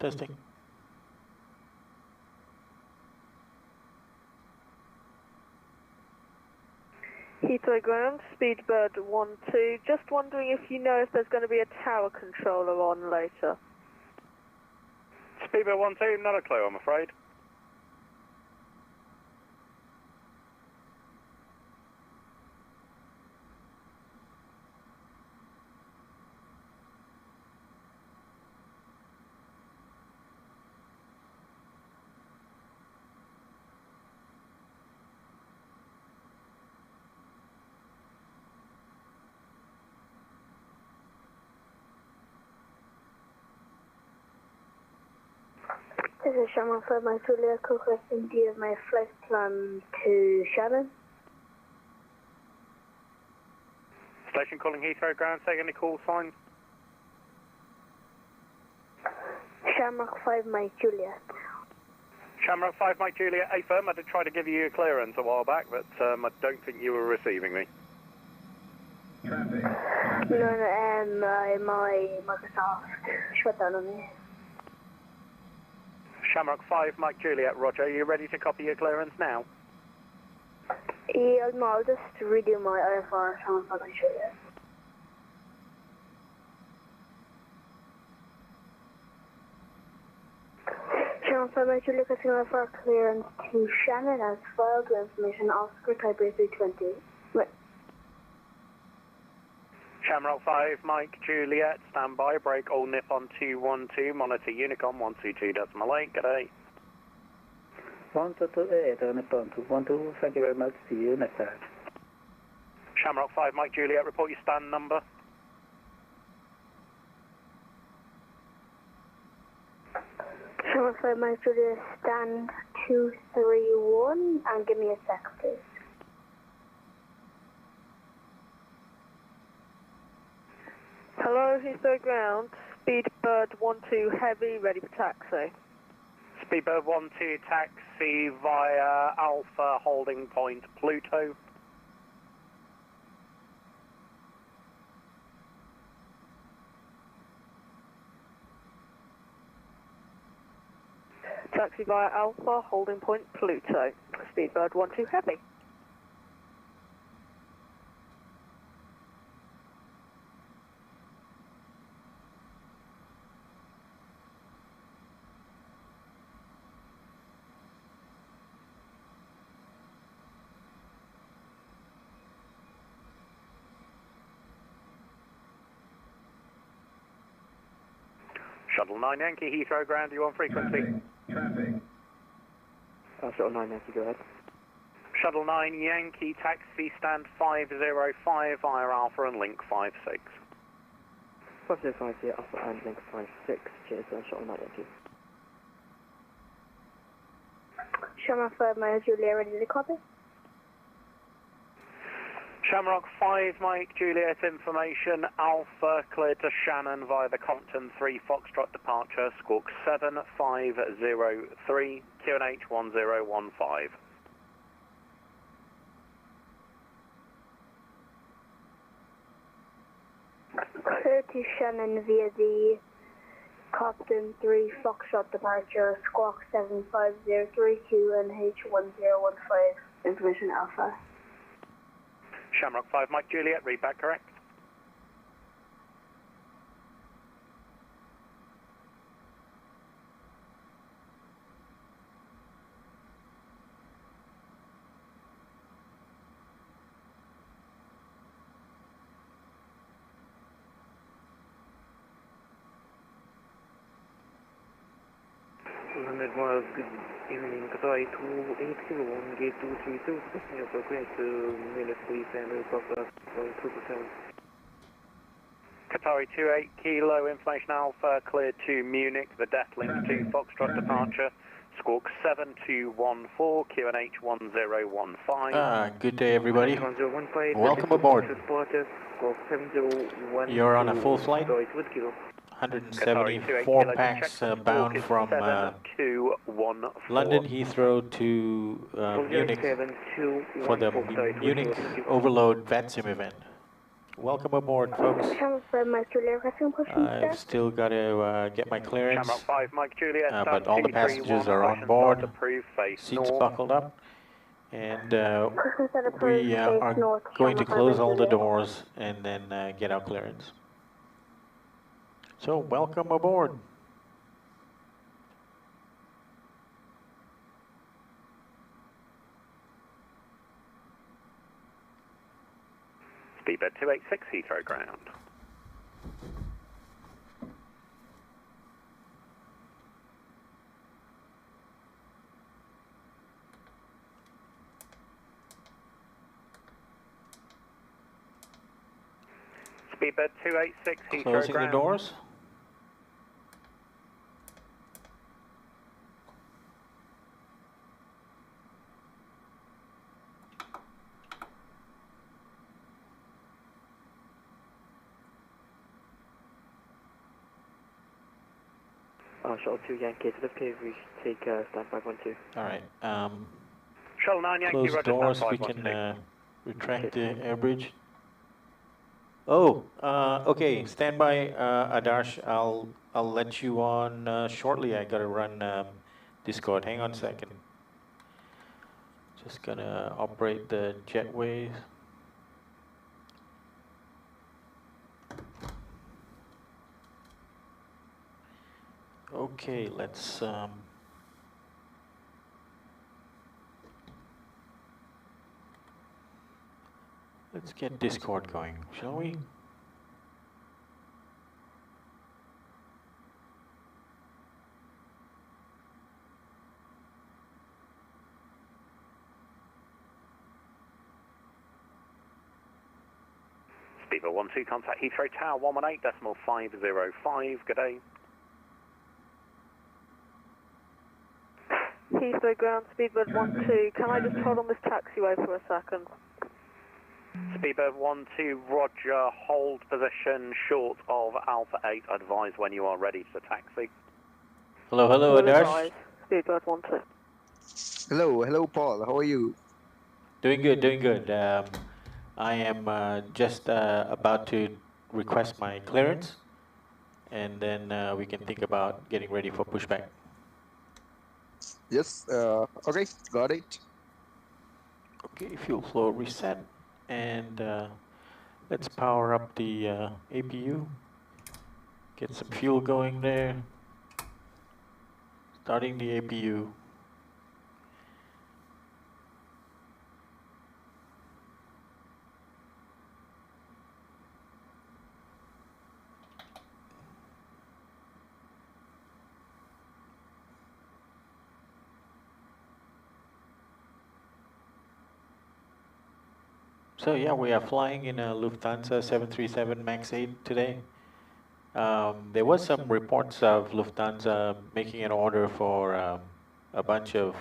Testing. Heathrow ground, Speedbird 12. Just wondering if you know if there's going to be a tower controller on later. Speedbird 12, not a clue, I'm afraid. This is Shamrock 5 Mike Juliet, requesting do you have my flight plan to Shannon? Station calling Heathrow ground, taking the call sign. Shamrock 5 Mike Juliet. Shamrock 5 Mike Juliet, A firm. I did try to give you a clearance a while back, but I don't think you were receiving me. Traffic. No, my Microsoft shut down on me. Shamrock 5 Mike Juliet, Roger, are you ready to copy your clearance now? Yeah, no, I'll just redo my IFR Shamrock 5 Mike Juliet. Shamrock 5 Mike Juliet, requesting IFR clearance to Shannon as filed with information Oscar Type A320. Right. Shamrock 5 Mike Juliet, standby, break all Nippon 212, monitor Unicom 122.8, good day. 122, Nippon 212, thank you very much, see you next time. Shamrock 5 Mike Juliet, report your stand number. Shamrock 5 Mike Juliet, stand 231, and give me a sec, please. Hello, Heathrow ground, Speedbird 12 heavy, ready for taxi. Speedbird 12 taxi via Alpha holding point Pluto. Taxi via Alpha, holding point Pluto. Speedbird 12 heavy. Shuttle 9 Yankee, Heathrow ground, you on frequency? Traffic. Shuttle 9 Yankee, go ahead. Shuttle 9 Yankee, taxi stand 505 via Alpha and link 56. 505 here, Alpha and link 56, cheers, Shuttle 9 Yankee. Shamrock 5 Mike Juliet, ready to copy? Shamrock 5 Mike Juliet information, Alpha cleared to Shannon via the Compton 3 Foxtrot departure, squawk 7503, QNH 1015. Clear to Shannon via the Compton 3 Foxtrot departure, squawk 7503, QNH 1015, information Alpha. Shamrock 5 Mike Juliet, read back correct. Miles, good evening, Qatar 2801, gate 232, passing for clearance to Munich, please, and Helicopter 2%. Qatari 28 Kilo, information Alpha, cleared to Munich, the Death Link 2 Foxtrot departure, squawk 7214, QNH 1015. Good day, everybody. Welcome aboard. You're on a full flight. 174 packs bound from London Heathrow to Munich for the Munich Overload VATSIM event. Welcome aboard, folks. Shamrock 5, Mike Juliet, requesting pushing I've still got to get my clearance, Shamrock 5, Mike Juliet, but all the passengers are on caution board, start approved, face seats north. buckled up, and Pushing set approved, we face are north, going to Shamrock 5, close Mike all the Juliet. doors and then get our clearance. So, welcome aboard. Speedbird 286, Heathrow ground. Speedbird 286, Heathrow Closing ground. the doors. Shuttle 2 Yankee to lift cave, we take standby 1-2. All right. Shuttle 9 Yankee, Close the roger, doors. stand We 5, can retract the air bridge. Oh, okay. Stand by, Adarsh. I'll let you on shortly. I gotta run Discord. Hang on a second. Just gonna operate the jetways. Okay, let's get Discord going, shall we? Speedbird 12, contact Heathrow Tower 118.505. Good day. Heathrow ground, Speedbird 12. Can I just hold on this taxiway for a second? Speedbird 12, roger, hold position short of Alpha 8. Advise when you are ready to taxi. Hello, hello, Will Adarsh. advise, Speedbird 12. Hello, Paul. How are you? Doing good, doing good. I am just about to request my clearance, and then we can think about getting ready for pushback. Yes. Okay, got it. Okay, fuel flow reset, and let's power up the APU. Get some fuel going there. Starting the APU. So yeah, we are flying in a Lufthansa 737 MAX 8 today. There was some reports of Lufthansa making an order for a bunch of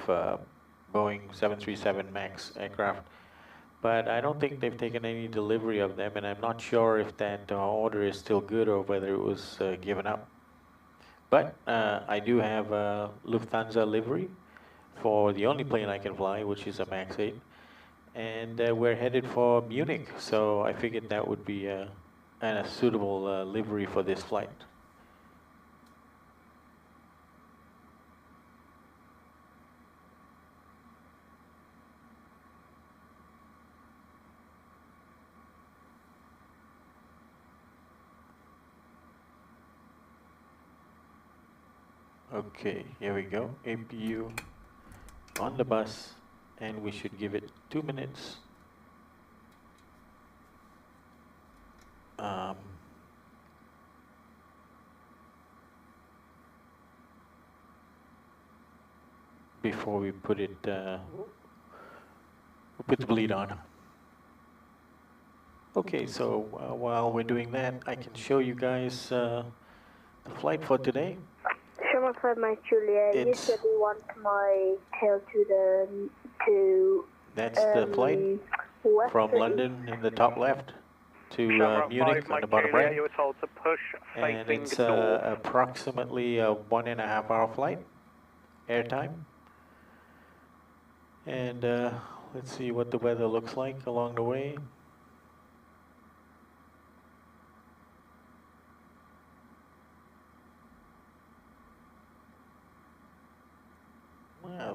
Boeing 737 MAX aircraft, but I don't think they've taken any delivery of them, and I'm not sure if that order is still good or whether it was given up. But I do have a Lufthansa livery for the only plane I can fly, which is a MAX 8. And we're headed for Munich, so I figured that would be a suitable livery for this flight. Okay, here we go. APU on the bus, and we should give it 2 minutes. Before we put it, we'll put the bleed on. Okay, so while we're doing that, I can show you guys the flight for today. Shamrock 5, Mike Juliet, you said you want my tail to That's the flight from London in the top left to Munich on the bottom right. You were told to push And facing it's north. approximately a 1.5 hour flight, airtime. And let's see what the weather looks like along the way.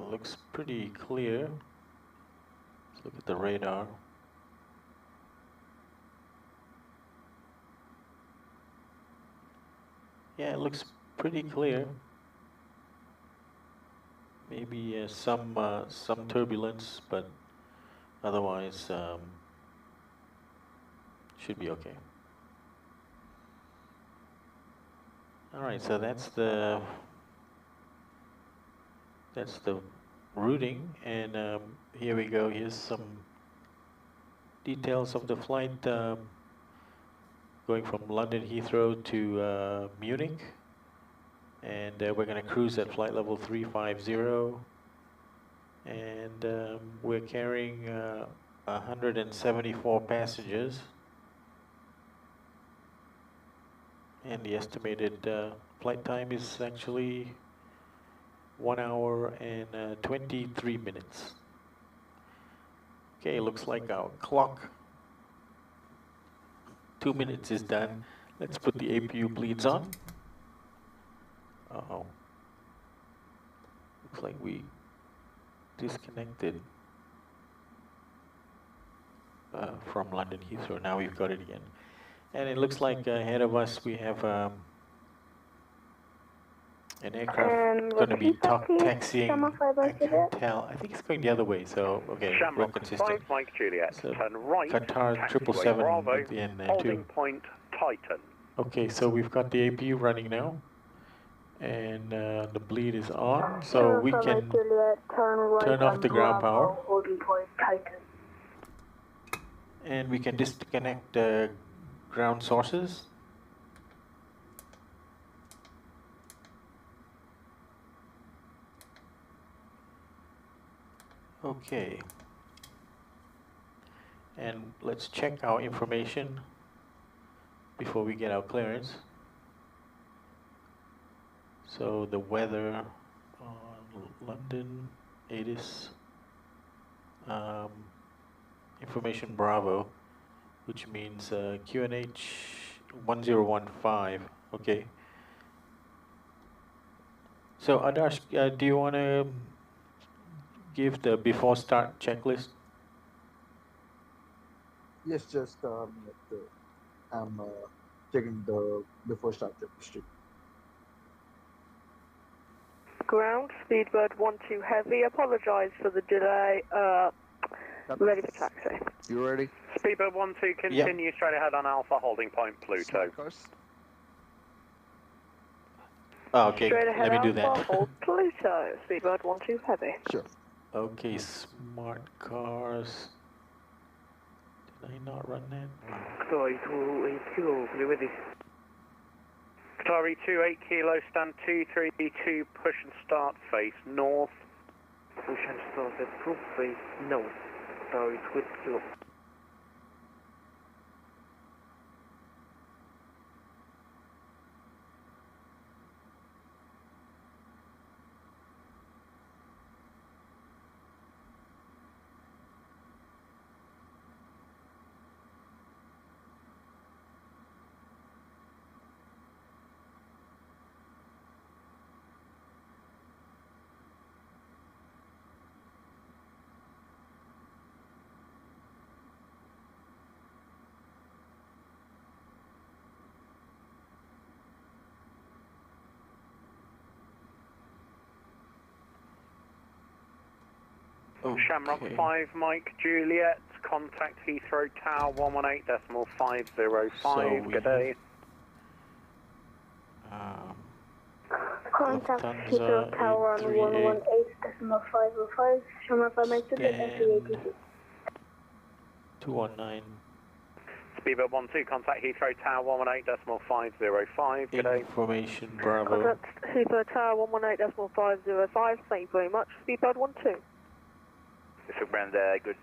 looks pretty clear. Let's look at the radar. Yeah, it looks pretty clear. Maybe some turbulence, but otherwise should be okay. All right, so that's the routing, and here we go. Here's some details of the flight going from London Heathrow to Munich, and we're going to cruise at flight level 350, and we're carrying 174 passengers, and the estimated flight time is actually 1 hour and 23 minutes. Okay, looks like our clock 2 minutes is done. Let's put the APU bleeds on. Uh-oh. Looks like we disconnected from London Heathrow. Now we've got it again. And it looks like ahead of us we have an aircraft going to be taxiing. I can't tell. I think it's going the other way, so okay, we're consistent. Mike Juliet, So turn right, Qatar taxiway 777 Bravo, at the end there holding too. point Titan. Okay, so we've got the APU running now, and the bleed is on, so we can turn off the ground power, holding point Titan. and we can disconnect the ground sources. Okay, and let's check our information before we get our clearance. So the weather on London, ATIS, information Bravo, which means QNH 1015. Okay. So Adarsh, do you want to give the before start checklist? Yes, just I'm checking the before start checklist. Ground, Speedbird 12 Heavy, apologise for the delay, ready for taxi. You ready? Speedbird 12, continue straight ahead on Alpha, holding point Pluto. Oh, okay, Straight ahead let me do Alpha, that. hold Pluto, Speedbird 12 Heavy. Sure. Okay, smart cars. Did I not run that? Qatar 28 kilo, clear with this. Qatar 28 kilo, stand 232, push and start, face north. Push and start at proof face north. Qatar 28 kilo. Okay. Shamrock 5, Mike Juliet, contact Heathrow Tower 118.505, good day. Contact Lufthansa Heathrow Tower on 118.505. Shamrock 5, Mike Juliet, Stand 219. Speedbird 12, contact Heathrow Tower 118.505, good day. Information Bravo. Contact Heathrow Tower 118.505, thank you very much, Speedbird 12. Mr. Brand, good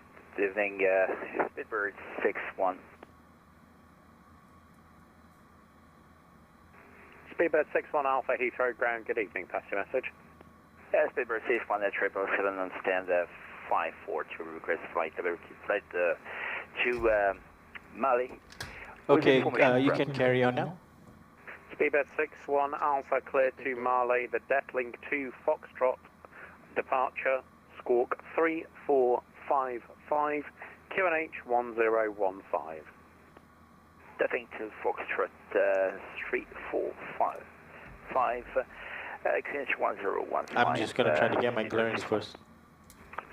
evening, Speedbird 61. Speedbird 61 Alpha Heathrow ground, good evening, pass your message. Speedbird 61 at 777 on stand 54 to request flight to Mali. Okay, you can carry on now. Speedbird 61 Alpha clear to Marley, the deck link to Foxtrot departure, squawk 3455, QNH 1015. Dettling to Foxtrot 3455, QNH 1015. I'm just going to try to get my clearance first.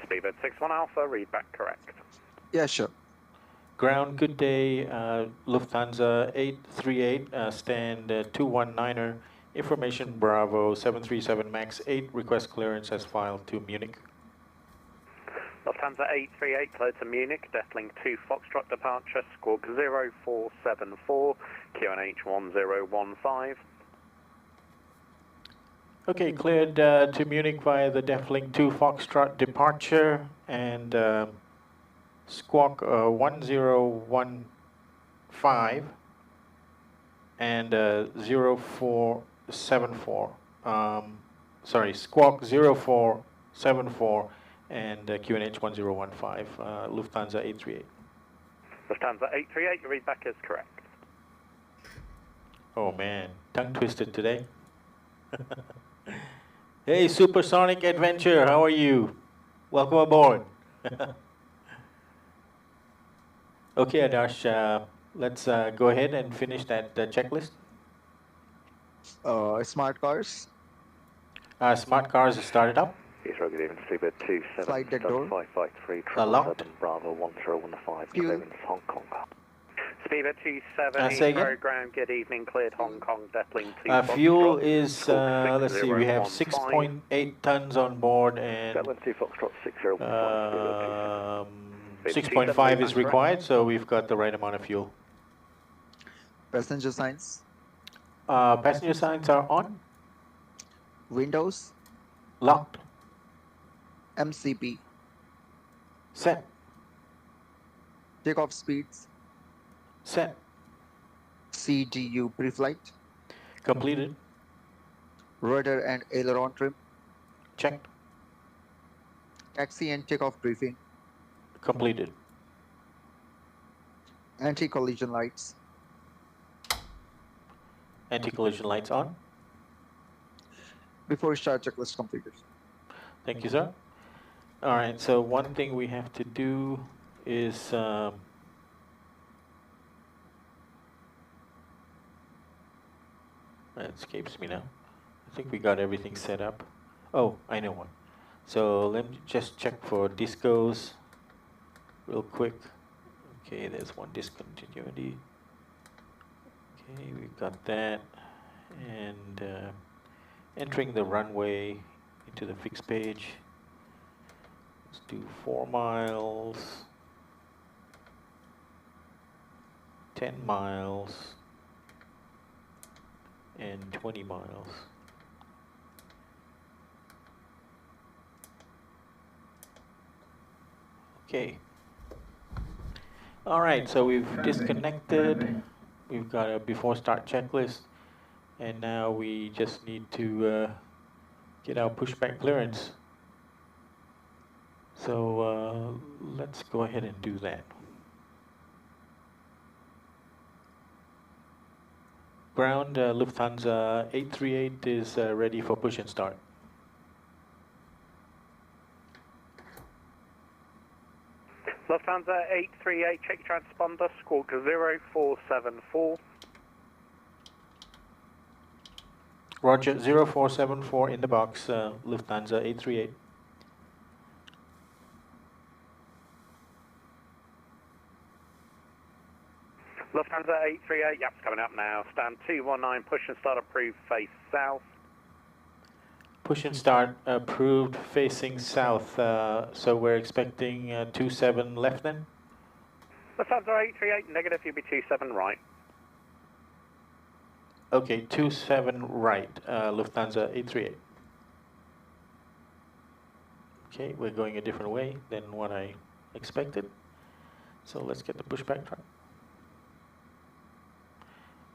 Speedbird 61 Alpha, read back correct. Yeah, sure. Ground, good day, Lufthansa 838, stand 219er, information Bravo 737 MAX 8, request clearance as filed to Munich. Lufthansa 838 cleared to Munich, Dettling 2 Foxtrot departure, squawk 0474, QNH 1015. Okay, cleared to Munich via the Dettling 2 Foxtrot departure and squawk 1015 and 0474. Sorry, squawk 0474 and QNH 1015, Lufthansa 838. Lufthansa 838, your read back is correct. Oh man, tongue twisted today. Hey, Supersonic Adventure, how are you? Welcome aboard. Okay, Adarsh, let's go ahead and finish that checklist. Smart cars. Smart cars is started up. Heathrow, good evening, Speedbird 27, Flight deck door. 553, Locked. 777, Bravo 1015, Fuel. clearance Hong Kong. Speedbird 27, say again? Heathrow ground, good evening, cleared Hong Kong, Dettling 2 Fuel Foxtrot, is, squawk let's see, we have 6015. 6.8 tons on board and Dettling 2 Foxtrot 6015, 6.5 is required, so we've got the right amount of fuel. Passenger signs. Passenger signs are on, Windows. locked, MCP. set, Takeoff speeds. set, CGU pre-flight. completed, Rudder and aileron trim. checked, Taxi and takeoff briefing. completed, Anti-collision lights. anti-collision lights on. Before start checklist completed. Thank you, sir. All right, so one thing we have to do is that escapes me now. I think we got everything set up. Oh, I know one. So let me just check for discos real quick. Okay, there's one discontinuity. Okay, we've got that. And entering the runway into the fixed page. Let's do 4 miles, 10 miles, and 20 miles. Okay. All right, so we've disconnected. We've got a before start checklist. And now we just need to get our pushback clearance. So let's go ahead and do that. Ground, Lufthansa 838 is ready for push and start. Lufthansa 838, check your transponder, squawk 0474. Roger, 0474 in the box, Lufthansa 838. Lufthansa 838, yep, coming up now. Stand 219, push and start approved, face south. Push and start approved facing south. So we're expecting 27 left then? Lufthansa 838, negative, you'll be 27 right. Okay, 27 right, Lufthansa 838. Okay, we're going a different way than what I expected. So let's get the pushback track.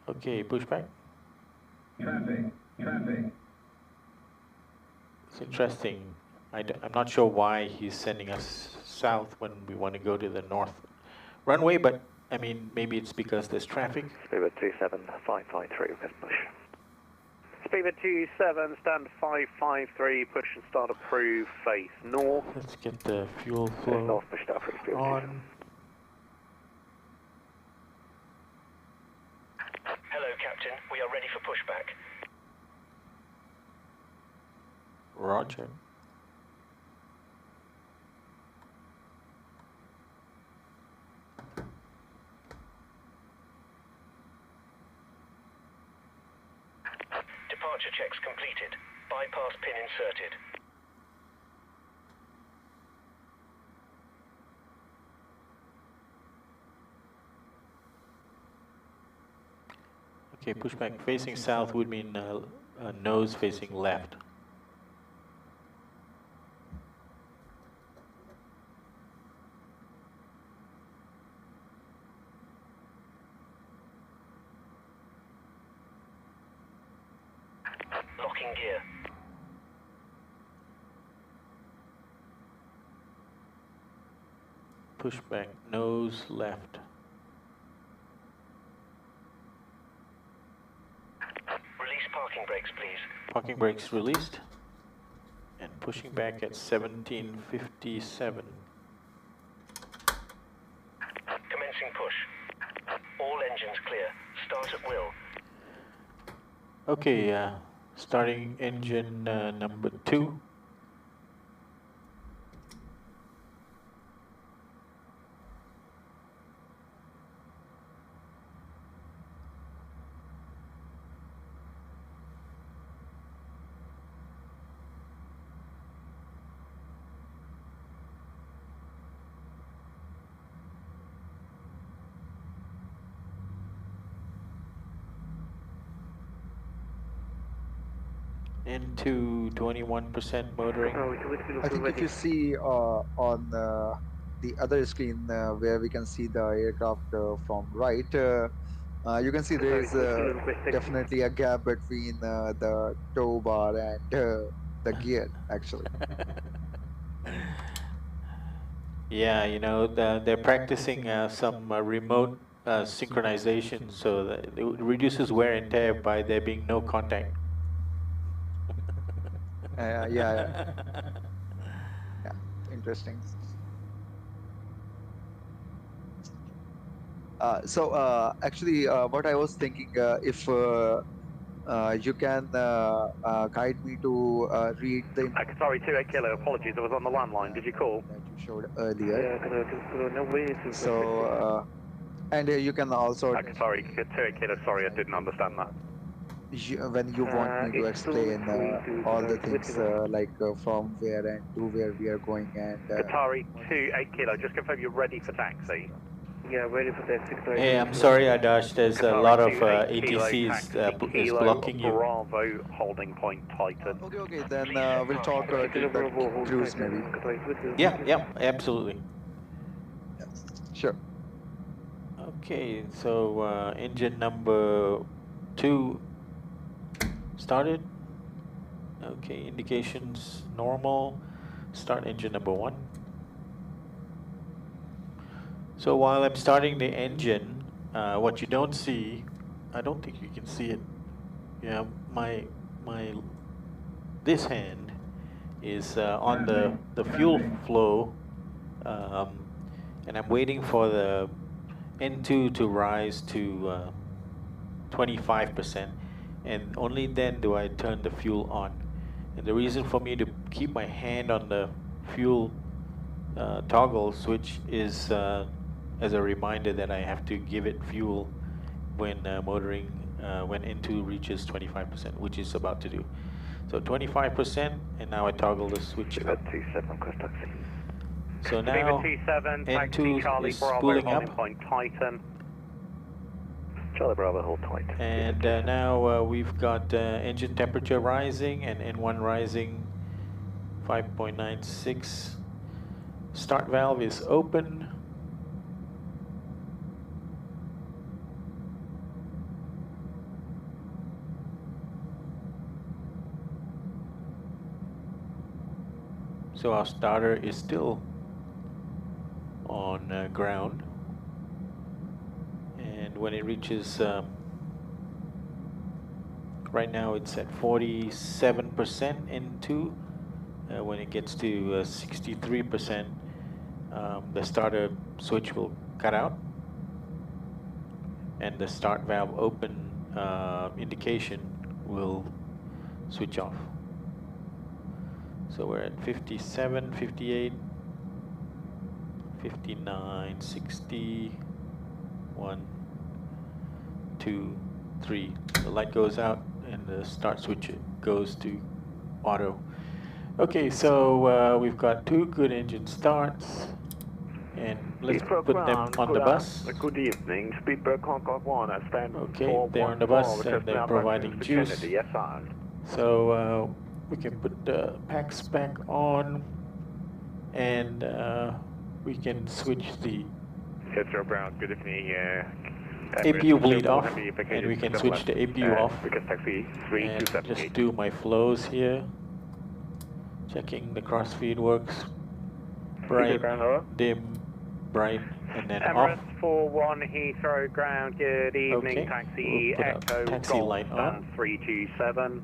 Okay, pushback. Traffic. It's interesting. I'm not sure why he's sending us south when we want to go to the north runway, but I mean, maybe it's because there's traffic. Speedbird 27553, request push. Fever 27, stand 553, push and start approve, face north. Let's get the fuel flow North, push start approve, Fever 27. on. Hello, Captain. We are ready for pushback. Roger. Departure checks completed. Bypass pin inserted. Okay, pushback facing south would mean nose facing left. Locking gear. Pushback nose left. Release parking brakes, please. Parking brakes released. And pushing back at 1757. Commencing push. All engines clear. Start at will. Okay, starting engine number 2. Into 21% motoring. I think if you see on the other screen where we can see the aircraft from right, you can see there is definitely a gap between the tow bar and the gear, actually. Yeah, you know, they're practicing some remote synchronization, so that it reduces wear and tear by there being no contact. Yeah, interesting. Actually, what I was thinking, if you can guide me to read the Sorry, 28 Kilo, apologies, I was on the landline, did you call? that you showed earlier. So, and you can also, Sorry, 28 Kilo, sorry, I didn't understand that. when you want me to explain all the things like from where and to where we are going and Qatari 28 Kilo, just confirm you're ready for taxi. Yeah, ready for taxi. Hey, I'm sorry, Adash, there's a lot of Qatari 28 Kilo, ATCs taxi, is Kilo, blocking you. Bravo, holding point Titan. okay, then we'll talk to the cruise maybe. Yeah, absolutely. Sure. Okay, so engine number 2 started. Okay, indications normal. Start engine number 1. So while I'm starting the engine, what you don't see, I don't think you can see it. Yeah, my this hand is on the fuel flow, and I'm waiting for the N2 to rise to 25%, and only then do I turn the fuel on. And the reason for me to keep my hand on the fuel toggle switch is as a reminder that I have to give it fuel when motoring, when N2 reaches 25%, which is about to do. So 25%, and now I toggle the switch up. So now N2 is spooling up. Point Titan. Charlie Bravo, hold tight. And now we've got engine temperature rising and N1 rising 5.96. Start valve is open. So our starter is still on ground. And when it reaches Right now it's at 47% in 2. When it gets to 63%, the starter switch will cut out and the start valve open indication will switch off. So we're at 57, 58, 59, 60, 1, 2, 3. The light goes out and the start switch goes to auto. Okay, so we've got 2 good engine starts, and let's put them on the bus. Good evening, Speedbird Concord 1, I stand Okay, they're on the bus and they're providing juice. Yes, sir. So we can put the packs back on, and we can switch the Heathrow Brown, good evening. APU bleed off, and we can switch the APU off. And just do my flows here. Checking the crossfeed works. Bright, dim, bright, and then off. Emirates 41 Heathrow ground, good evening, Okay. taxi We'll put Echo a taxi Golf light on. 327.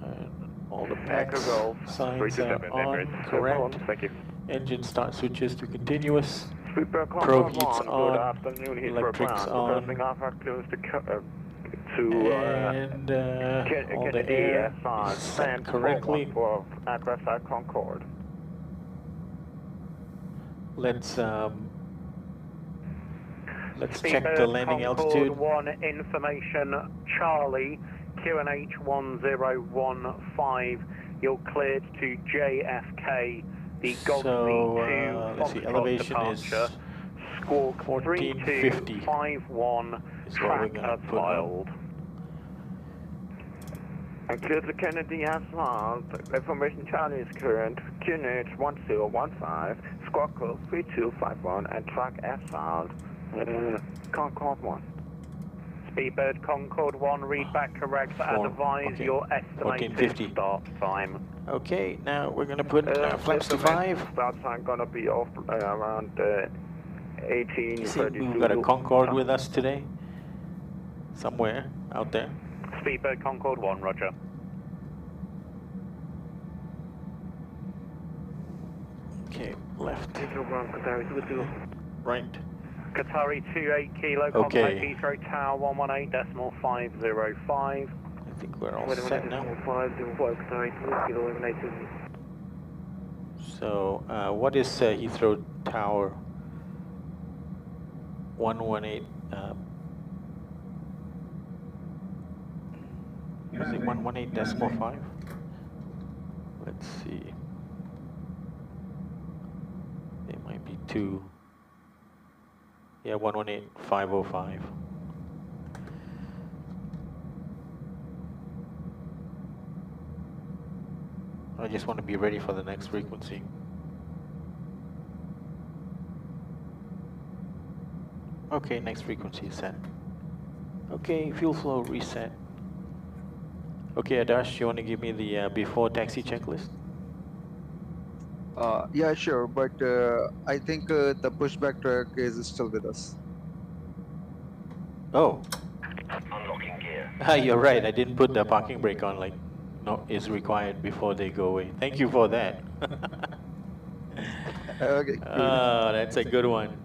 And all the packs Golf signs are 327, on, Emirates. correct. Thank you. Engine start switches to continuous. Speedbird Probe Concord heats 1, on, good afternoon, Heathrow electrics Brown. on. Requesting IFR Clearance to And all the air is set correctly. For address at Concord. Let's check Speedbird the landing Concord altitude. 1 information, Charlie, QNH 1015, you're cleared to JFK, the Golf So let's see, C2 elevation is departure, squawk 1450 3251, is what we're track gonna as put on. filed. And clear to Kennedy asphalt. Information Charlie is current. QNH 1015, squawk code 3251, and track asphalt. Concord 1. Speedbird Concord 1, read back correct, as advised, okay. your estimated 1450. start time. Okay, now we're gonna put flaps to 5. Start time gonna be off around 18. See, we've got a Concorde with us today. Somewhere out there. Speedbird Concord 1, roger. Okay, left. Right. Qatari 28 kilo, Okay. contact Heathrow Tower 118.505. I think we're all set now. So, what is Heathrow Tower 118? Is it 118.5? Let's see. It might be 2. Yeah, 118.505. I just want to be ready for the next frequency. Okay, next frequency is set. Okay, fuel flow reset. Okay, Adash, you want to give me the before taxi checklist? Yeah, sure, but I think the pushback track is still with us. Oh. Unlocking gear. You're right, I didn't put the parking brake on like no is required before they go away. Thank you for that. Okay. Oh, that's a good one.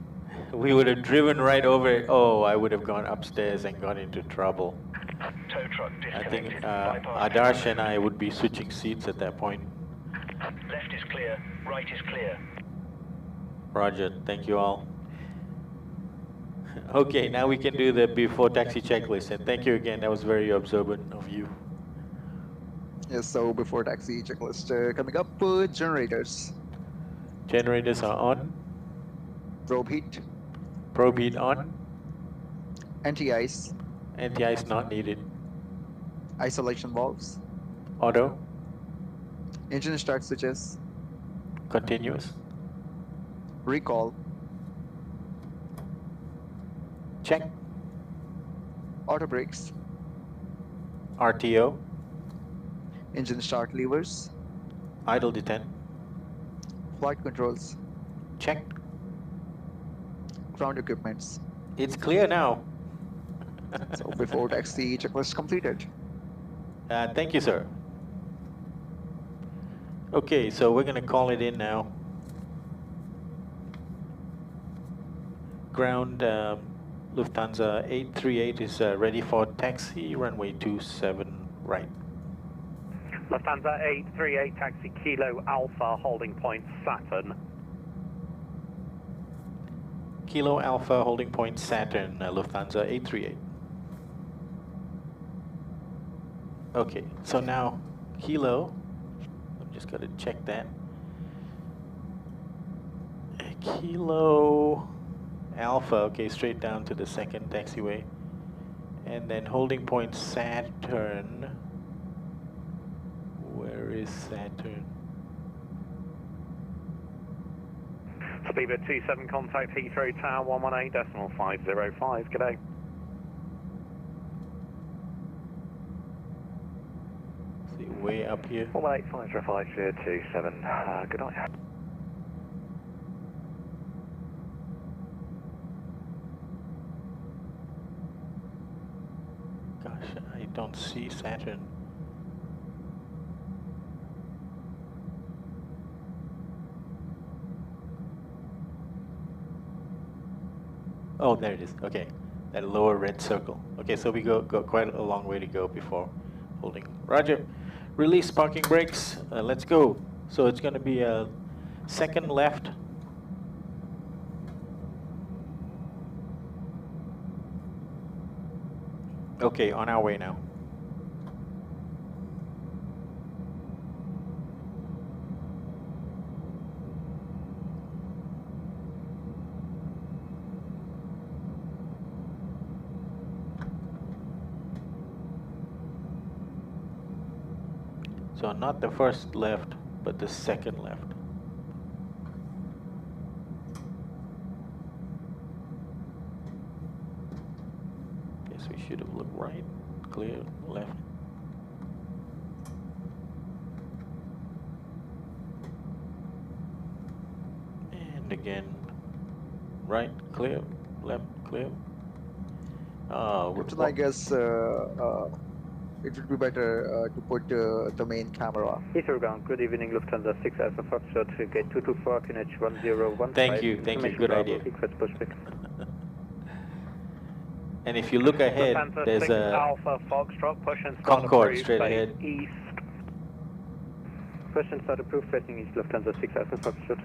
We would have driven right over it. Oh, I would have gone upstairs and got into trouble. Tow truck I think disconnected. Bypass Adarsh and I would be switching seats at that point. Left is clear, right is clear. Roger, thank you all. Okay, now we can do the before taxi checklist, and thank you again, that was very observant of you. Yes, so before taxi checklist coming up, generators. Generators are on, Probe heat, probe heat on, anti-ice, anti-ice not needed, isolation valves, auto, engine start switches, continuous, recall, check, auto brakes, RTO, engine start levers, idle detent, flight controls, check. ground equipments. It's clear now. So before taxi checklist completed. Thank you, sir. Okay, so we're going to call it in now. Ground Lufthansa 838 is ready for taxi, runway 27 right. Lufthansa 838, taxi Kilo Alpha, holding point Saturn. Kilo Alpha, holding point Saturn, Lufthansa 838. Okay, so now Kilo, I'm just going to check that. Kilo Alpha, okay, straight down to the second taxiway. And then holding point Saturn. Where is Saturn? Speedbird 27, contact Heathrow Tower 118.505. Good day. See, way up here. 118.505, 027, good night. Gosh, I don't see Saturn. Oh, there it is. Okay, that lower red circle. Okay, so we go quite a long way to go before holding. Roger. Release parking brakes. Let's go. So it's going to be a second left. Okay, on our way now. So not the first left, but the second left. Guess we should have looked right, clear, left. And again, right, clear, left, clear. Captain, I guess it would be better to put the main camera. Heathrow ground, good evening, Lufthansa 6 Alpha Foxtrot, gate 224, QNH 1015. Thank you, good idea. And if you look ahead, Lufthansa there's 6 a Alpha Foxtrot, push and start Concorde approved, straight face ahead. east. Push and start approved, facing east, Lufthansa 6 Alpha Foxtrot.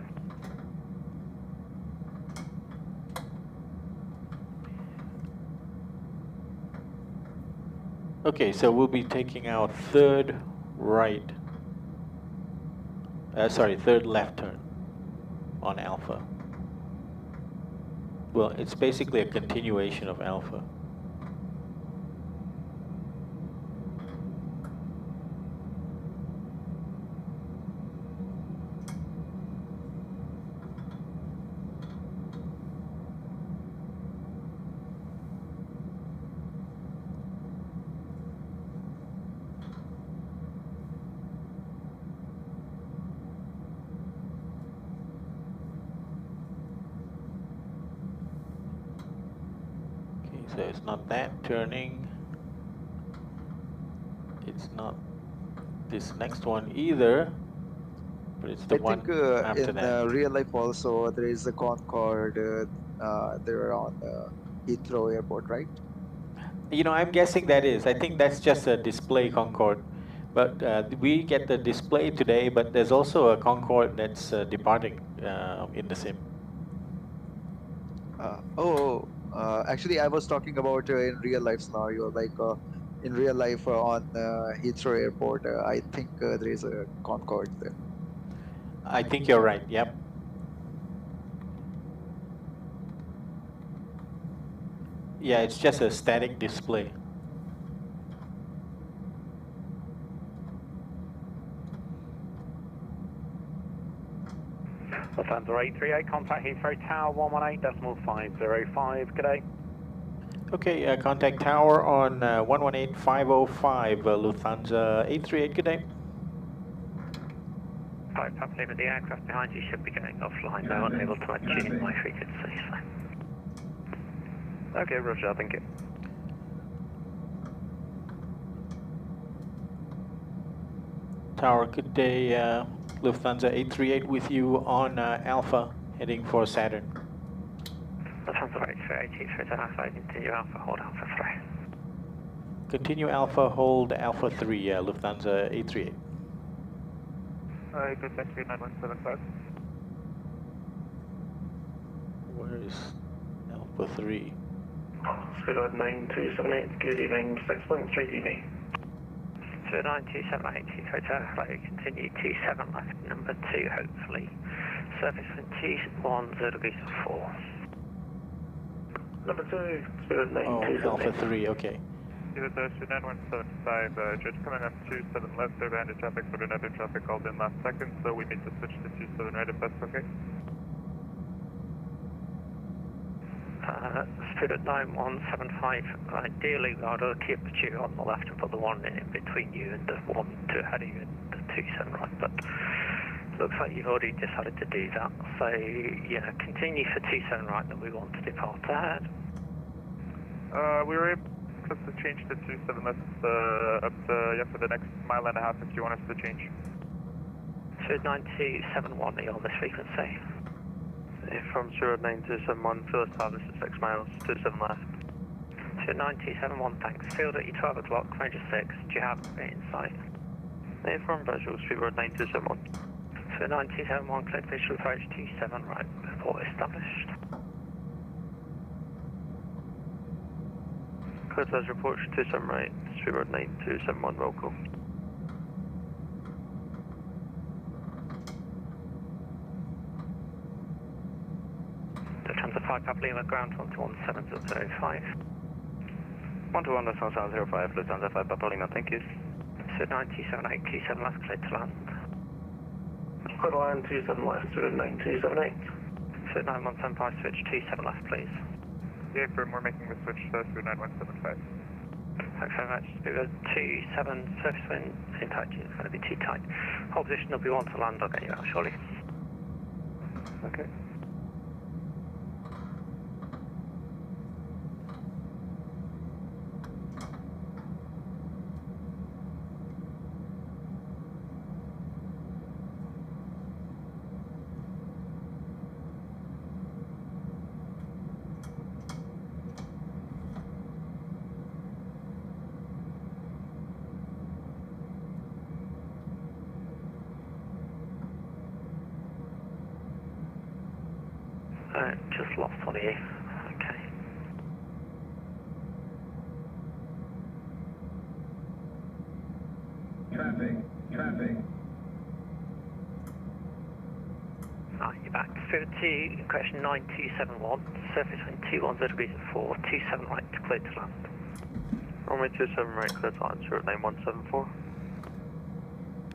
Okay, so we'll be taking our third right, third left turn on Alpha. Well, it's basically a continuation of Alpha. So it's not that turning, it's not this next one either, but it's the one after that. In real life also there is a Concorde there on Heathrow Airport, right? You know, I'm guessing that is. I think that's just a display Concorde. But we get the display today, but there's also a Concorde that's departing in the sim. Actually, I was talking about in real life scenario, like in real life on Heathrow Airport. I think there is a Concorde there. I think you're right. Yep. Yeah, it's just a static display. Lufthansa 838, contact Heathrow Tower 118.505. Good day. Okay, contact tower on 118.505, Lufthansa 838. Good day. Hi, Papa Lima, the aircraft behind you should be going offline now, unable to tune in my frequency. So. Okay, Roger, thank you. Tower, good day. Lufthansa 838 with you on Alpha, heading for Saturn. Lufthansa 838, Alpha, continue Alpha, hold Alpha 3. Continue Alpha, hold Alpha 3, Lufthansa 838. Good, thank you, 9175. Where is Alpha 3? Spirit 9278, good evening, 6.3 dB. So 9278, Heathrow, continue 27 left, number 2 hopefully. Surface wind 21, 0 degrees 4. Number 2, Spirit 9278. Oh, Alpha 3, okay. Spirit 9175, just coming up 27 left, overhanded traffic, but another traffic called in last second, so we need to switch to 27 right if that's okay. Spirit 9175, ideally I'd keep you on the left and put the one in between you and the one to ahead of you and the 27 right, but looks like you've already decided to do that, so yeah, continue for 27 right that we want to depart ahead. We were able to change to 27 left up to, for the next mile and a half if you want us to change. Spirit 9271, are you on this frequency? From 09271, first half, this is 6 miles, 27 left. 9271, thanks. Field at your 12 o'clock, range of 6. Do you have it in sight? From visual, Spirit 9271. 9271, cleared visual approach 27 right, report established. Cleared as report 27 right, Spirit 9271, roll call. Lufthansa 5 Papa Lima, ground 1217005. 121.005, Lufthansa 5 Papa Lima, thank you. So 9778, 27 left, cleared to land. Clear to land, 27 left, 9278. So 9175, switch 27 left, please. Yeah, firm, we're making the switch to 9175. Thanks very much. Spirit 27, surface wind, impact is going to be too tight. Hold position, there'll be one to land, I'll get you out shortly. Okay. Just lost on you. Okay. Traffic. You're back. Spirit 2, question 9271, surface wind 210 degrees at 4, 27 right, clear to land. Runway 27 right, clear to land, 9174.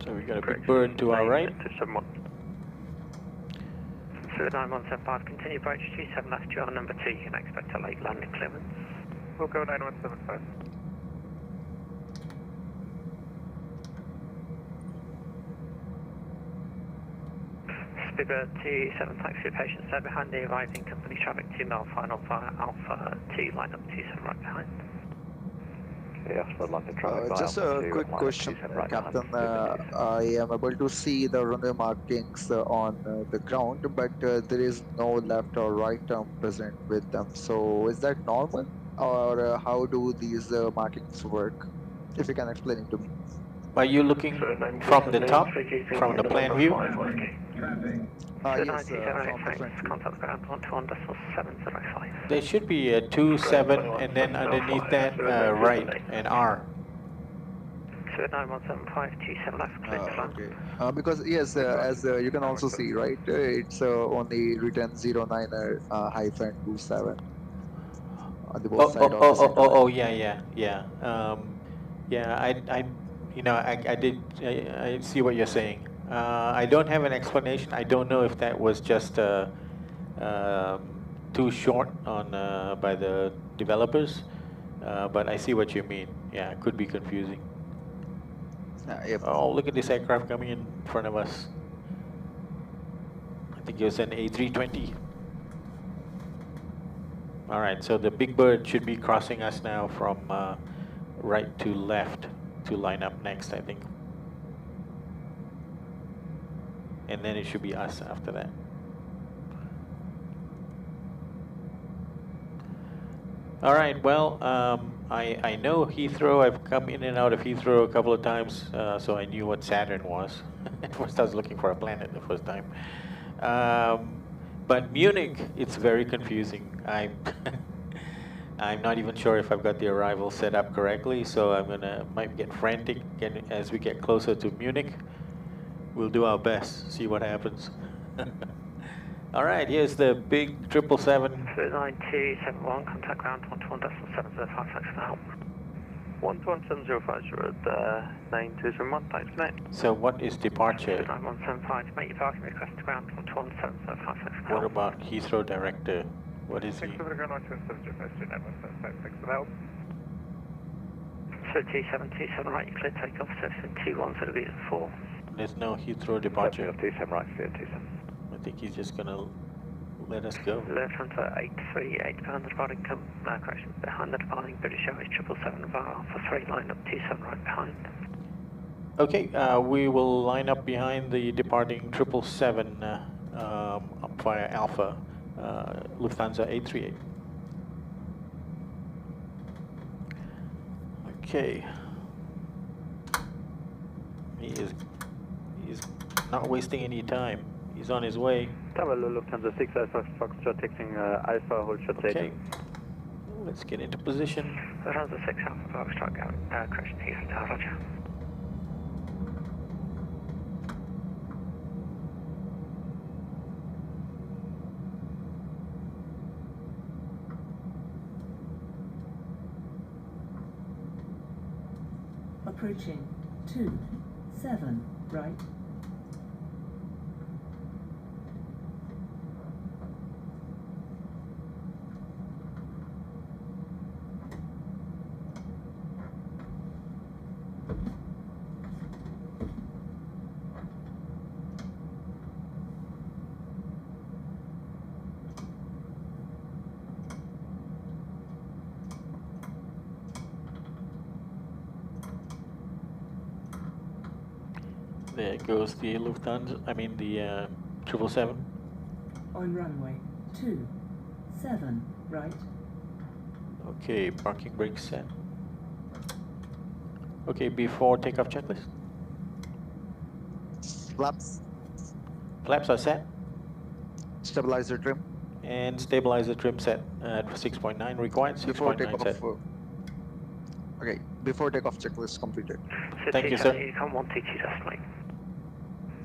So we got a big bird to our right. 271. Spirit 9175, continue approach 27 left, you are number 2, you can expect a late landing clearance. We'll go 9175. Spirit 27, thanks for your patience there behind the arriving company traffic 2 mile final via Alpha 2, line up 27 right behind. Just a quick question, Captain. I am able to see the runway markings on the ground, but there is no left or right turn present with them. So is that normal, or how do these markings work? If you can explain it to me. Are you looking from the top, from the plan view? Yes, from the front view. Contact ground 121.705. There should be a 27 and then underneath that right, an R. Spirit 9175, 27 left, clear to land. Okay. Because yes, as you can also see, right, it's only written 09-27 on the both sides of the center. Oh, yeah. I see what you're saying. I don't have an explanation. I don't know if that was just too short on by the developers, but I see what you mean. Yeah, it could be confusing. Yep. Oh, look at this aircraft coming in front of us. I think it was an A320. All right, so the big bird should be crossing us now from right to left to line up next, I think. and then it should be us after that. All right, well, I know Heathrow. I've come in and out of Heathrow a couple of times, so I knew what Saturn was. At first I was looking for a planet the first time. But Munich, it's very confusing. I'm not even sure if I've got the arrival set up correctly, so might get frantic as we get closer to Munich. We'll do our best, see what happens. All right, here's the big 777. 9271, contact ground 121.705, thanks for the help. 121.705, 9271, thanks for that. So what is departure? 9175, make your parking request to ground 121.705, thanks for the help. What about Heathrow director? What is he? 2727 right, you clear takeoff, servicing 21, so it'll be at 4. There's no Heathrow departure. 27 right, 27. I think he's just gonna let us go. Lufthansa 838, behind the departing correction, behind the departing British Airways 777 via Alpha 3, line up 27 right behind. Okay, we will line up behind the departing 777 up via Alpha, Lufthansa 838. Okay. He's not wasting any time. He's on his way. Tower Lufthansa 6 Alpha Foxtrot taking Alpha, hold short Okay. Let's get into position. Lufthansa 6 Alpha Foxtrot, correction here, Roger. Approaching 27 right. There goes the Lufthansa, the 777. On runway 27 right. Okay, parking brake set. Okay, before takeoff checklist. Flaps. Flaps are set. Stabilizer trim. And stabilizer trim set at 6.9 required, 6.9 set. Okay, before takeoff checklist completed. Thank you, sir. You come 122 decimal.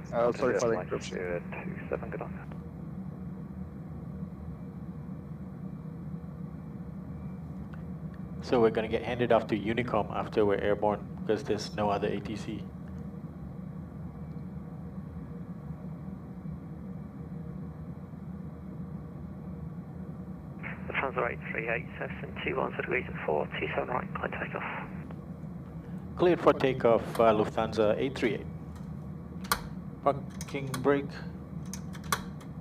Sorry for the interruption. 27, good on. So we're going to get handed off to Unicom after we're airborne because there's no other ATC. Lufthansa 838, servicing 21 degrees at 4, 27 right, clear takeoff. Cleared for takeoff, Lufthansa 838. Parking brake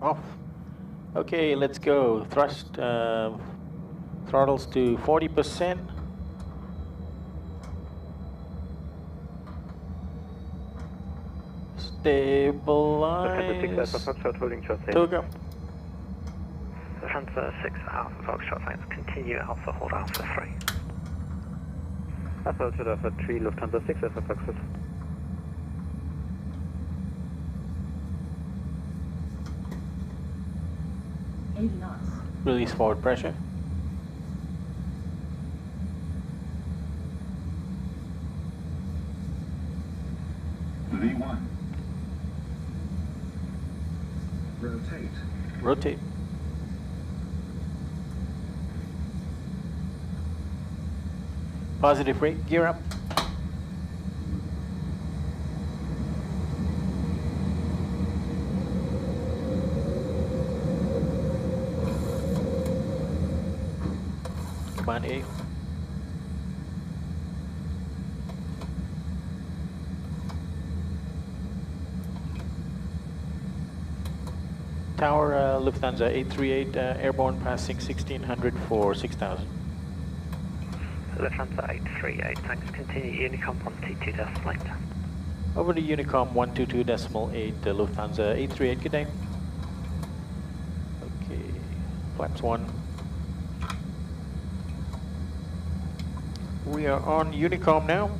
off. Okay, let's go. Thrust throttles to 40%. Stabilize. Toga. Lufthansa 6 Alpha Foxtrot, thanks. Continue Alpha, hold Alpha 3. Alpha to Alpha 3, Lufthansa 6 Alpha Foxtrot. Release forward pressure. V1. Rotate. Rotate. Positive rate, gear up. Command A. Tower, Lufthansa 838, airborne passing 1600 for 6000. Lufthansa 838, thanks. Continue Unicom 122 decimal. Over to Unicom 122.8, Lufthansa 838, good day. Okay, flaps 1. We are on Unicom now.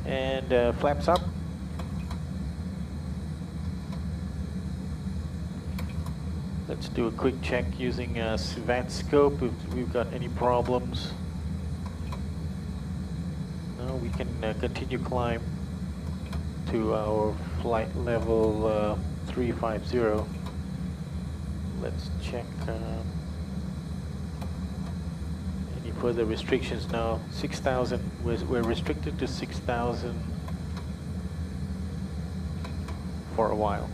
And flaps up. Let's do a quick check using VAT scope if we've got any problems. No, we can continue climb to our flight level 350. Let's check any further restrictions now. 6,000, we're restricted to 6,000 for a while.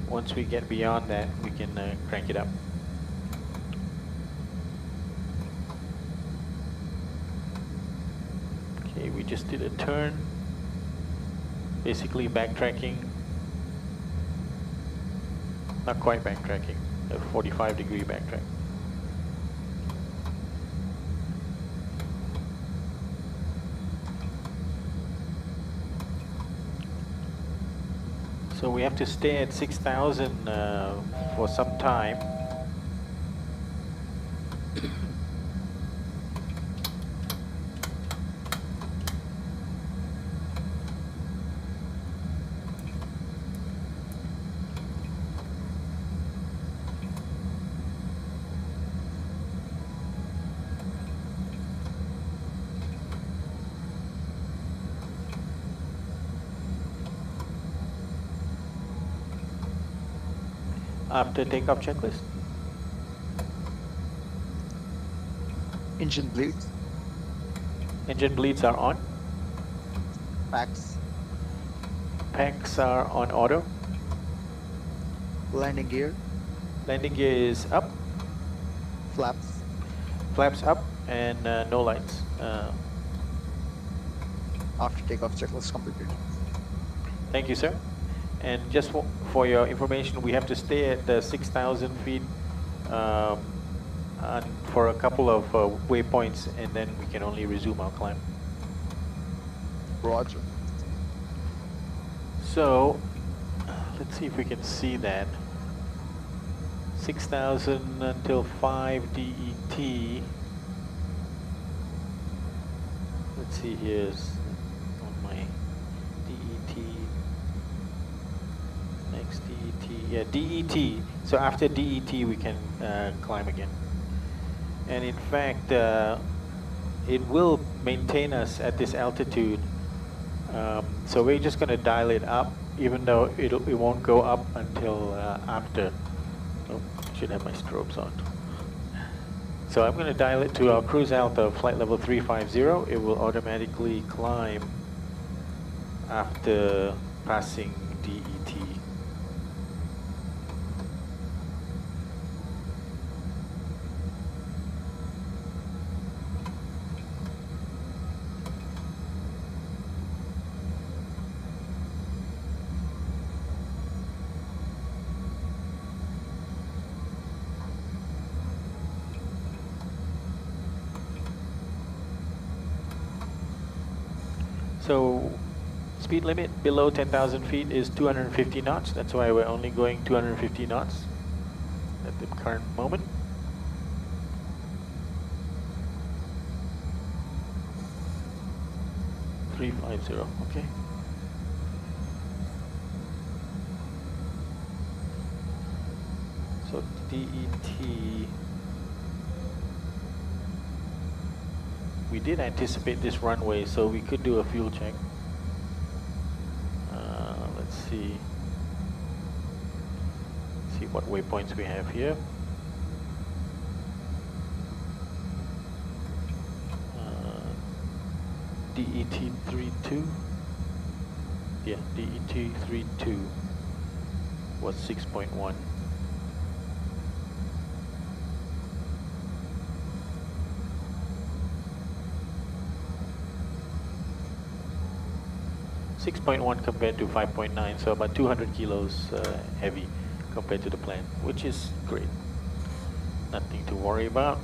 Once we get beyond that, we can crank it up. Okay, we just did a turn, basically backtracking, not quite backtracking, a 45-degree backtrack. So we have to stay at 6,000 for some time. After takeoff checklist. Engine bleeds. Engine bleeds are on. Packs. Packs are on auto. Landing gear. Landing gear is up. Flaps. Flaps up and no lights. After takeoff checklist completed. Thank you, sir. And just for your information, we have to stay at 6,000 feet for a couple of waypoints, and then we can only resume our climb. Roger. So, let's see if we can see that. 6,000 until 5 DET. Let's see, here's on my DET. Next DET, yeah, DET. So after DET, we can climb again. And in fact, it will maintain us at this altitude. So we're just going to dial it up, even though it won't go up until after. Oh, I should have my strobes on. So I'm going to dial it to our cruise alt of flight level 350. It will automatically climb after passing DET. So speed limit below 10,000 feet is 250 knots. That's why we're only going 250 knots at the current moment. Okay. So DET, we did anticipate this runway, so we could do a fuel check. Let's see what waypoints we have here. DET 32. Yeah, DET 32 was 6.1. compared to 5.9, so about 200 kilos heavy compared to the plan, which is great. Nothing to worry about.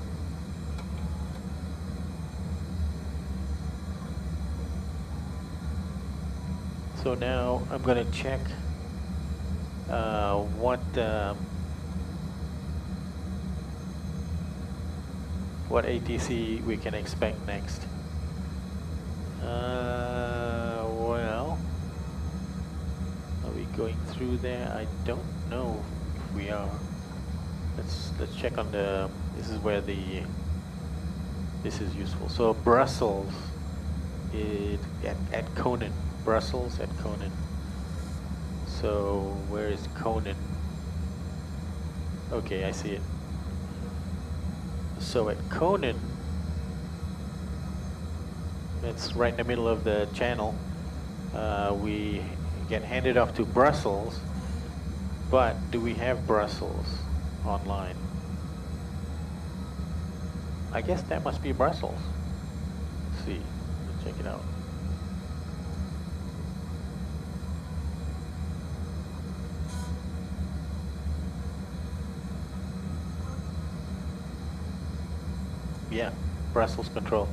So now I'm going to check what ATC we can expect next. Well, are we going through there? I don't know if we are. Let's check on the. This is where this is useful. So Brussels, at Konin. Brussels at Konin. So where is Konin? Okay, I see it. So at Konin, it's right in the middle of the channel. We get handed off to Brussels, but do we have Brussels online? I guess that must be Brussels. Let's see, let's check it out. Yeah, Brussels control.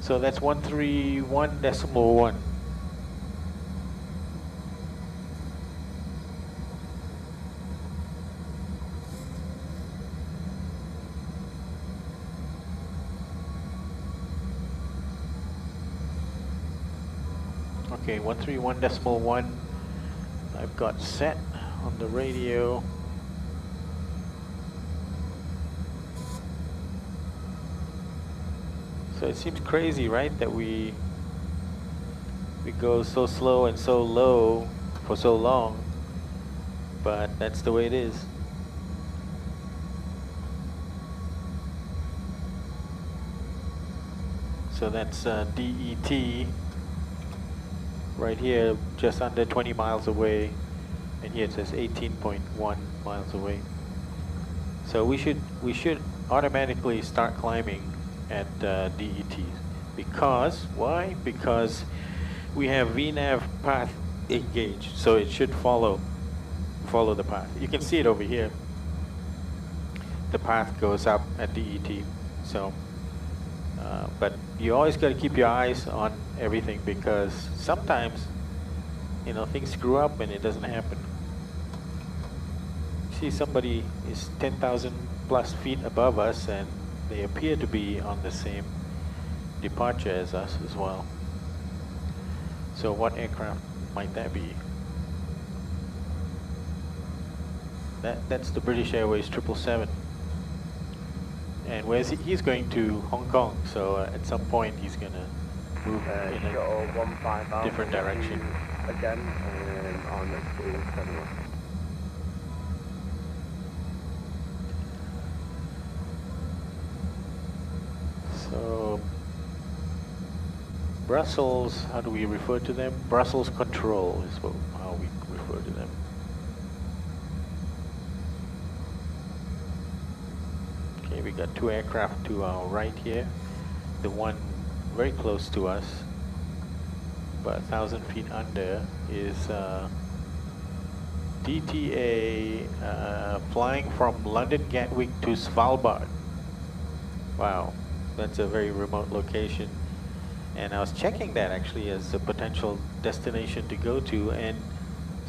So that's 131.1. Okay, 131.1. I've got set on the radio. So it seems crazy, right, that we go so slow and so low for so long, but that's the way it is. So that's DET right here, just under 20 miles away, and here it says 18.1 miles away. So we should automatically start climbing at DET. Because, why? Because we have VNAV path engaged, so it should follow the path. You can see it over here. The path goes up at DET. So, but you always got to keep your eyes on everything, because sometimes, you know, things screw up and it doesn't happen. See, somebody is 10,000 plus feet above us, and they appear to be on the same departure as us as well. So what aircraft might that be? That's the British Airways 777. And where's he? He's going to Hong Kong, so at some point he's going to move in a different direction. Again, on the 71. So Brussels, how do we refer to them? Brussels control is how we refer to them. Okay, we got two aircraft to our right here. The one very close to us, but 1,000 feet under, is DTA flying from London Gatwick to Svalbard. Wow. That's a very remote location, and I was checking that actually as a potential destination to go to, and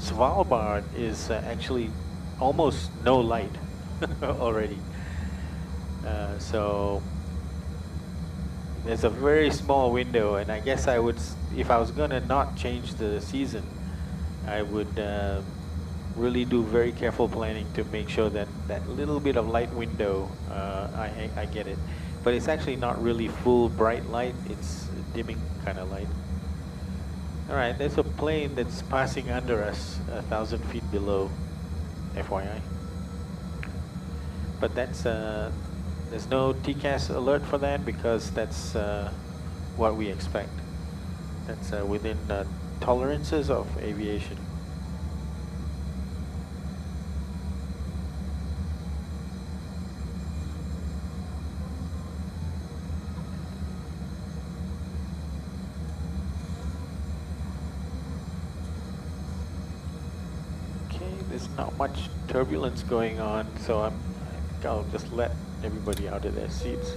Svalbard is actually almost no light already. So there's a very small window, and I guess I would, if I was going to not change the season, I would really do very careful planning to make sure that that little bit of light window, I get it. But it's actually not really full bright light, it's dimming kind of light. All right, there's a plane that's passing under us 1,000 feet below, FYI. But that's, there's no TCAS alert for that, because that's what we expect. That's within tolerances of aviation. Not much turbulence going on, so I think I'll just let everybody out of their seats.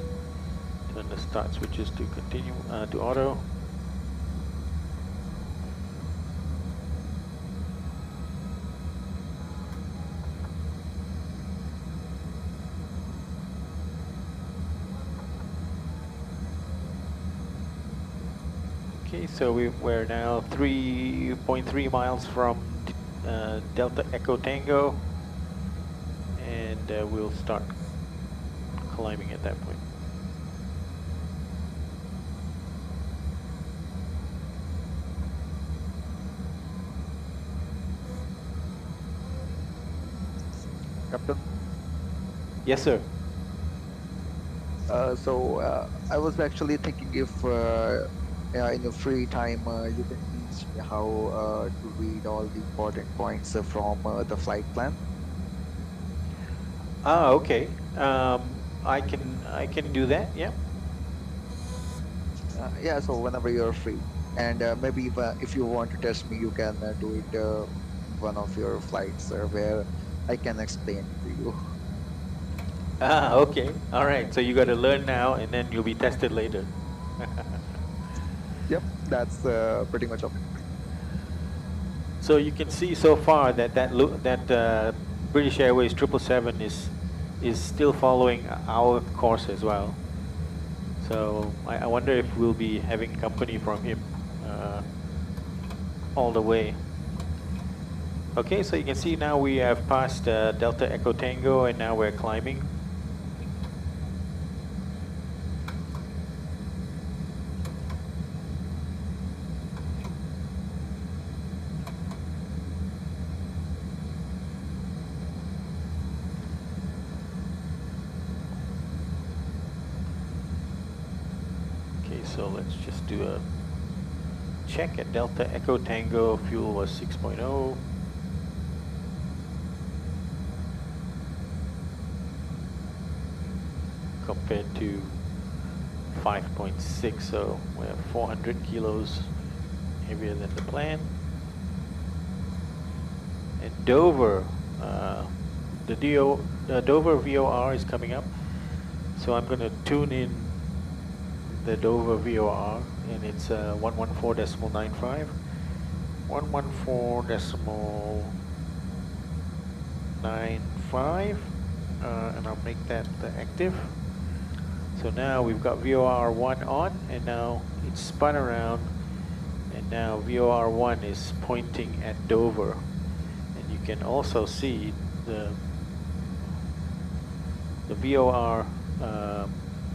Turn the start switches to continue to auto. Okay, so we're now 3.3 miles from Delta Echo Tango, and we'll start climbing at that point. Captain? Yes, sir. I was actually thinking if in your free time you can teach me how to read all the important points from the flight plan. Ah, okay. I can do that. Yeah. Yeah, so whenever you're free, and maybe if you want to test me, you can do it one of your flights where I can explain to you. Ah, okay. All right. So you got to learn now, and then you'll be tested later. Yep, that's pretty much of it. So you can see so far that British Airways 777 is still following our course as well. So I wonder if we'll be having company from him all the way. Okay, so you can see now we have passed Delta Echo Tango, and now we're climbing. So let's just do a check at Delta Echo Tango. Fuel was 6.0. Compared to 5.6, so we're 400 kilos heavier than the plan. And Dover, the Dover VOR is coming up. So I'm going to tune in the Dover VOR, and it's 114.95, 114.95, and I'll make that active. So now we've got VOR 1 on, and now it's spun around, and now VOR 1 is pointing at Dover, and you can also see the VOR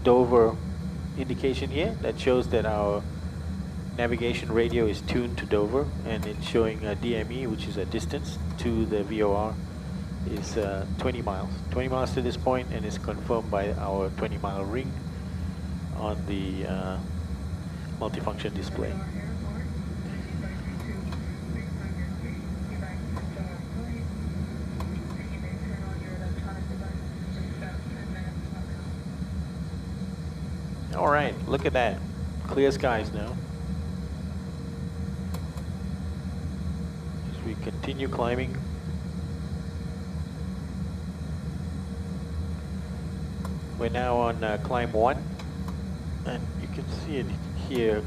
Dover indication here that shows that our navigation radio is tuned to Dover, and it's showing a DME, which is a distance to the VOR, is 20 miles. 20 miles to this point, and it's confirmed by our 20-mile ring on the multifunction display. All right, look at that. Clear skies now. As we continue climbing. We're now on climb 1, and you can see it here,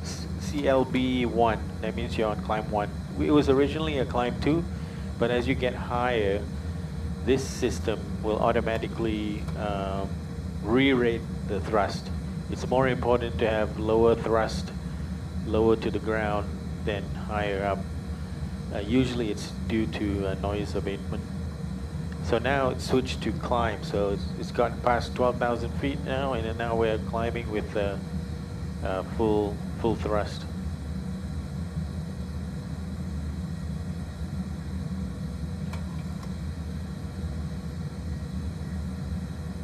CLB 1. That means you're on climb 1. It was originally a climb 2, but as you get higher, this system will automatically re-rate the thrust. It's more important to have lower thrust, lower to the ground than higher up. Usually it's due to noise abatement. So now it's switched to climb, so it's gotten past 12,000 feet now, and then now we're climbing with full thrust.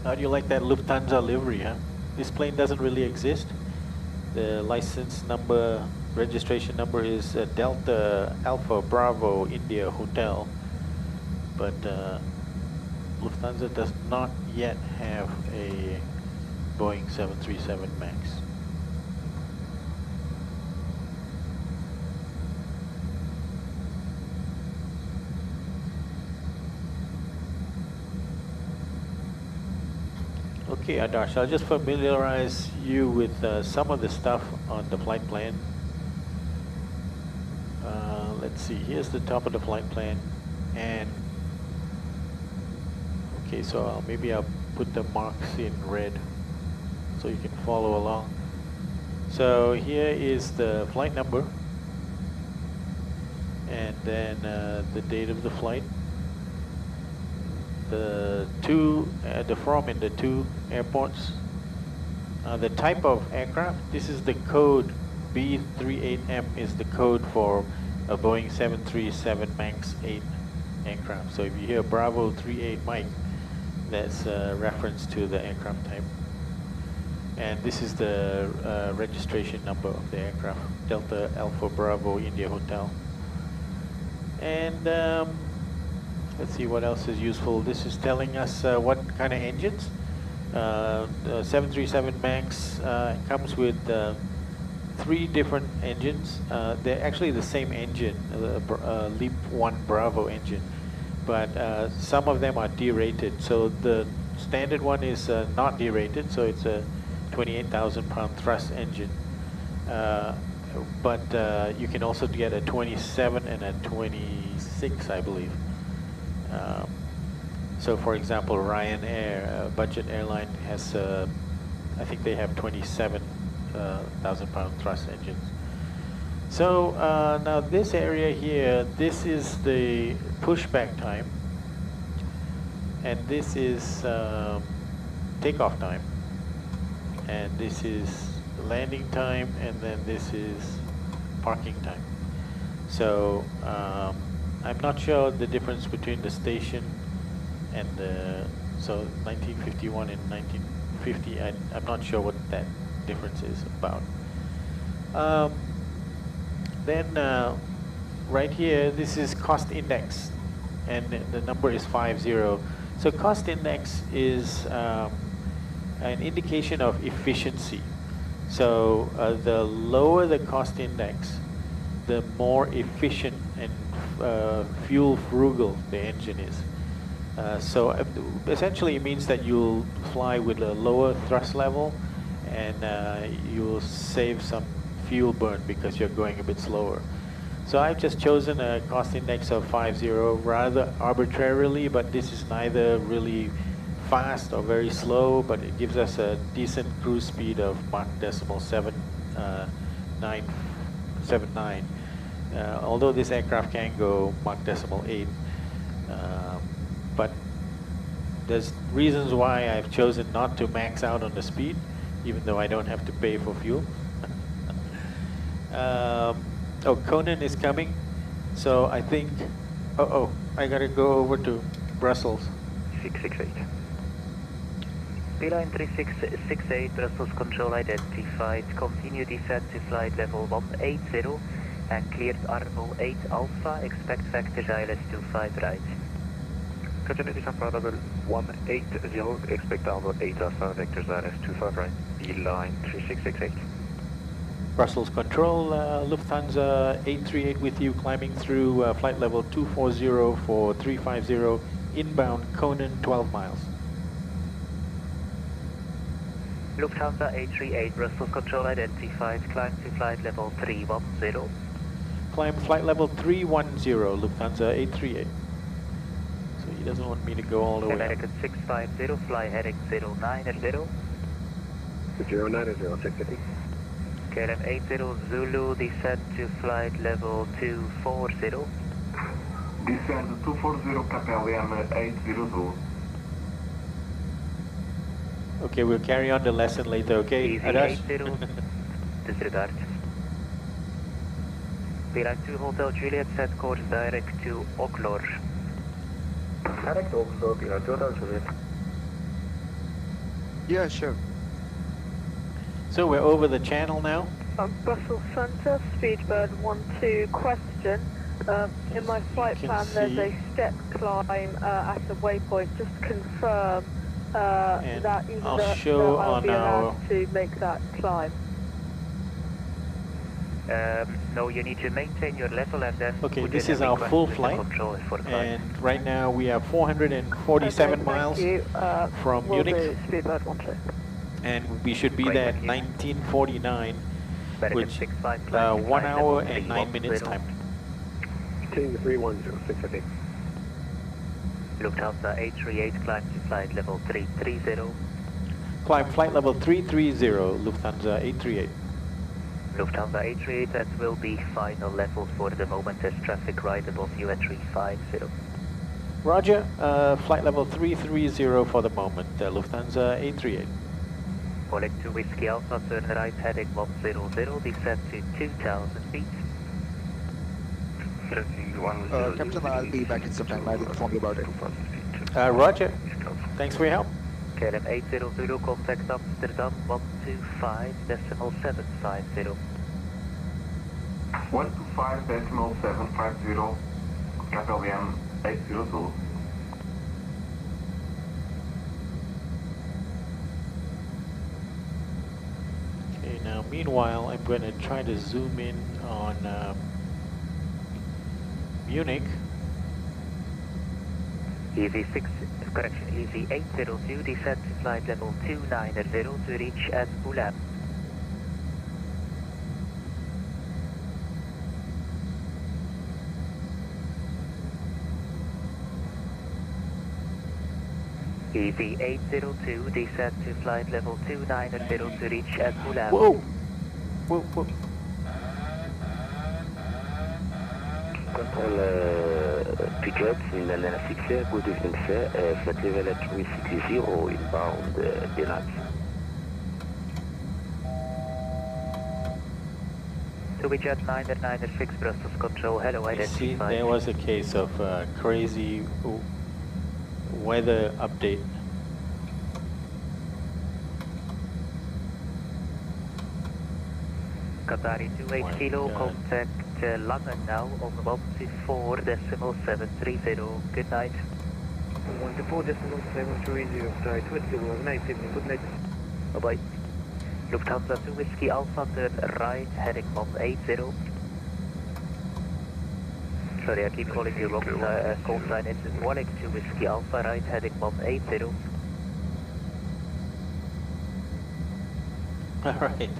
How do you like that Lufthansa livery, huh? This plane doesn't really exist. The license number, registration number is Delta Alpha Bravo India Hotel, but Lufthansa does not yet have a Boeing 737 MAX. Okay, Adarsh, I'll just familiarize you with some of the stuff on the flight plan. Let's see, here's the top of the flight plan, and okay, so maybe I'll put the marks in red so you can follow along. So here is the flight number, and then the date of the flight, the from in the two airports, the type of aircraft. This is the code B38M is the code for a Boeing 737 MAX 8 aircraft. So if you hear Bravo 38 Mike, that's a reference to the aircraft type. And this is the registration number of the aircraft, Delta Alpha Bravo India Hotel. And let's see what else is useful. This is telling us what kind of engines. The 737 MAX comes with 3 different engines. They're actually the same engine, LEAP 1 Bravo engine, but some of them are derated. So the standard one is not derated, so it's a 28,000 pound thrust engine. But you can also get a 27 and a 26, I believe. So for example, Ryanair, a budget airline, has, I think they have 27,000 pound thrust engines. So now this area here, this is the pushback time, and this is takeoff time, and this is landing time, and then this is parking time. So I'm not sure the difference between the station and so 1951 and 1950. I'm not sure what that difference is about. Then right here, this is cost index, and the number is 50. So cost index is an indication of efficiency. So the lower the cost index, the more efficient and fuel frugal the engine is. So essentially it means that you'll fly with a lower thrust level, and you'll save some fuel burn because you're going a bit slower. So I've just chosen a cost index of 50 rather arbitrarily, but this is neither really fast or very slow, but it gives us a decent cruise speed of Mach decimal 7.979. Although this aircraft can go Mach decimal 8, but there's reasons why I've chosen not to max out on the speed, even though I don't have to pay for fuel. Oh, Conan is coming, so I think, I gotta go over to Brussels. 668. Beeline 3668, Brussels control identified. Continue descent to flight level 180 and cleared RO8 Alpha. Expect vectors ILS 25 right. Continue descent flight level 180, expect RO8 Alpha, vectors ILS 25 right. Beeline 3668. Brussels control, Lufthansa 838 with you, climbing through flight level 240 for 350, inbound Conan 12 miles. Lufthansa 838, Brussels control identified, climb to flight level 310. Climb flight level 310, Lufthansa 838. So he doesn't want me to go all the way up. American 650, fly heading 090. 090, 650. KLM 80 Zulu, descend to flight level 240. Descend 240, KLM 80 Zulu. Okay, we'll carry on the lesson later, okay? Adash? Disregard. Beeline 2 Hotel Juliet, set course direct to Oklor. Direct to Oklor, Beeline 2 Hotel Juliet. Yeah, sure. So we're over the channel now. Brussels Centre, Speedbird 12, question. In my flight plan there's a step climb at a waypoint. Just confirm that even I'll though show I'll on be allowed our... to make that climb. No, you need to maintain your level and then... Okay, this is our full flight, and right now we are 447 miles from Munich, and we should be there at 1949, which 1 hour and 9 minutes time. King 310, 650. Lufthansa 838, climb to flight level 330. Climb flight level 330, Lufthansa 838. Lufthansa 838, that will be final level for the moment. There's traffic right above you at 350. Roger, flight level 330 for the moment, Lufthansa 838. Polek 2 Whiskey Alpha, turn right heading 100, descend to 2,000 feet. Captain, I'll be back in some time. I'll inform you about it. Roger. Thanks for your help. KLM 800, contact Amsterdam 125.750. 125.750, KLM 800. Okay, now meanwhile, I'm going to try to zoom in on Munich. EV6, correction, EV802, descend to flight level 290 to reach at Ulan. EV802, descend to flight level 290 to reach at Ulan. Whoa! Whoa, whoa. Control pickets in the lane 6, good evening sir, flight level at 360 inbound DNAX. To be jet 996 Brussels control, hello, identified. See, there was a case of crazy weather update. Qatari 28 kilo, contact London now on 124.730. Good night. 124.730, sorry, 21, good night. Bye bye. Lufthansa 2 Whiskey Alpha, turn right, heading 180. Sorry, I keep calling you wrong call sign. It's 182 Whiskey Alpha, right, heading 180. Alright.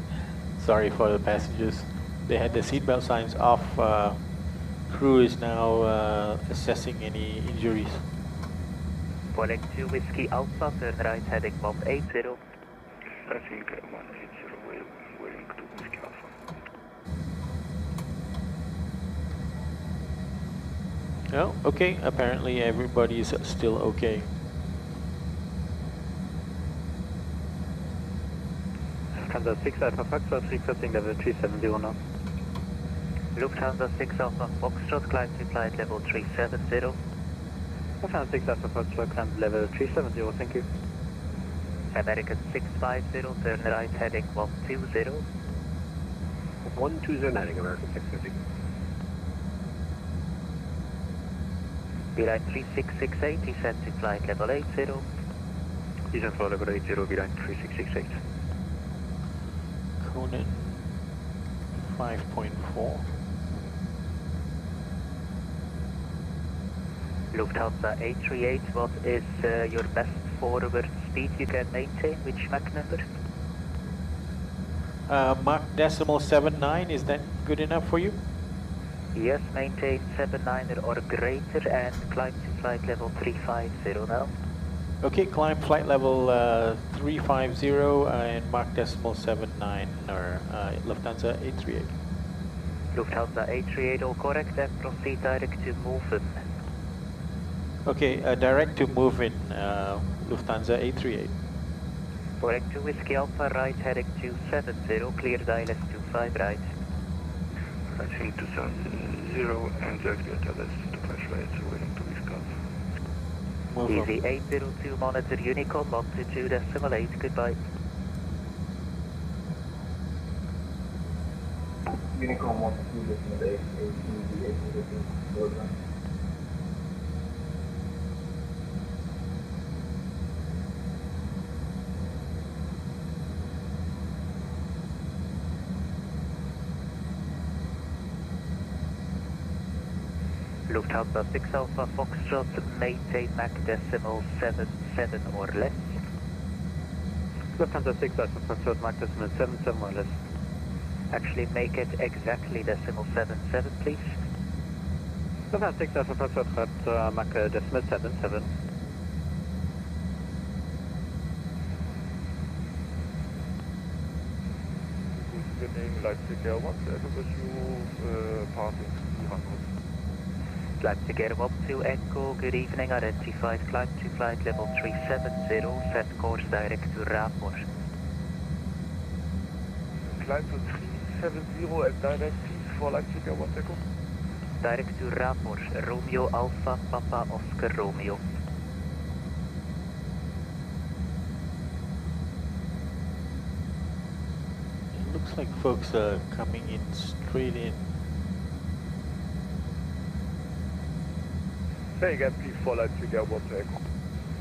Sorry for the passengers. They had the seatbelt signs off. Crew is now assessing any injuries. Polek 2 Whiskey Alpha, turn right heading 180. I think 180 waiting to Whiskey Alpha. Oh, okay. Apparently everybody's still okay. Lufthansa 6 Alpha Foxtrot, requesting level 370 now. Lufthansa 6 Alpha Foxtrot, climb to flight level 370. Lufthansa 6 Alpha Foxtrot, climb level 370, thank you. American 650, turn right heading 120. 120 heading, American 650. Beeline 3668, descend to flight level 80. Descend for level 80, beeline 3668. Conan 5.4. Lufthansa 838, what is your best forward speed you can maintain? Which Mach number? Mach decimal 79, is that good enough for you? Yes, maintain 79 or greater and climb to flight level 350 now. Okay, climb flight level 350 and Mach decimal 79 or Lufthansa 838. Lufthansa 838, all correct, and proceed direct to München. Okay, direct to München, Lufthansa 838. Correct to Whiskey Alpha, right heading 270, clear ILS 25 right. I think 270 and directly at ILS 25 right, so waiting to Whiskey Alpha. Easy 802, monitor Unicom 122.8, goodbye. Unicom 122.8, easy 802, Lufthansa 6 Alpha Foxtrot, maintain Mach decimal 77 or less. Lufthansa 6 Alpha Foxtrot, Mach decimal 77 or less. Actually make it exactly decimal 77, please. Lufthansa 6 Alpha Foxtrot, Mach decimal 77. evening, Leipzig Air 1 to Echo Pursue, passing Hamburg. Leipzig Air 1 to Echo, good evening, identified climb to flight level 370, set course direct to Rapor. Climb to 370 and direct please for Leipzig Air 1 to Echo. Direct to Rapor, Romeo Alpha Papa Oscar Romeo. It looks like folks are coming in straight in. Say again please for Leipzig Air 1 to Echo.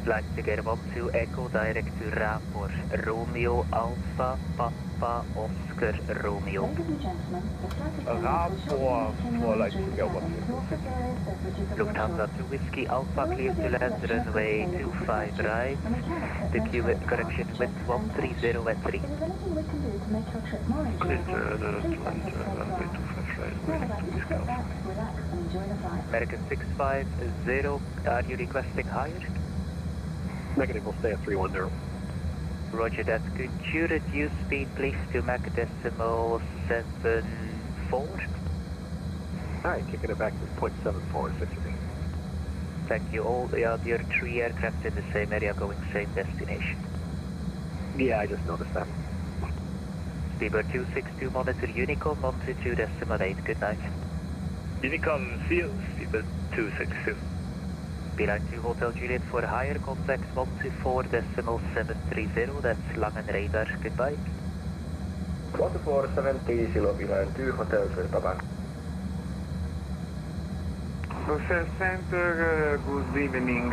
Leipzig Air 1 to Echo, direct to Rapor, Romeo Alpha Papa Oscar Romeo. Rapor for Leipzig Air 1 to Echo. Lufthansa to Whiskey Alpha, clear to land runway 25 right. The correction wind 130 at 3. Clear to land runway 25 right, waiting to Whiskey Alpha. American 650, are you requesting higher? Negative, we'll stay at 310. Roger that. Could you reduce speed please to Mach decimal 74? Alright, kicking it back to 0.74, 60. Thank you. All the other 3 aircraft in the same area going same destination. Yeah, I just noticed that. Speedbird 262, monitor Unicom 122.8. Good night. Unicom, see you. Speedbird 262. Beeline 2 Hotel Juliet for higher, contact 124.730, that's Langen radar, goodbye. 124.730, Beeline 2 Hotel Juliet, bye-bye. Rochelle Center, good evening,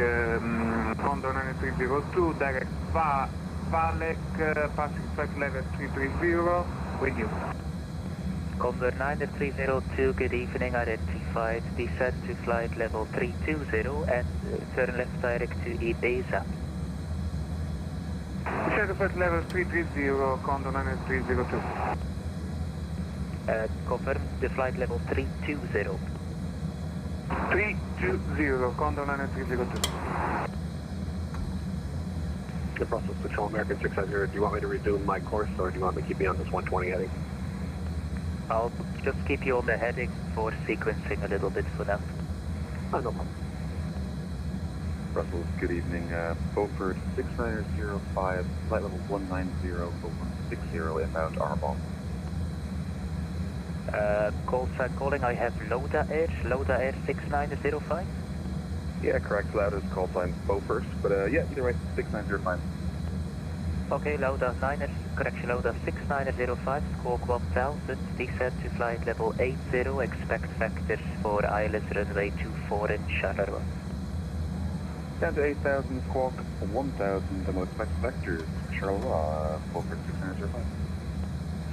Condor 9302, direct Valek, passing flight level 330, with you. Condor 9302, good evening, identified, descend to flight level 320 and turn left direct to Ibiza. Descend to flight level 330, Condor 9302. Confirm the flight level 320. 320, Condor 9302. The Brussels Patrol American 600, do you want me to resume my course or do you want me to keep me on this 120 heading? I'll just keep you on the heading for sequencing a little bit for now. Oh, no problem. Brussels, good evening. Beaufort 6905, flight level 190 for 160 inbound Arbon. Call sign calling, I have Loda Air 6905. Yeah, correct. Loudest call sign Beaufort, but yeah, either way, 6905. Okay, Loda 9er, correction Loda 6905, squawk 1000, descend to flight level 80, expect factors for ILS runway 24 in Charleroi. Down to 8000, squawk 1000, and we'll expect vectors, Charleroi, Beaufort 6905.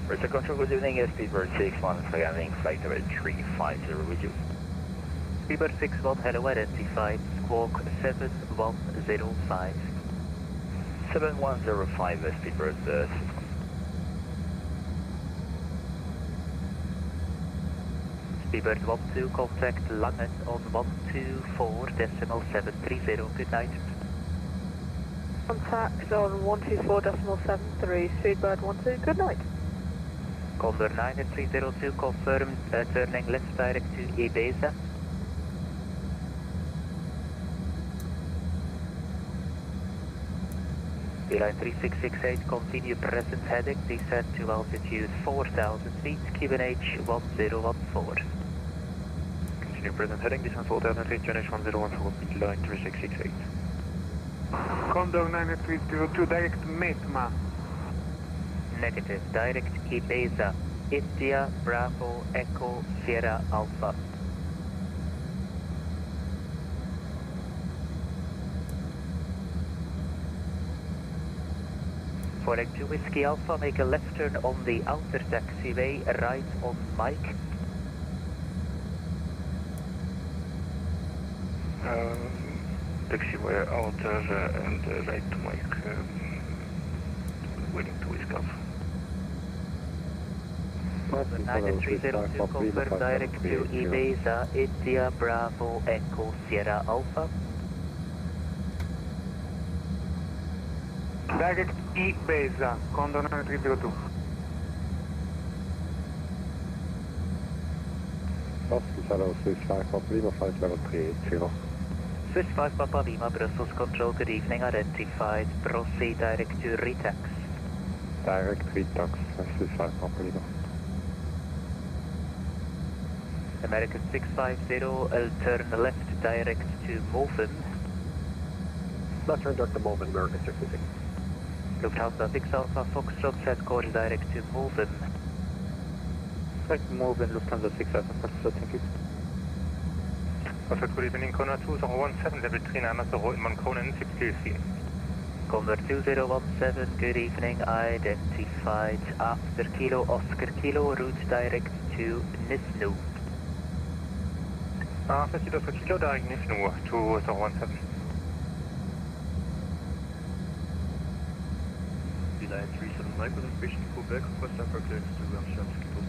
Roger, control, good evening, Speedbird 61, having flight level 350 with you. Speedbird 61, hello, identified, squawk 7105. 7105, Speedbird 61. Speedbird 12, contact Langen on 124.730, good night. Contact on 124.73, Speedbird 12, good night. Condor 9302, confirmed, turning left direct to Ibiza. Beeline 3668, continue present heading, descend to altitude 4,000 feet, QNH 1014. Continue present heading, descend 4,000 feet, QNH 1014, Beeline 3668. Condor 9302, direct METMA. Negative, direct Ibiza, India, Bravo, Echo, Sierra, Alpha. For 2 Whiskey Alpha, make a left turn on the outer taxiway, right on Mike. Taxiway outer and right to Mike, waiting to Whiskey Alpha. 9302, confirm direct to Ibiza, India, Bravo, Echo, Sierra, Alpha. Direct Ibiza, Condor 9302. Brussels, hello, Swiss 5 Papa Lima, flight level 380. Swiss 5 Papa Lima, Brussels Control, good evening, identified. Proceed direct to retax. Direct retax, Swiss 5 Papa Lima. American 650, I'll turn left direct to Moven. Left turn direct to Moven, American 66. Lufthansa 6 Alpha Foxtrot, set course direct to Moven. Direct to Moven, Lufthansa 6 Alpha Foxtrot, thank you. Good evening, Kona 2017, level 39 in Moncton, 6 Condor 2017, good evening, identified. After Kilo Oscar Kilo, route direct to Nizhnu. After Kilo Oscar Kilo, direct Nizhnu, 2017. Line 37 Mike with information to Quebec, request IFR Clearance to Amsterdam Schiphol.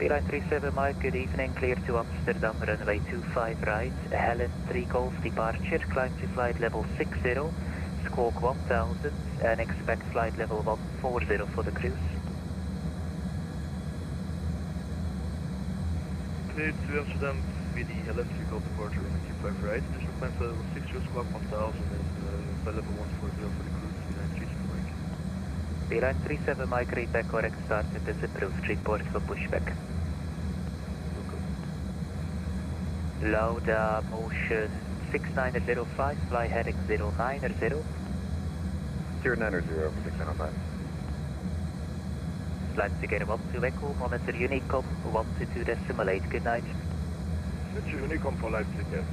Line 37 Mike, good evening, clear to Amsterdam, runway 25 right, Helen 3 Golf departure, climb to flight level 60, squawk 1000, and expect flight level 140 for the cruise. Clear to Amsterdam with the Helen 3 Golf departure, runway 25 right, initial climb to level 60, squawk 1000, and flight level 140 for the cruise. Line 37 Mike, read back correct start and is approved, report for pushback. Lauda motion 6905, fly heading 090. 090 for 6905. Flight together 12 Echo, monitor Unicom 122.8, good night. It's Unicom for Leipzig, yes.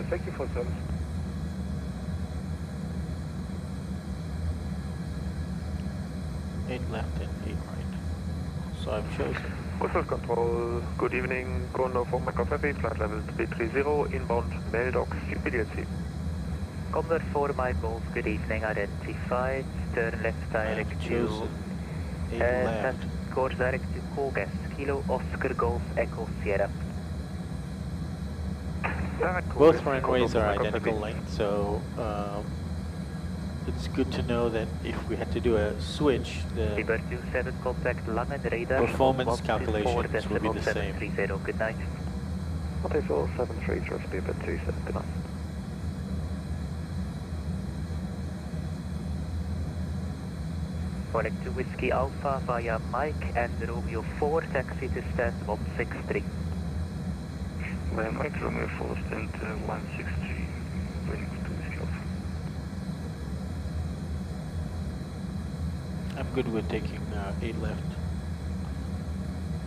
Thank you for service. Eight left and 8 right. So I've chosen. Brussels Control, good evening. Condor 4 Mike Heavy, flight level 330, inbound Maildox, Stupidity. Condor 4 Mike Golf, good evening, identified. Turn left direct to... course direct to Kogas, Kilo Oscar Golf Echo Sierra. Both runways are identical length, so it's good to know that if we had to do a switch, the performance calculations will be the same. Good night. Hotel 73, trust me, but 27, good night. Connect to Whiskey Alpha via Mike and Romeo 4, taxi to stand 163. By Mike, Romeo 4, stand 163, waiting to Whiskey Alpha. I'm good with taking 8 left.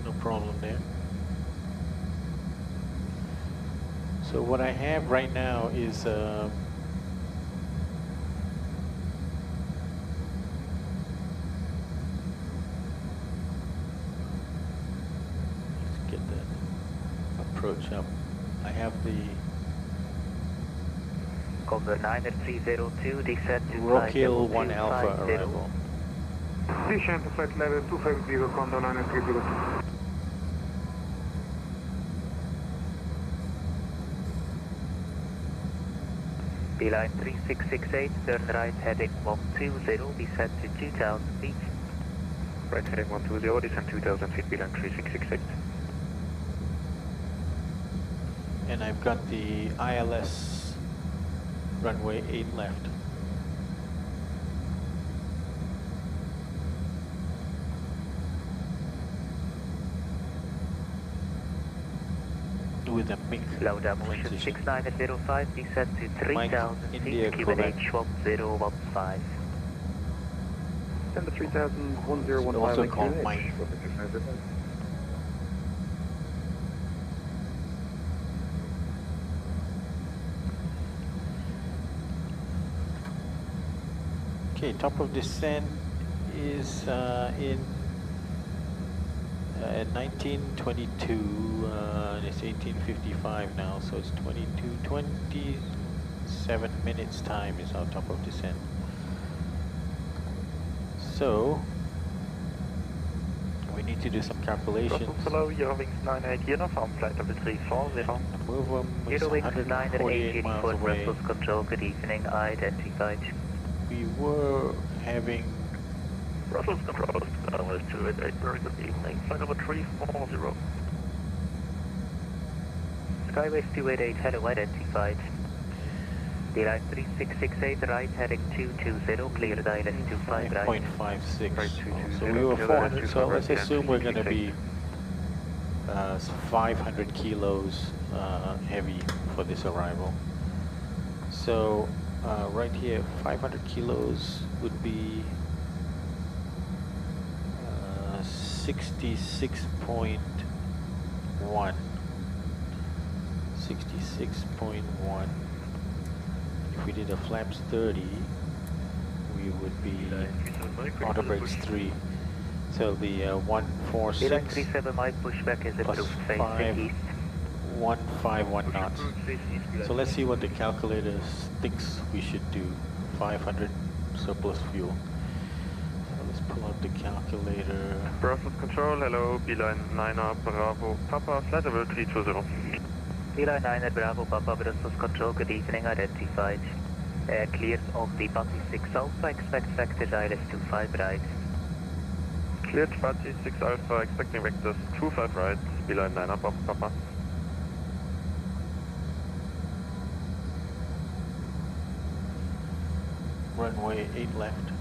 No problem there. So what I have right now is let's get that approach up. I have the Condor 9302, descent to ROKIL 1 Alpha arrival. Descent to flight level 250, Condor 9302. Beeline 3668, turn right heading 120, descent to 2000 feet. Right heading 120, descent 2000 feet, Beeline 3668. And I've got the ILS runway 8 left. With a MIG Lauda motion 6905, descent to 3000 feet, QNH 1015. Send the 3000, 1015. Also called Mike. Okay, top of descent is in at 1922, and it's 1855 now, so it's 27 minutes time is our top of descent. So we need to do some calculations. Hello, Eurowings 98 uniform, flight level 340. Move them, it's Eurowings 148 miles away. Brussels Control, good evening, identified. We were having Brussels Control, was 288, very good evening, flight level 340. Skyway 288, hello, identified. D-line 3668, right, heading 220, cleared ILS 25, right. 0.56. So we were 400, so let's assume we're going to be 500 kilos heavy for this arrival. So right here, 500 kilos would be 66.1. 66.1. If we did a flaps 30, we would be auto brakes 3. So the 146 37 mic pushback is plus approved, 5, 151 knots. So let's see what the calculator thinks we should do. 500 surplus fuel. So let's pull out the calculator. Brussels Control, hello, Beeline 9er Bravo Papa, flight level 320. Beeline 9er Bravo Papa, Brussels Control, good evening, identified. Cleared on the Bati 6 Alpha, expect vectors ILS 25 right. Cleared Bati 6 Alpha, expecting vectors 25 right, Beeline 9er Bravo Papa. Runway 8 left.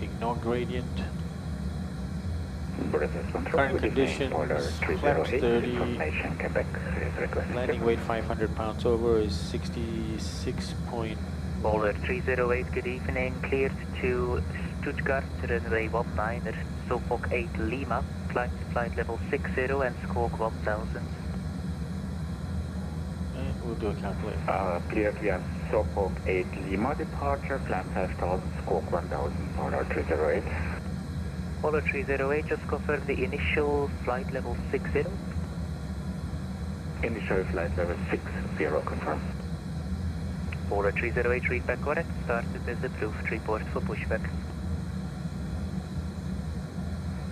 Ignore gradient. Current conditions, flaps 30, landing weight 500 pounds over is 66 point. Bowler 308, good evening, cleared to Stuttgart, runway 19er, Suffolk 8 Lima, climb to flight level 60 and squawk 1000. We'll do a calculator. Cleared via Suffolk 8 Lima departure, climb 5000, squawk 1000, Bowler 308. Bowler 308, just confirm the initial flight level 60. Initial flight level 60, confirm. Bowler 308, read back correct, started as approved, report for pushback.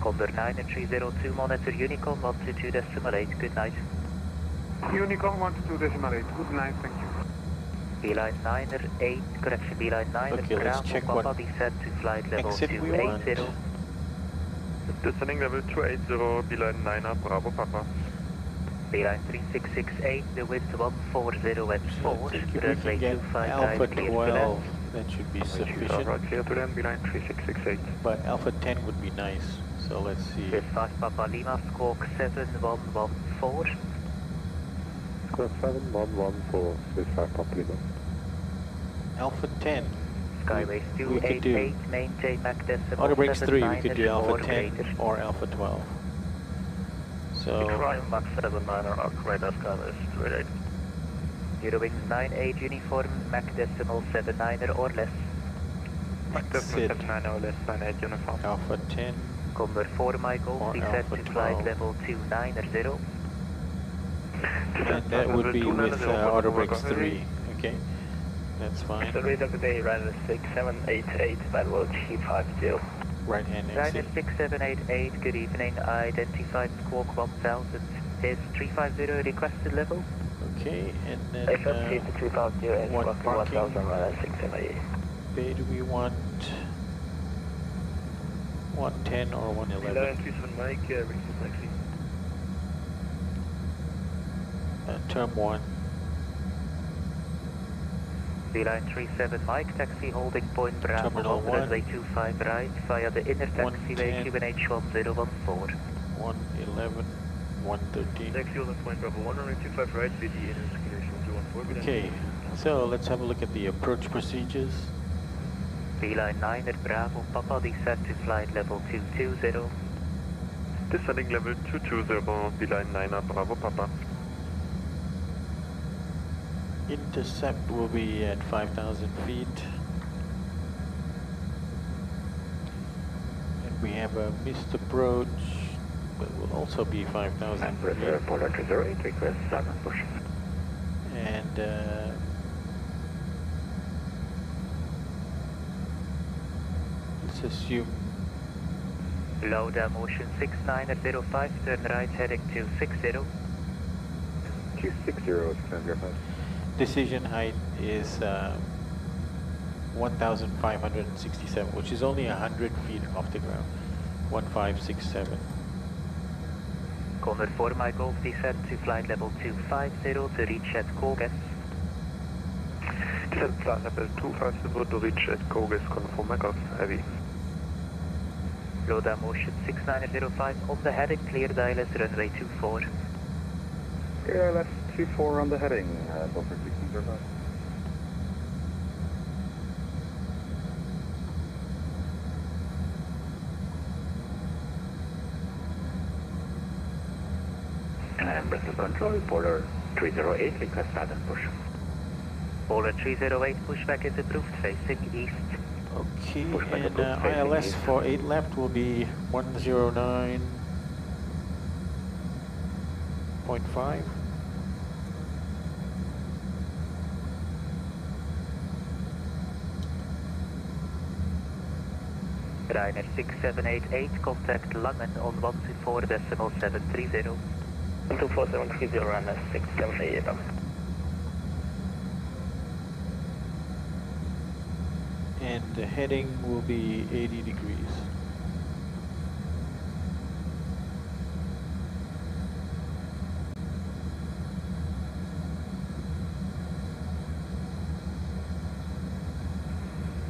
Condor 9302, monitor Unicorn 122.8, good night. Unicorn 122.8, good night, thank you. Beeline 9er 8, correction, Beeline 9er, okay, let's check Papa, what descent to flight level exit we want. 280. Descending level 280, Beeline 9er, Bravo Papa. Beeline 3668, the wind 140 at 4, if we can get Alpha 12, that should be sufficient. Clear to them, Beeline 3668. But Alpha 10 would be nice, so let's see. 5 Papa Lima, squawk 7114. Squawk 7114, Swiss 5 Papa Lima. Alpha 10. Skyways 288, maintain Mach decimal auto brakes 3, we could do 79 Alpha or 10 greater. or Alpha 12. So, Decline Mach 79 or radar Skyways 288. Eurowings 98 uniform, Mach decimal 79 or less. Mach decimal 79 or less, 98 uniform. Alpha 10 Condor 4 my golf, or descent Alpha to 12. flight level 290. And that would be with auto brakes 3, okay? That's fine. The radar today, Ryder 6788, Battle G50. Right hand Ryder exit. 6788, good evening, identified squawk 1000. Is 350 requested level? Okay, and then FSC to 350 and one squawk parking. 1000, Ryder 678. Bay, do we want 110 or 111? 37 Mike, reaching taxi. Term 1. Beeline 37 Mike, taxi holding point Bravo, Terminal 1. runway 25 right, via the inner taxiway QNH 1014. 111, 113. Taxi holding point Bravo 1, runway 25 right, VD inner QNH 1014. Okay, so let's have a look at the approach procedures. Beeline 9 at Bravo, Papa, descent to flight level 220. Descending level 220, Beeline 9er, Bravo Papa. Intercept will be at 5,000 feet. And we have a missed approach, but will also be 5,000 feet. Reserve Polar 208, request 7 push. And let's assume Low down motion 6905, turn right heading 260. 260, 605. decision height is 1,567, which is only 100 feet off the ground. 1567. corner 4 my Golf descend to flight level 250 to reach at Kogas. Descend flight level 250 to reach at Kogas, confirm my Golf, heavy. Low down motion 6905 on the heading, clear ILS runway 24. ILS 24 on the heading, buffer 1605. And Bristol Control, Polar 308, request start and push. Polar 308, pushback is approved, facing east. Okay, and ILS for 8 left will be 109.5. Ryanair 6788, contact Langen on 124.730. 124.730, Ryanair 6788. And the heading will be 80 degrees.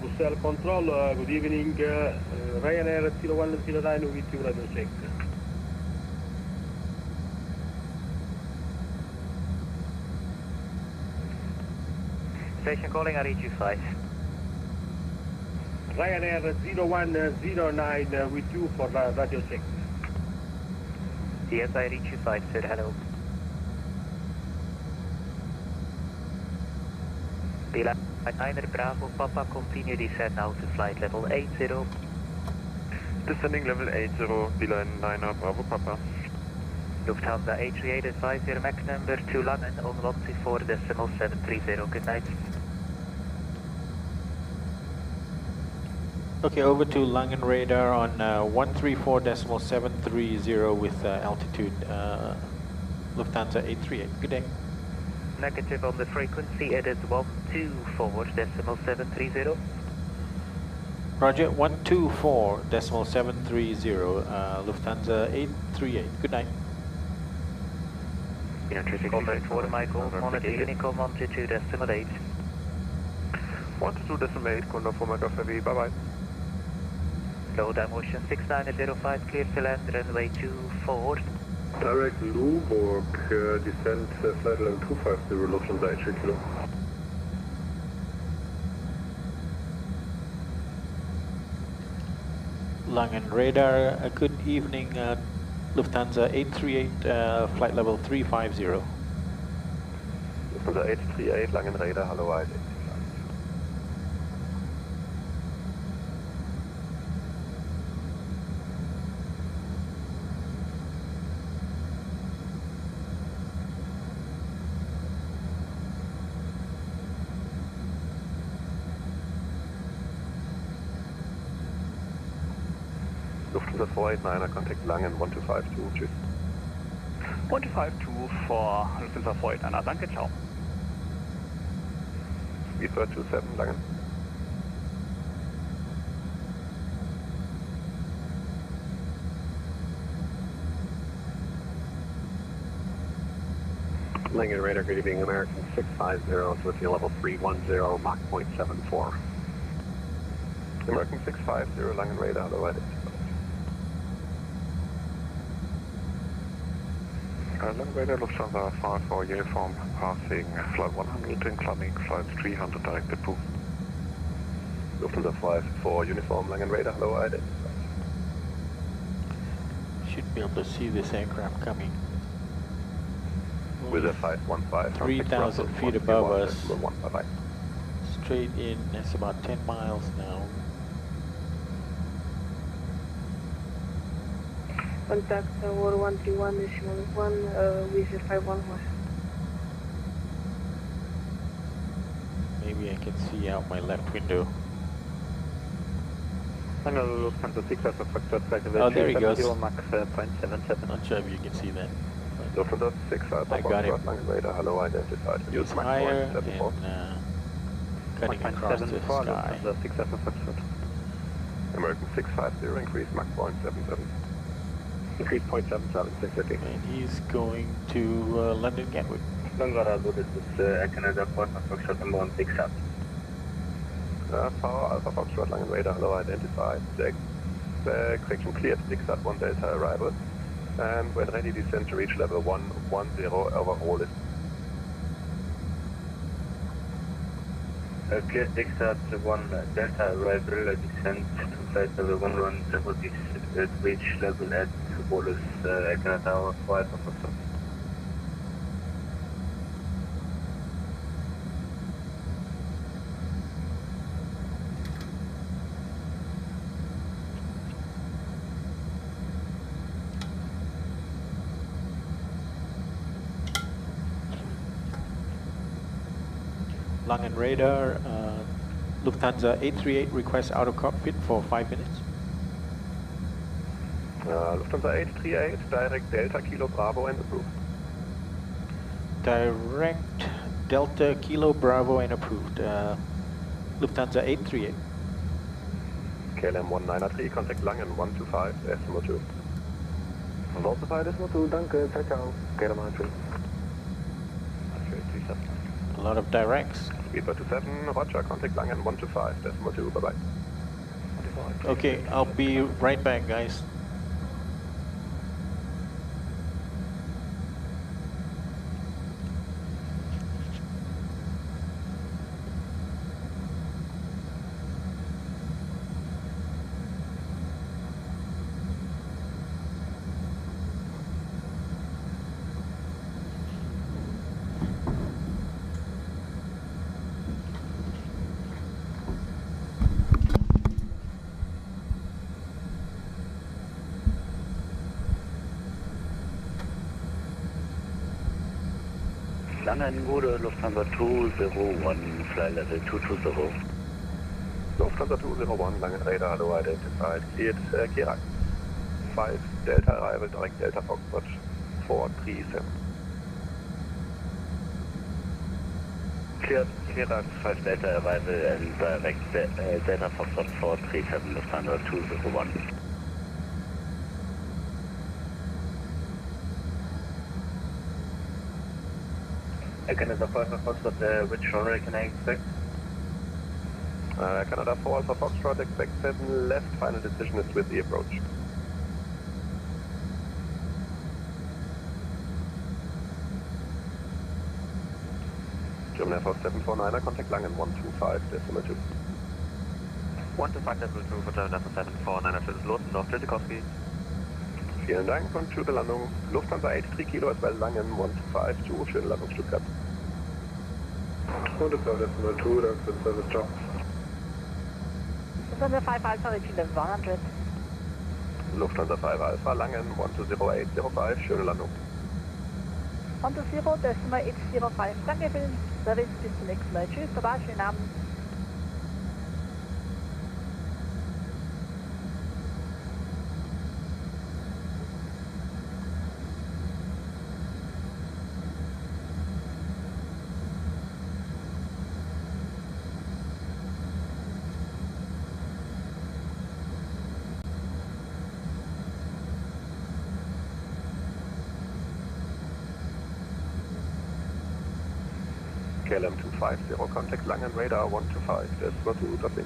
Brussels Control, good evening. Ryanair 0109 with you, radio check. Station calling REG5. Ryanair 0109 with you for radio check. Yes, REG5, sir, hello. Beeline 9 Bravo Papa, continue descend now to flight level 80. Descending level 80, Beeline 9 Bravo Papa. Lufthansa A38 advise your MAC number to Langen on 124.730, good night. Okay, over to Langen Radar on 134.730 with altitude Lufthansa 838. Good day. Negative on the frequency, it is 124.730. Roger, 124.730 Lufthansa 838. Good night. Contact 4 Michael, monitor Unicom 122.8. 122.8, Condor 4 Mike heavy, bye bye. Low down motion 6905, clear to land, runway 24. Direct Luborg, descent flight level 250, Lufthansa 8 kilo. Langen Radar, good evening, Lufthansa 838, flight level 350. Lufthansa 838, Langen Radar, hello, ILS. Lufthansa 489, contact Langen 1252, tschüss. 1252 for Lufthansa 489, danke, ciao. IFR 27, Langen. Langen Radar, good evening, American 650, with you level 310, Mach 0.74. American 650, Langen Radar, hello, ILS. Langen Radar, Lufthansa 54 uniform, passing flight 100, incoming flight 300, direct to Poo. Lufthansa 54 uniform, Langen Radar, hello, ILS. Should be able to see this aircraft coming. With a 515. 3,000 feet above us. 155. Straight in, it's about 10 miles now. Contact tower 131.1 with 511. Maybe I can see out my left window. Lufthansa 6 as a factor, Oh, there he goes. Mach 0.77. Not sure if you can see that. Lufthansa 6 I got him. Langen Radar, hello, identified. He's higher and cutting across the sky. Lufthansa 6 as a factor. American 650, increase Mach 0.77. Increase 0.77, 650. And he's going to London Gatwick. München Radar, this is Canada, Portland, Foxtrot number 1, accept. Power Alpha Foxtrot, Langen Radar, hello, identified. Correction cleared, 6-1 Delta arrival. And when ready, descend to reach level 110 overall. Clear 6-1 Delta arrival, descend to flight level 110 to reach level at Wallace, Canada, for Alpha Foxtrot. Langen Radar, Lufthansa 838 requests out of cockpit for 5 minutes. Lufthansa 838, direct Delta Kilo Bravo and approved. Direct Delta Kilo Bravo and approved. Lufthansa 838. KLM 193, contact Langen 125, decimal 2. 125, decimal 2, danke, ciao ciao. KLM 193. A lot of directs. Speedbird 27, Roger, contact Langen 125, decimal 2, bye bye. Okay, I'll be right back, guys. Langen Gude, Lufthansa 201, flight level 220. Lufthansa 201, Langen Radar, hello, identified. Cleared, Kerak. 5 Delta arrival, direct Delta Foxtrot 437. Cleared, Kerak, 5 Delta arrival and direct Delta Foxtrot 437, Lufthansa 201. Canada 4 Alpha Foxtrot, which runway can I expect? Canada 4 Alpha Foxtrot, expect 7 left, final decision is with the approach. German Air Force 749er, contact Langen 125, decimal 2. 125 decimal 2 for German Air Force 749er, für das Losen auf Tschüssikowski. Vielen Dank und gute Landung. Lufthansa 83 Kilo as well, Langen 152, schöne Landung Stuttgart. 105 decimal 2, that's the service job. Lufthansa 5 Alpha, reaching level 100. Lufthansa 5 Alpha, Langen 120-805, schöne Landung. 120 decimal 805, danke für den Service, bis zum nächsten Mal. Tschüss, baba, schönen Abend. KLM 250, contact Langen Radar 125, decimal 2, dropping.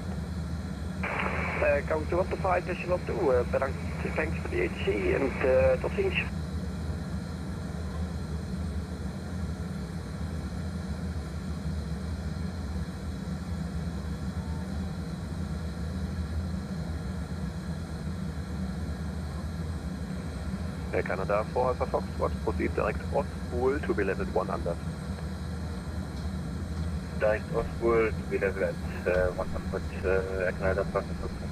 Going to 125, decimal 2, bedankt, thanks for the ATC and tot ziens. Canada 4 Alpha Foxtrot, proceed direct Ostpool to be level 1 under. Direct Ostpool to be level at 100, Canada 4 Alpha Foxtrot.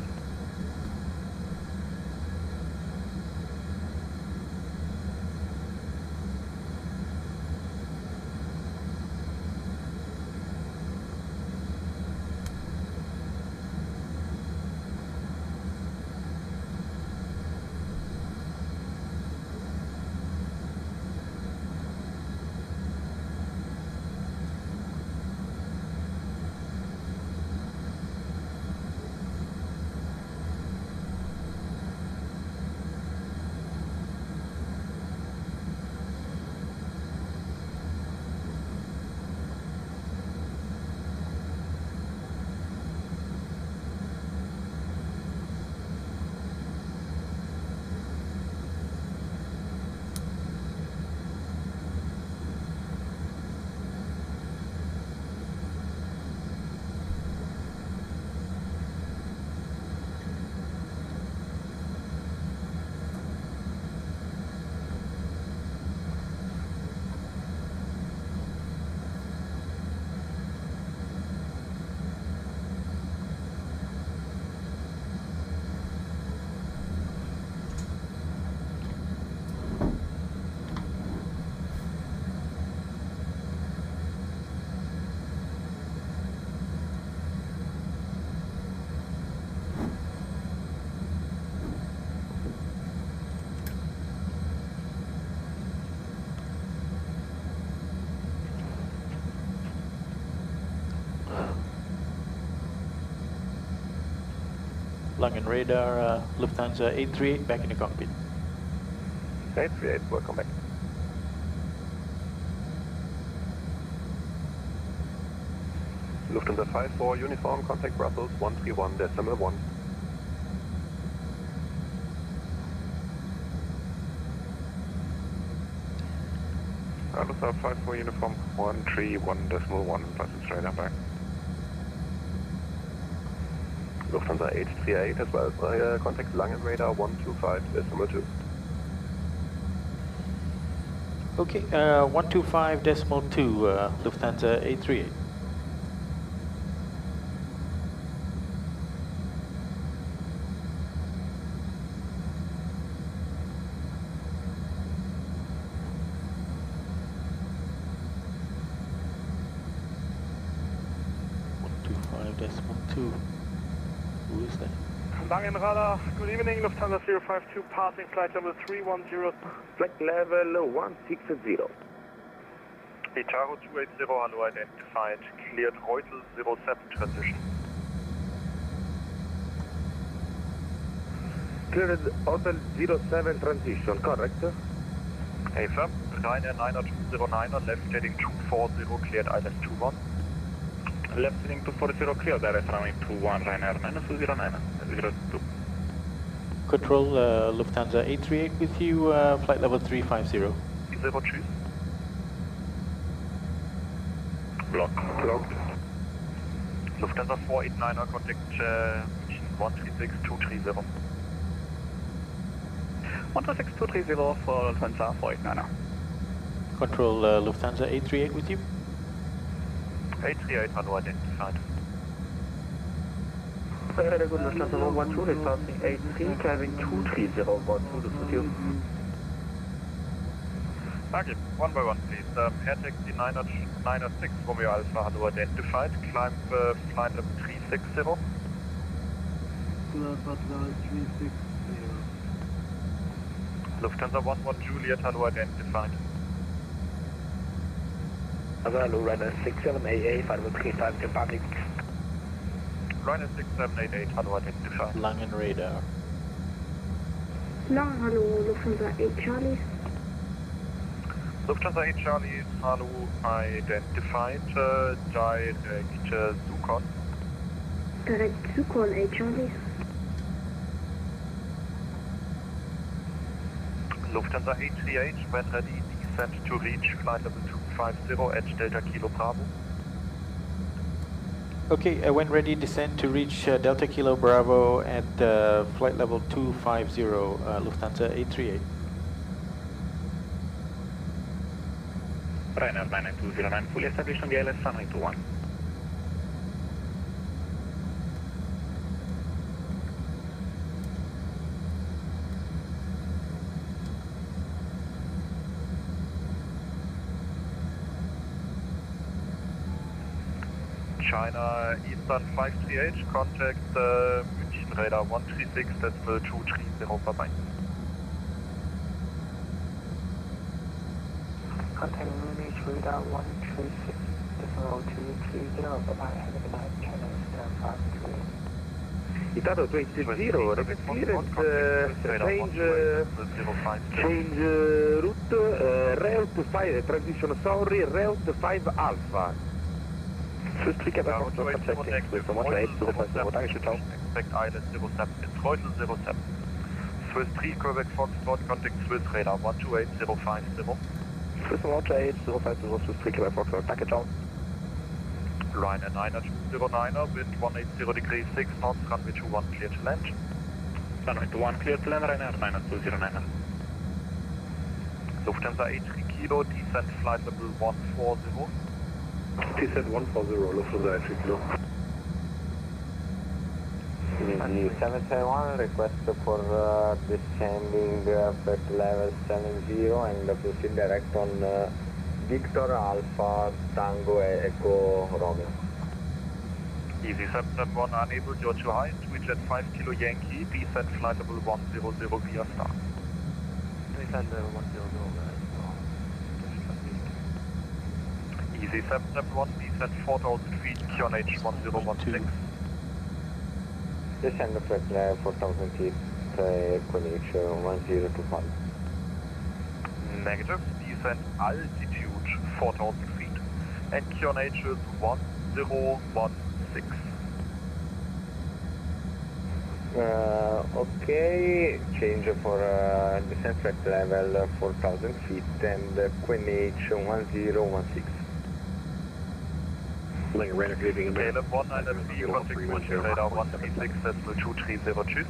Langen Radar, Lufthansa 838, back in the cockpit. 838, welcome back. Lufthansa 54, uniform, contact Brussels 131.1. Lufthansa 54, uniform 131.1, Brussels radar back. Lufthansa 838 as well as contact Langen Radar 125.2. Okay, 125.2, Lufthansa 838. Who is that? Langen Radar, good evening, Lufthansa 052, passing flight level 310. Flight level 160. Itaro 280, hello, identified, cleared ROKIL 07 transition. Cleared Hotel 07 transition, correct? AFM, Ryanair 90209, left heading 240, cleared ILS 21. Left heading 240, cleared ILS runway 21, Ryanair 90209, 02. Control, Lufthansa 838 with you, flight level 350. 02. Blocked. Lufthansa 489er, contact München 136230. 136230 for Lufthansa 489er. Control, Lufthansa 838 with you. 838, hello, identified. Very good, Lufthansa 112, passing 83, cabin 230, 12, this is you. Okay, one by one, please. Air taxi 906, Romeo Alpha, hello, identified. Climb flight level 360. Lufthansa 11 Juliet, hello, identified. Hello, Ryanair 6788, flight level 35 to public. Ryanair 6788, hello, identified. Langen Radar. Langen, hallo, Lufthansa 8 Charlie. Lufthansa 8 Charlie, hello, identified. Direct Zukon. Direct Zukon 8 Charlie. Lufthansa 838, when ready, descent to reach flight level 250 at Delta Kilo Bravo. Okay, when ready, descend to reach Delta Kilo Bravo at flight level 250, Lufthansa 838. Ryanair 90209, fully established on the ILS runway 21. China Eastern 538, contact München Radar 136.230, bye-bye. Contact München Radar 136.230, bye-bye, have a good night, China Eastern 538. Itato 280, rocket clearance, change route, route 5, transition sorry, route 5 Alpha. Swiss 3 Quebec Foxtrot protecting Swiss 118, expect ILS 07, it's ROKIL 07. Swiss 3 Quebec Foxtrot, contact Swiss Radar 128050. Swiss 118.050, Swiss 3 Quebec Foxtrot, package out. Ryanair 90209, wind 180 degrees 6 knots, runway 21 clear to land. Runway 21 clear to land, Ryanair 90209. Lufthansa 83 Kilo, descent flight level 140. Descent 140, Lufthansa 83 Kilo. München 771, request for descending at level 70 and proceed direct on Victor Alpha Tango Echo Romeo. Easy 771, unable, you're too high, switch at 5 Kilo Yankee, descent flight level 100 via star. Descend 100. Easy 771, descent 4000 feet, QNH 1016. Descend the flight level 4,000 feet, QNH 1025. Negative, descend altitude 4,000 feet, and QNH is 1016. Okay, change for descent flight level 4,000 feet and QNH 1016. Like a radar leaving American. Caleb 193, contact München Radar 136.230, tschüss.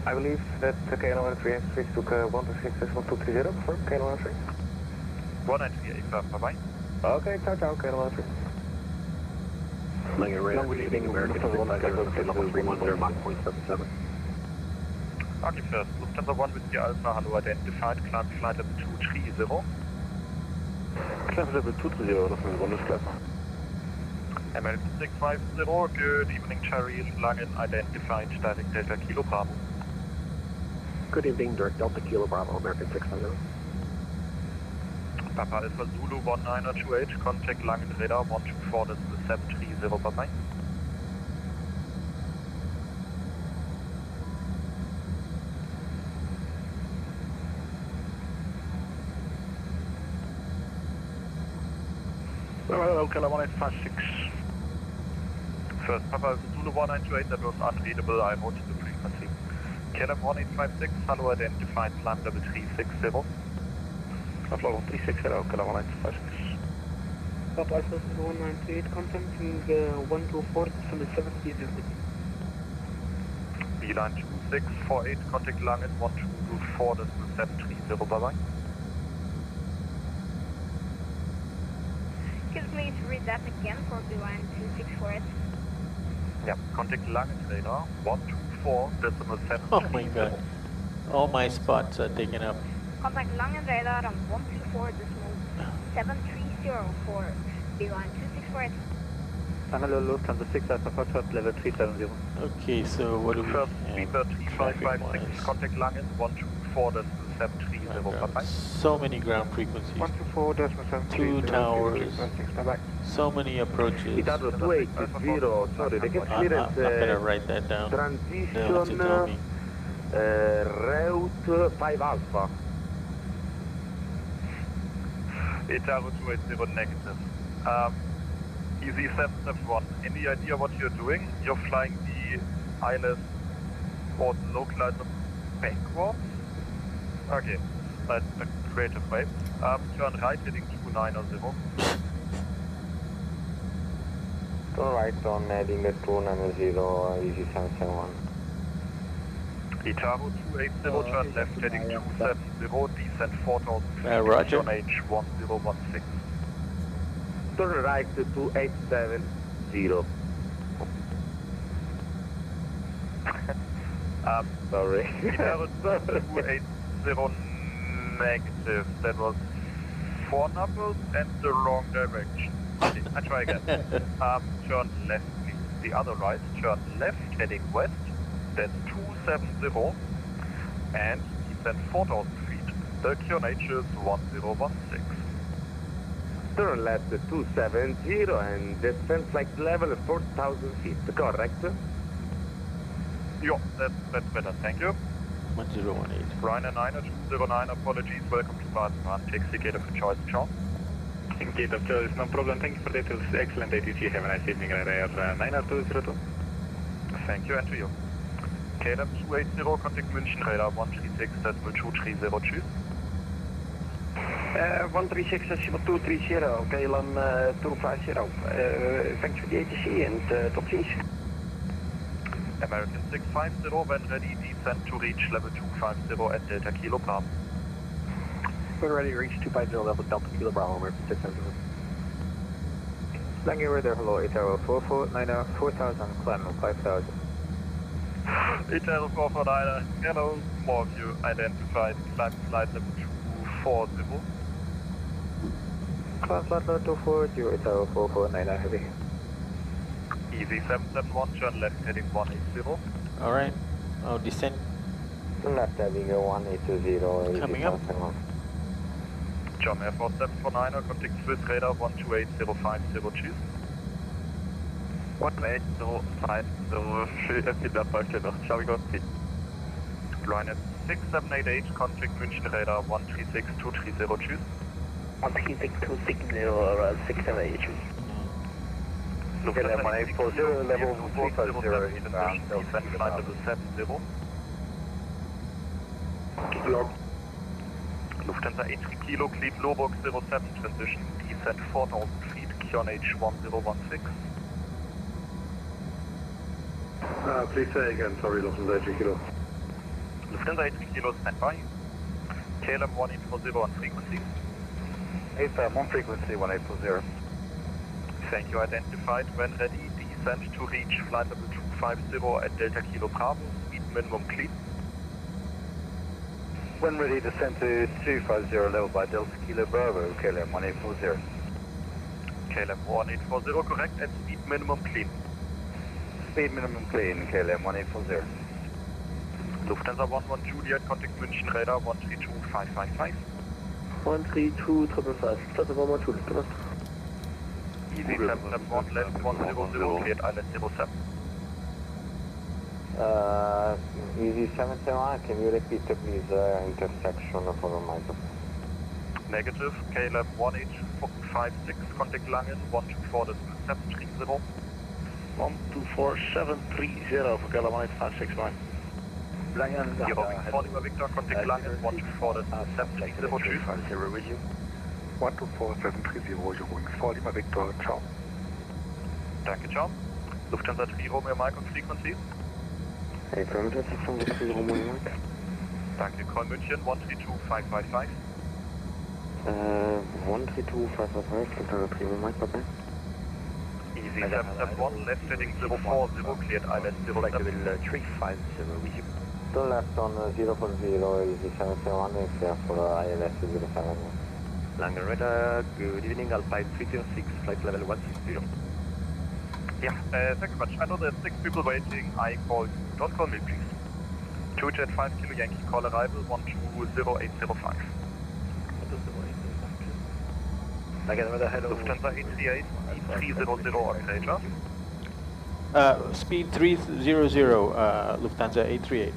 I believe that KLM 136 took 126.230, confirm KLM 136. 193, AFR, bye-bye. Okay, ciao ciao, KLM 136. Like a radar leaving American 650, level 310, Mach 0.77. Okay, first, Lufthansa 1 with the Alpha, hello, identified, climb flight level 230. Climb level 230, Lufthansa 1 is clever. American 650, good evening, Cherry, Langen, identified, direct Delta Kilo Bravo. Good evening, direct Delta Kilo Bravo, American 600. Papa Alpha Zulu 1928, contact Langen Radar 124, this is 730, bye-bye. Hello, KLM 1856. First, Papa Alpha Zulu 1928, that was unreadable, I wrote the frequency. KLM 1856, hello, identified, climb level 360. Level 360, KLM 1856. Papa Alpha 198, contacting 124 from the 730. Beeline 2648, contact Langen 124, this is 730, bye-bye. Could you please read that again for Beeline 2648? Yeah, contact Langen Radar 124, decimal 730. Oh my god. All my spots are taken up. Contact Langen Radar on 124 decimal 730 for Beeline 2648. Hello, Lufthansa 6 Alpha Foxtrot, level 370. Okay, so what do we First, have? Beaver 3556, contact Langen 124, this is 730, bye-bye. So many ground frequencies. 124, decimal 730. 2 towers. Bye-bye. So many approaches. Itardo 280, sorry, they get clearance. I'm not gonna write that down. Transition route 5 Alpha. Itaro 280 negative. Easy 771, any idea what you're doing? You're flying the ILS or the Localizer backwards? Okay, that's a creative way. Turn right heading 290. Turn right on heading 290, easy 771. Itaro 280, turn left heading 270, descend 4,000 feet, Roger. on H1016. Turn right 2870. Sorry. Itaro 280 negative, that was 4 numbers and the wrong direction. Okay, I try again. Turn left, please. The other right, turn left heading west, that's 270, and descend 4,000 feet. The QNH is 1016. Turn left 270 and descend flight level 4,000 feet, correct? Yeah, that's better, thank you. 1018. Ryanair 9209, apologies, welcome to Barcelona. Taxi gate of your choice, John. Gate of choice, no problem, thank you for details. Excellent ATG, have a nice evening, Ryanair 9202. Thank you, and to you. KLM 280, contact München Radar 136.230, tschüss. 136.230, KLM 250. Thanks for the ATC and tot ziens. American 650, when ready, descend to reach level 250 at Delta Kilo Bravo. When ready, reach 250 level Delta Kilo Bravo, American 600. Langen Radar, hello, 804490, 4000, climb 5000. 804490, hello, more of you identified, climb flight level 240. Climb flight level 240, 804490, heavy. Easy 771, turn left heading 180. Alright, oh, descent. Left heading 180, Coming up. John Air Force 749, contact Swiss Radar 128.050, choose. 1805, Phillip Hughes, shall we go? Line at 6788, contact München Radar 136230, choose. 136260, 678. Lufthansa 1840, level 350, inbound, descent flight level 70. Log. Lufthansa 8 Kilo, cleat YOLOBOX 07, transition, descent 4000 feet, QNH 1016. Please say again, sorry, Lufthansa 8 Kilo. Lufthansa 8 Kilo, stand by. KLM 1840 on frequency. 8 on frequency 1840. Thank you, identified. When ready, descent to reach flight level 250 at Delta Kilo Bravo, speed minimum clean. When ready, descend to 250 level by Delta Kilo Bravo, KLM 1840. KLM 1840, correct, at speed minimum clean. Speed minimum clean, KLM 1840. Lufthansa 11 Juliet, contact München Radar 132555. 13255, Lufthansa 11 Juliet, come on. Easy 771, left 100, cleared ILS 07. Easy 771, can you repeat please intersection for my Negative, KLM 1856, contact Langen 124730. 124730 for KLM 18569. Langen, Lima Victor, contact Langen 124730, choose. 124730, you're going for Lima Victor, ciao. Danke, ciao. Lufthansa 3 Romeo Mike on frequency. Hey, perimeter 3 Romeo Mike. Danke, call München 132555. 132555, Lufthansa 3 Romeo Mike, bye-bye. Easy 771, left heading 040, cleared ILS 07. 350 with you. Still left on 040, easy 771, clear for ILS 07. Langen Radar, good evening, Alpine 306, flight level 160. Yeah, thanks much. I know there's 6 people waiting. I call you. Don't call me, please. 2 Jet 5 Kilo Yankee, call arrival 120805. Again, with a hello. Lufthansa 838, 300 operator. Speed 300, Lufthansa 838.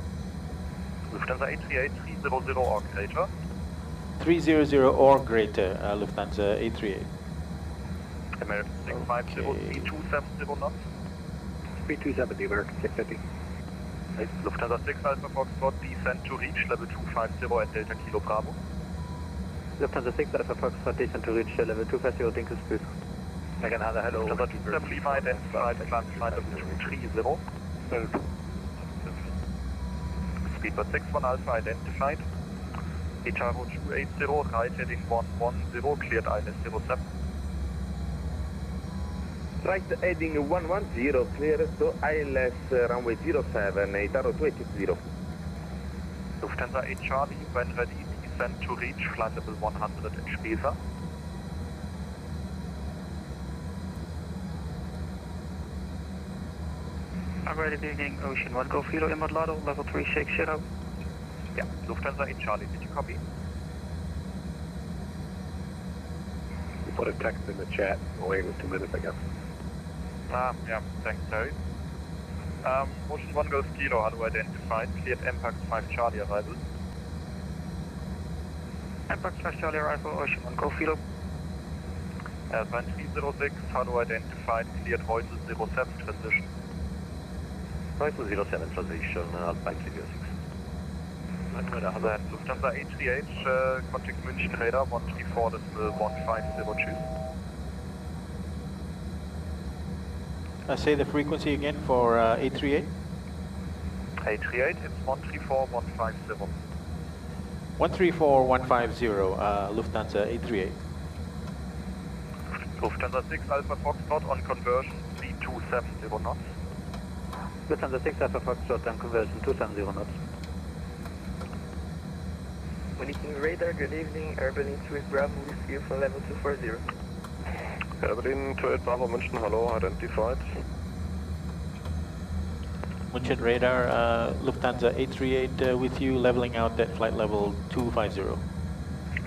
Lufthansa 838, 300 operator. 300 or greater, Lufthansa 838. American 650, speed 270 knots. Speed 270, American 650. Lufthansa 6 Alpha Foxtrot, descent to reach level 250 at Delta Kilo Bravo. Lufthansa 6 Alpha Foxtrot, descent to reach level 250, Dinkel Speed. Again, hello. Lufthansa 270 Lima identified, climb flight level 230. Speedbird 61 Alpha identified. Heathrow 280, right heading 110, cleared ILS 07. Right heading 110, clear to ILS runway 07, Heathrow 280. Lufthansa 8 Charlie, when ready, descent to reach flight level 100 in Spesa. Alright, good evening, Ocean 1 Golf Kilo, Modulado, level 360. Yeah, Lufthansa 8 Charlie, did you copy? You put a text in the chat, we'll wait 2 minutes, I guess. Yeah, thanks, Terry. Ocean 1 Golf Kilo, hello identified, cleared MPAX 5 Charlie arrival. MPAX 5 Charlie arrival, Ocean 1 Golf Kilo. Airline 306, hello identified, cleared Heusel 07 transition. Heusel 07 transition, Alpine 306. Then Lufthansa 838, contact München Radar 134.150, choose. Say the frequency again for 838. 838, it's 134.150. 134.150, Lufthansa 838. Lufthansa 6 Alpha Foxtrot on conversion, speed 270 knots. Lufthansa 6 Alpha Foxtrot on conversion, 270 knots. München Radar, good evening, Berlin 2 Bravo with you for level 240. Berlin 28 Bravo München, hello, identified. München Radar, Lufthansa 838 with you, leveling out at flight level 250.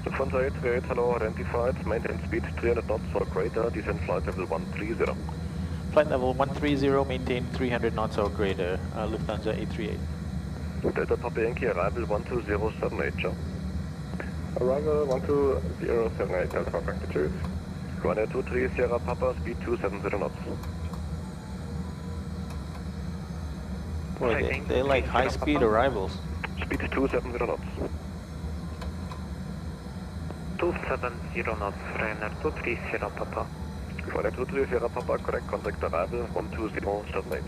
Lufthansa 838, hello, identified. Maintain speed 300 knots or greater, descent flight level 130. flight level 130, maintain 300 knots or greater, Lufthansa 838. Delta Papa Yankee, arrival 12078, Joe. Arrival 12078, Delta Factor Ryanair 23 Sierra Papa, speed 270 knots. Boy, they like high-speed arrivals. Speed 270 knots. 270 knots, Ryanair 23 Sierra Papa. Ryanair 23 Sierra Papa, correct contact arrival 12078.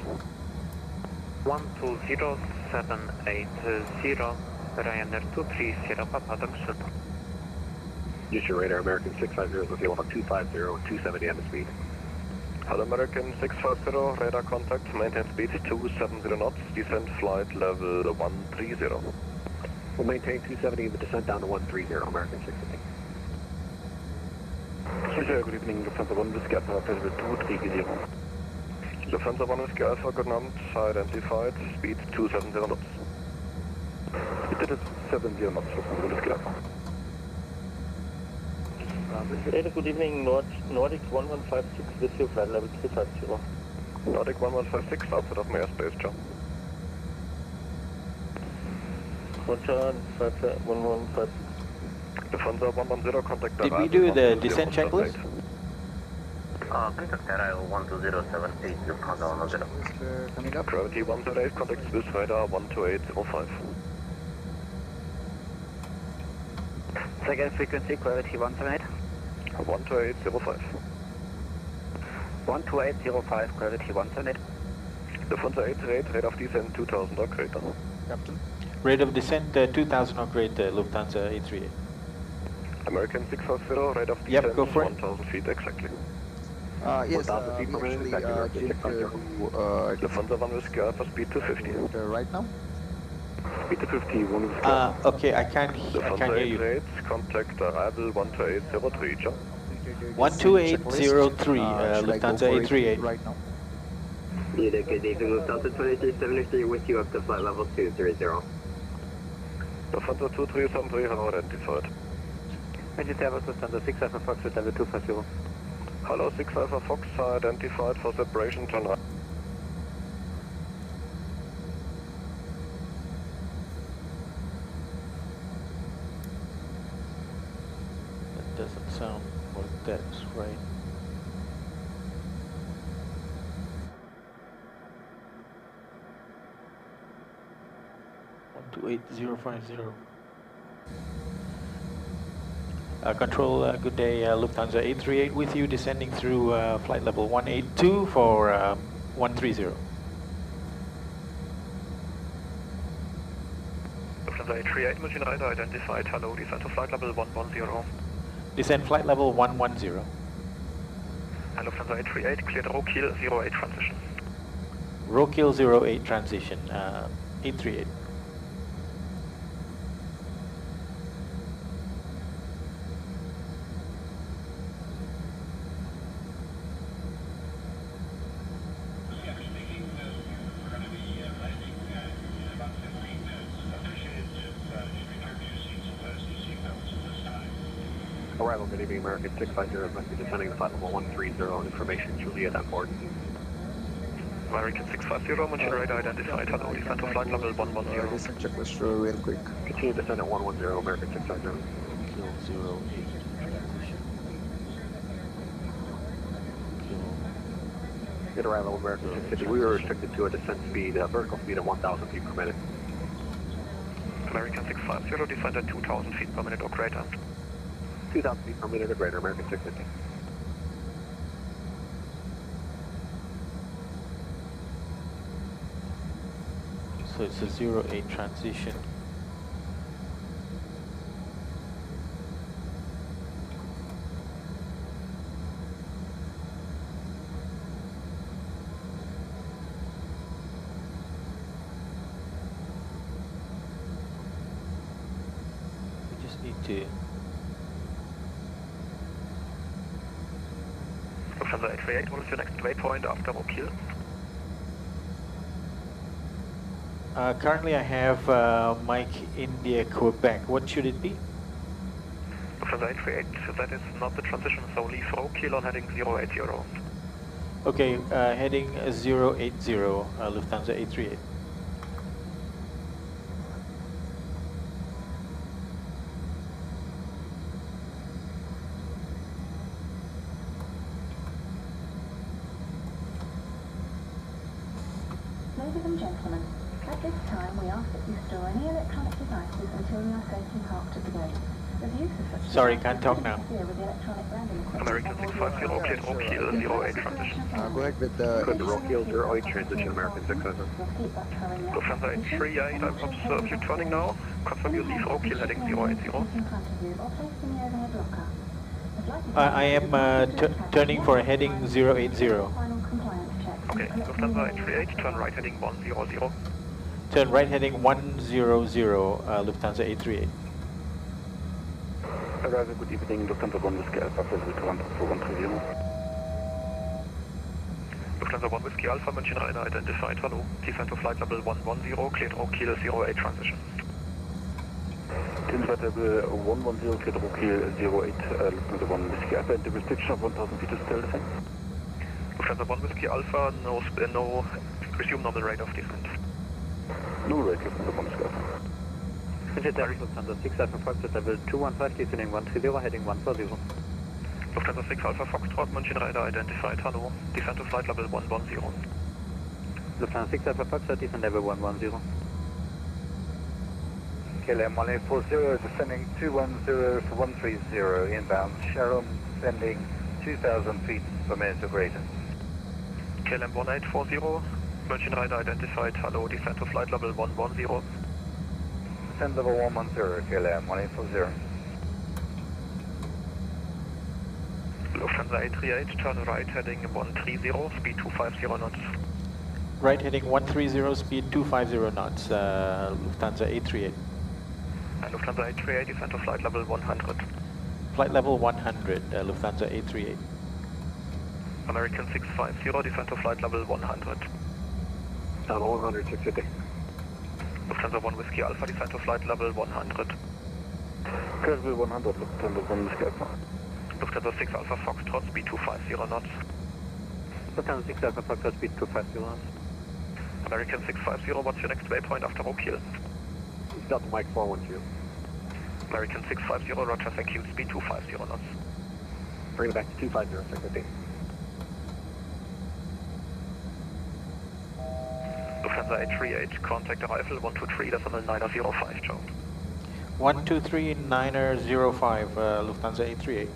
120,780, Ryanair 23 Sierra Papa, Dankeschön. Use your radar, American 650 with level 250 and 270 end of speed. Hello American 650, radar contact, maintain speed 270 knots, descent flight level 130. We'll maintain 270 with descent down to 130, American 650. Good evening, Lufthansa 1 Whiskey Alpha, level 230. Lufthansa 1 Whiskey Alpha, good night, identified, speed 270 knots. It is 70 knots, Lufthansa 1 Whiskey Alpha. Good evening, Nordic 1156 with you, flight level 350. Nordic 1156, outside of my airspace, John. Roger, 1156. Lufthansa 110, contact Did we do the descent checklist? Contact arrival 12078, Lufthansa 110. Coming up. Gravity 138, contact Swiss radar 12805. Second frequency, gravity 178. 12805. 12805, gravity 178. Lufthansa 88, rate of descent 2000 or greater. Captain. Rate of descent 2000 or greater, Lufthansa 838. American 650, rate of Yep, descent go for it. 1000 feet exactly. Yes, we actually came to Lufthansa 1 Whiskey Alpha, speed 250. right now. Speed 250, 1 Whiskey okay, I can't hear you. Contact arrival 12803, John. 12803, Lufthansa 838. Right now. Good evening, Lufthansa 2373 with you up to flight level 230. Lufthansa 2373, hello, identified. Engine Service, Lufthansa 6 Fox with level 250. Hello, 6 Alpha Fox, identified for separation, turn right. That doesn't sound like that's right. One 28050. Control, good day, Lufthansa 838 with you, descending through flight level 182 for 130. Lufthansa 838, München Radar identified, hello, descent to flight level 110. Descent flight level 110. And Lufthansa 838, cleared ROKIL 08 transition. ROKIL 08 transition, 838. Arrival, good evening, American 650, must be descending to flight level 130, information Juliet on board. American 650, München Radar identified, hello, descent to flight level 110. Descent checklist real quick. Continue descent at 110, American 650. Good arrival, American 650. We were restricted to a descent speed, vertical speed of 1,000 feet per minute. American 650, descend at 2,000 feet per minute or greater. 2,000 feet per minute or greater, American 650. So it's a 08 transition. We just need to Lufthansa 838, what is your next waypoint after ROKIL? currently I have Mike India Quebec. What should it be? Lufthansa 838, that is not the transition, so leave ROKIL on heading 080. Okay, heading 080, Lufthansa 838. Ladies and gentlemen, at this time we ask that you store any electronic devices until we are safely parked at the gate. The use of such Sorry, can't talk now. American 650, cleared ROKIL 08 transition. Go ahead with the ROKIL 08 transition, American 600. Lufthansa 838, I've observed you turning now. Confirm you leave ROKIL heading 080. I am turning for heading 080. Okay, Lufthansa 838, turn right heading 100. Turn right heading 100, Lufthansa 838. Arrival, good evening, Lufthansa 1 Whiskey Alpha, Flight 130. Lufthansa 1 Whiskey Alpha, München Radar identified, hello. Descent to flight level 110, cleared ROKIL 08 transition. Flight level 110, cleared ROKIL 08, Lufthansa 1 Whiskey Alpha, and the restriction of 1000 feet is still the same? Lufthansa 1 Whiskey Alpha, no, resume normal rate of descent. No rate, Lufthansa 1 Whiskey Alpha. Lufthansa 6 Alpha Foxtrot level 215, descending 130, heading 140. Lufthansa 6 Alpha Foxtrot, München Radar identified, hello. Descent to flight level 110. Lufthansa 6 Alpha Foxtrot, descend level 110. KLM 1840, descending 210 for 130, inbound. Sharon, sending 2,000 feet per minute or greater. KLM 1840, München Radar identified, hello. Descent to flight level 110. Descend level 110, KLM 1840. Lufthansa 838, turn right heading 130, speed 250 knots. Right heading 130, speed 250 knots, Lufthansa 838. And Lufthansa 838, descent to flight level 100. Flight level 100, Lufthansa 838. American 650, descent to flight level 100. Down 100, 650. Lufthansa 1 Whiskey Alpha, descent to flight level 100. Level 100, Lufthansa 1 Whiskey Alpha. Lufthansa 6 Alpha Foxtrot, speed 250 knots. Lufthansa 6 Alpha Foxtrot, speed 250 knots. American 650, what's your next waypoint after ROKIL? Delta Mike 412. American 650, roger, thank you, speed 250 knots. Bring it back to 250, 650. Lufthansa 838, contact arrival 123.905, Joe. 123.905, Lufthansa 838.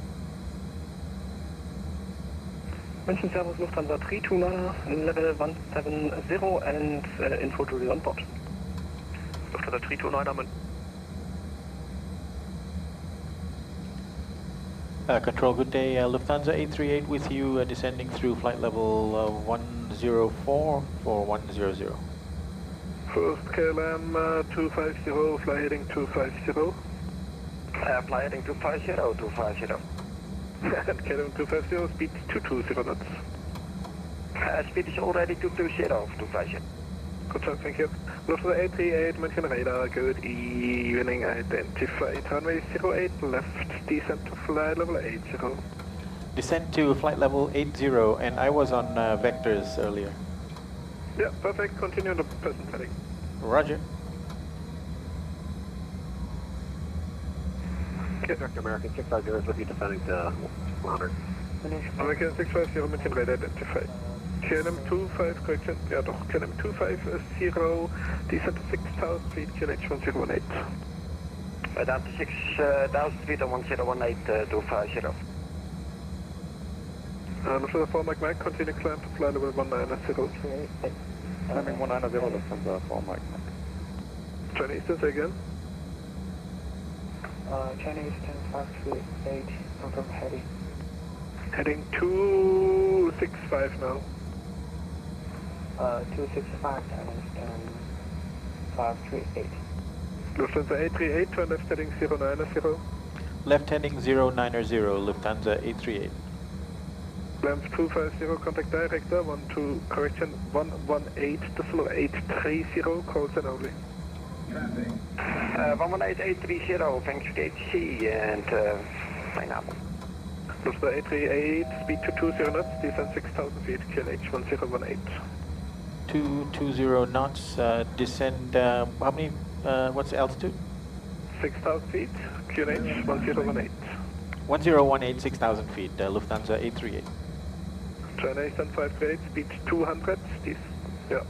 München Servus Lufthansa 329, level 170 and info to the onboard. Lufthansa 329, Control, good day. Lufthansa 838 with you, descending through flight level 104 for 100. First KLM 250, fly heading 250. Fly heading 250, 250. And KLM 250, speed 220 knots. Speed is already 220, 250. Good job, thank you. Lufthansa 838, München Radar, good evening, identified. Runway 08 left, descent to flight level 80. Descent to flight level 80, and I was on vectors earlier. Yeah, perfect, continue the present heading. Roger. Okay, Director American 650 is with you, descending to 100. American 650, München Radar identified. KLM 25, correction, ja doch, KLM 250, descent to 6,000 feet, QNH 1018. Down to 6,000 feet on 1018, 250. Lufthansa 4 Mike, continue climb to flight level 190. Climbing 190, Lufthansa 4 Mike. Chinese, say again. Chinese 10538, confirm heading. Heading 265 now. 265 Chinese 10538. Lufthansa 838, turn left heading 090. Left heading 090, Lufthansa 838. Climb 250, contact director, 118.830, calls and only. 118.830, thanks for the ATC and fijn avond. Lufthansa 838, speed to 20 knots, descend 6,000 feet, QNH 1018. 220 knots, descend, how many, what's the altitude? 6,000 feet, QNH 1018. 1018, 6,000 feet, Lufthansa 838. China Eastern 538, speed 200, yeah.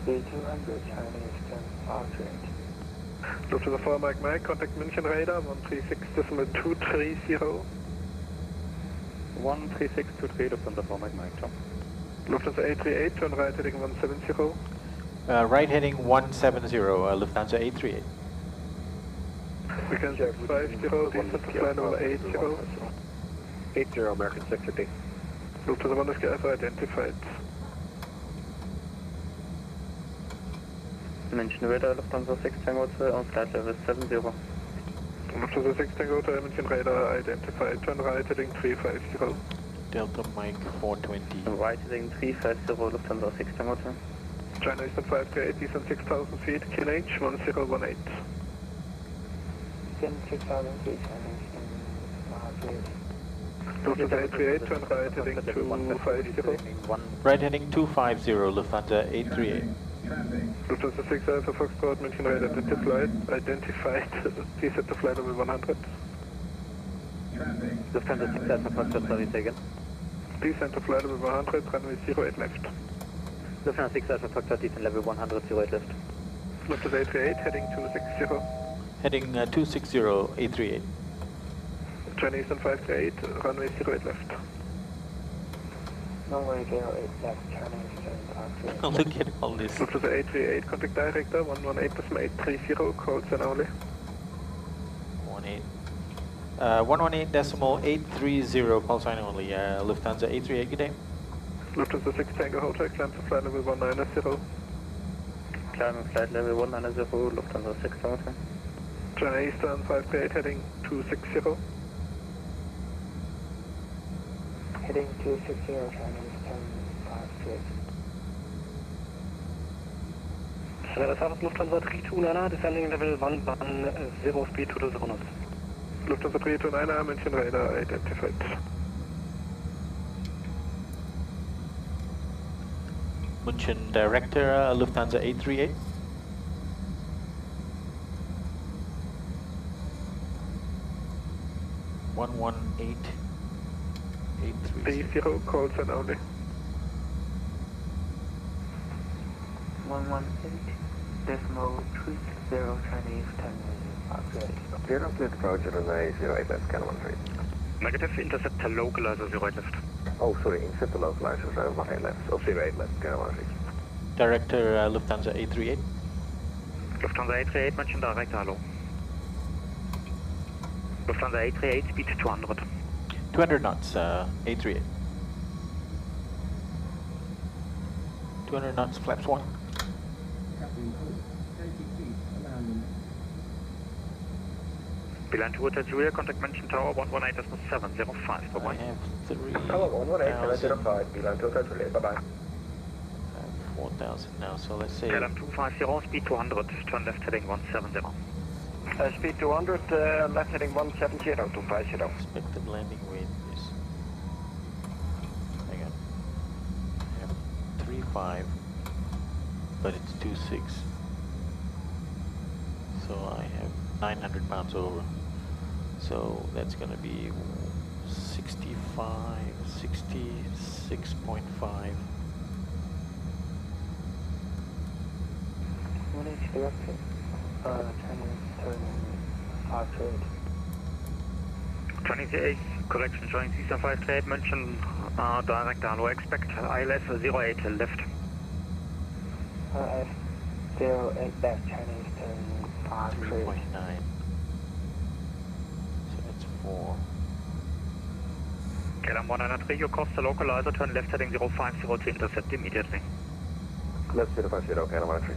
Speed 200, China Eastern 538. Lufthansa 4 Mike, contact München Radar 136.230. 13623, Lufthansa 4 Mike, Tom. Lufthansa 838, turn right heading 170. Right heading 170, Lufthansa 838. We can check 50, descent to flight level 80. 80 American 650. Lufthansa 1 is identified. München Radar, Lufthansa 6 Tango Hotel on flight level 70. Lufthansa 6 Tango Hotel, München Radar identified, turn right heading 350. Delta Mike 420. Right heading 350, Lufthansa 6 Tango Hotel. China Eastern 538, descend 6,000 feet, QNH 1018. Descend 6,000 feet, China Eastern 538. Lufthansa 838, turn right heading 250. Right heading 250, Lufthansa 838. Lufthansa 6 Alpha Foxtrot, München Radar identified, descent to flight level 100. Lufthansa 6 Alpha Foxtrot, sorry, say again. Descent to flight level 100, runway 08 left. Lufthansa 6 Alpha Foxtrot, descent level 100, 08 left. Lufthansa 838, heading 260. Heading 260, 838. China Eastern 538, runway 08 left. Runway 08 left, China Eastern 538. Look at all this. Lufthansa 838, contact director 118.830, calls and only. 118.830, call sign only, Lufthansa 838, good day. Lufthansa 6 Tango Hotel, climb to flight level 190. Climbing flight level 190, Lufthansa 6 Hotel. China Eastern 538, heading 260. Heading 260, China Eastern 538. South Lufthansa 329, descending level 110, speed 220 knots. Lufthansa 329, München Radar identified. München Director, Lufthansa 838. One 30, calls and only. 118.30, Chinese 10 538. Clear up clear approach at runway 08 left, can 13. Negative, intercept the localizer 08 left. Oh, sorry, intercept the localizer 18 left, or 08 left, can 13. Director, Lufthansa 838. Lufthansa 838, München Director, hello. Lufthansa 838, speed 200. 200 knots, 838. 200 knots, flaps 1. Beeline to Hotel Julia, contact München Tower 118.705, bye-bye. I have 3,000. Tower 118.705, Beeline to Hotel Julia, bye-bye. 4,000 now, so let's say... KLM 250, speed 200, turn left heading 170. Speed 200, left heading 170, 250. Expected landing weight is... Hang on. I have 3.5, but it's 2.6. So I have 900 pounds over. So that's going to be 65, 66.5. What is directed? Chinese turn 538. Chinese 8, correction, Chinese Eastern 538, München direct hello, expect ILS 08 left. ILS 08 left, Chinese turn 538. 3.9. So that's 4. KLM 193, your course to localizer, turn left heading 050 to intercept immediately. Left 050, KLM 193.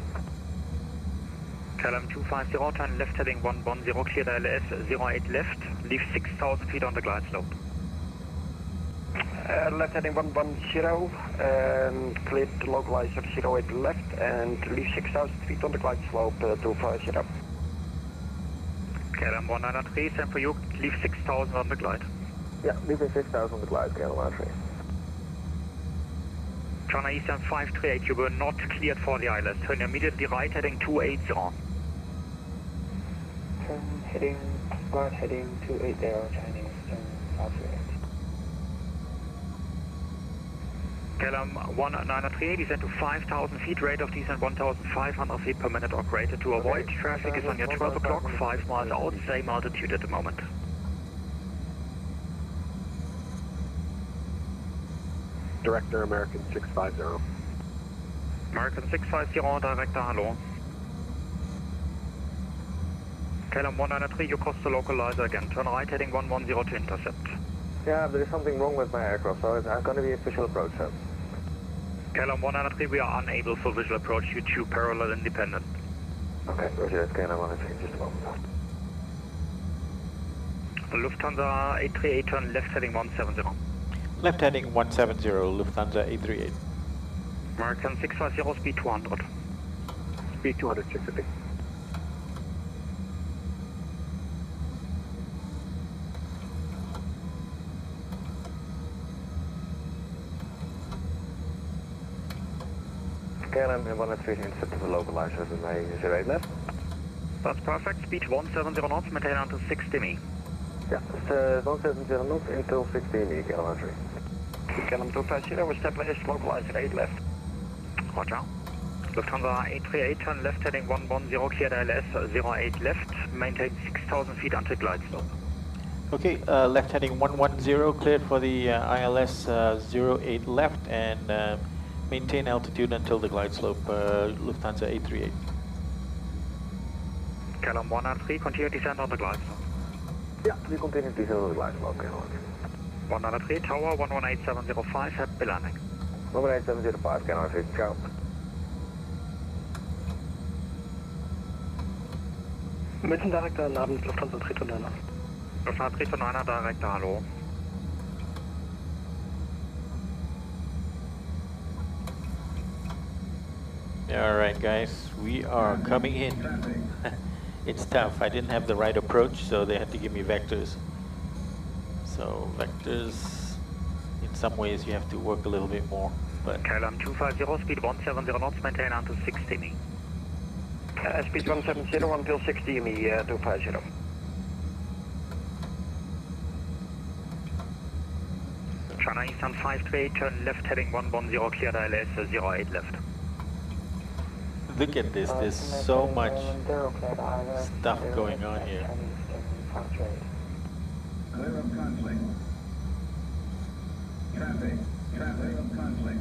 KLM 250, turn left heading 110, clear the ILS 08 left, leave 6,000 feet on the glide slope. Left heading 110, clear the localizer 08 left and leave 6,000 feet on the glide slope 250. KLM 193, same for you, leave 6,000 on the glide. Yeah, leaving 6,000 on the glide, KLM 193. China Eastern 538, you were not cleared for the ILS. Turn immediately right, heading 280. Turn heading, right heading 280, China Eastern 538. KLM 193, descend to 5,000 feet, rate of descent 1,500 feet per minute or greater. To avoid traffic is on your 12 o'clock, 5 miles out, same altitude at the moment. Director American 650. American 650, Director, hello. KLM 193, you cross the localizer again. Turn right, heading 110 to intercept. Yeah, there is something wrong with my aircraft, so it's going to be a visual approach, sir. KLM 193, we are unable for visual approach due to parallel independent. Okay, roger that, KLM 193, just a moment. Lufthansa 838, turn left heading 170. Left heading 170, Lufthansa 838. American 650, speed 200. Speed 200, 650. KLM 193 intercept the localizer with my 08 left. That's perfect, speed 170 knots, maintain until 60 me. Yeah, it's 170 knots until 60 me, KLM 193. KLM 250, establish localizer 8 left. Roger. Lufthansa 838, turn left heading 110, cleared ILS 08 left, maintain 6,000 feet until glide slope. Okay, left heading 110, cleared for the ILS 08 left, and maintain altitude until the glide slope, Lufthansa 838. KLM 193, continue descent on the glide slope. Yeah, we continue descent on the glide slope, KLM 193, tower 118705, happy landing. 11875, KLM 193, ciao. München Director, guten Abend, Lufthansa 329. Lufthansa 329, Director, hallo. Alright guys, we are coming in. It's tough, I didn't have the right approach, so they had to give me vectors. So vectors, in some ways you have to work a little bit more. But KLM 250, speed 170 knots, maintain until 60 me. Speed 170 until 60 me, 250. China Eastern 538, turn left heading 110, cleared ILS 08 left. look at this, there's so much stuff going on here. Clear of conflict. Traffic of conflict.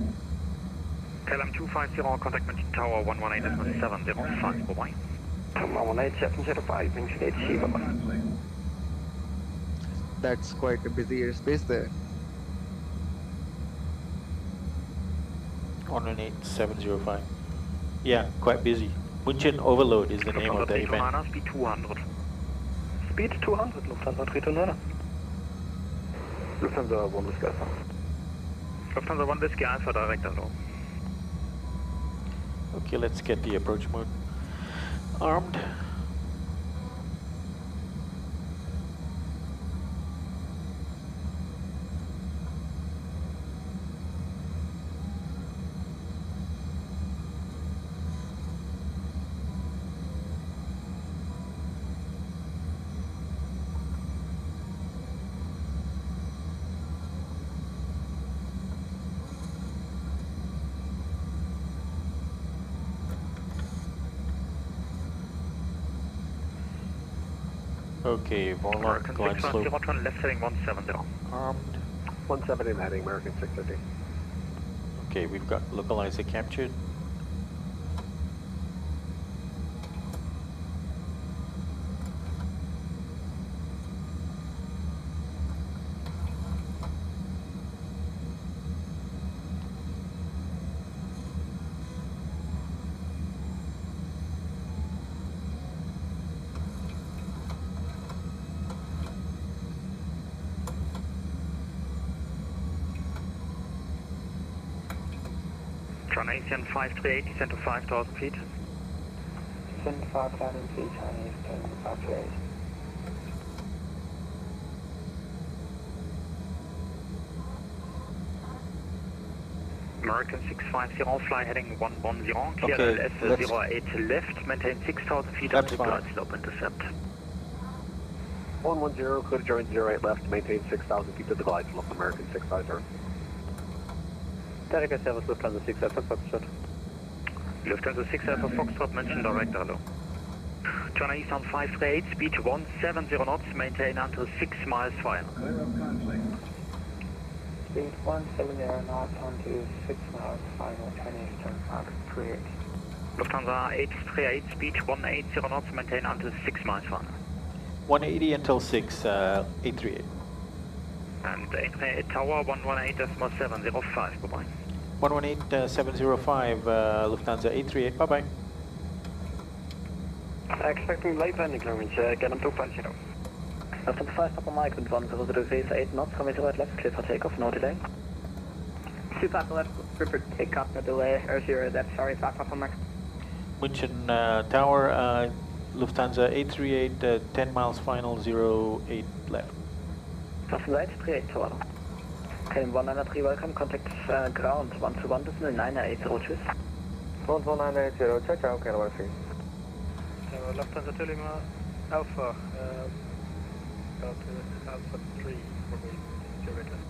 KLM 250, contact München Tower 118.705, bye-bye. 118.705, München HC, That's quite a busy airspace there. 118.705. Yeah, quite busy. München Overload is the name of the event. Speed 200. Speed 200, Lufthansa 329. Lufthansa 1 Whiskey Alpha. Lufthansa 1 Whiskey Alpha, Director, hello. Okay, let's get the approach mode armed. Okay, Warlock, glide slope. Left heading 170. Armed. 170 heading, American 650. Okay, we've got localizer captured. China Eastern 538, descend to 5,000 feet. Descend to 5,000 feet, China Eastern 538. American 650, fly heading 110, clear Okay, ILS Rwy08L left, maintain 6,000 feet That's until fine. glide slope intercept. 110, clear to join 08 left, maintain 6,000 feet to the glide slope, American 650. TELEX service Lufthansa 6 Alpha Foxtrot. Lufthansa 6 Alpha Foxtrot, München direct, hello. China Eastern 538, speed 170 knots, maintain until 6 miles final. Clear of conflict. Speed 170 knots onto 6 miles final, China Eastern 538. Lufthansa 838, speed 180 knots, maintain until 6 miles final. 180 until 6, 838. And 838 tower 118.705, bye-bye. 118.705, Lufthansa 838, bye-bye. Expecting late landing clearance, get them 250. Lufthansa 5 Papa Mike with 100 8 knots, coming to right left, clear for takeoff, no delay. 2 Papa left, clear for takeoff, no delay, or 0 left, sorry, 5 Papa Mike. München Tower, Lufthansa 838, 10 miles final, 08 left. Lufthansa 838 Tower. Okay, 193, welcome, contact ground, 121, decimal 980, choose. 11980, ciao ciao, can I see? Lufthansa 2 Lima Alpha, about Alpha 3 for me, direct left.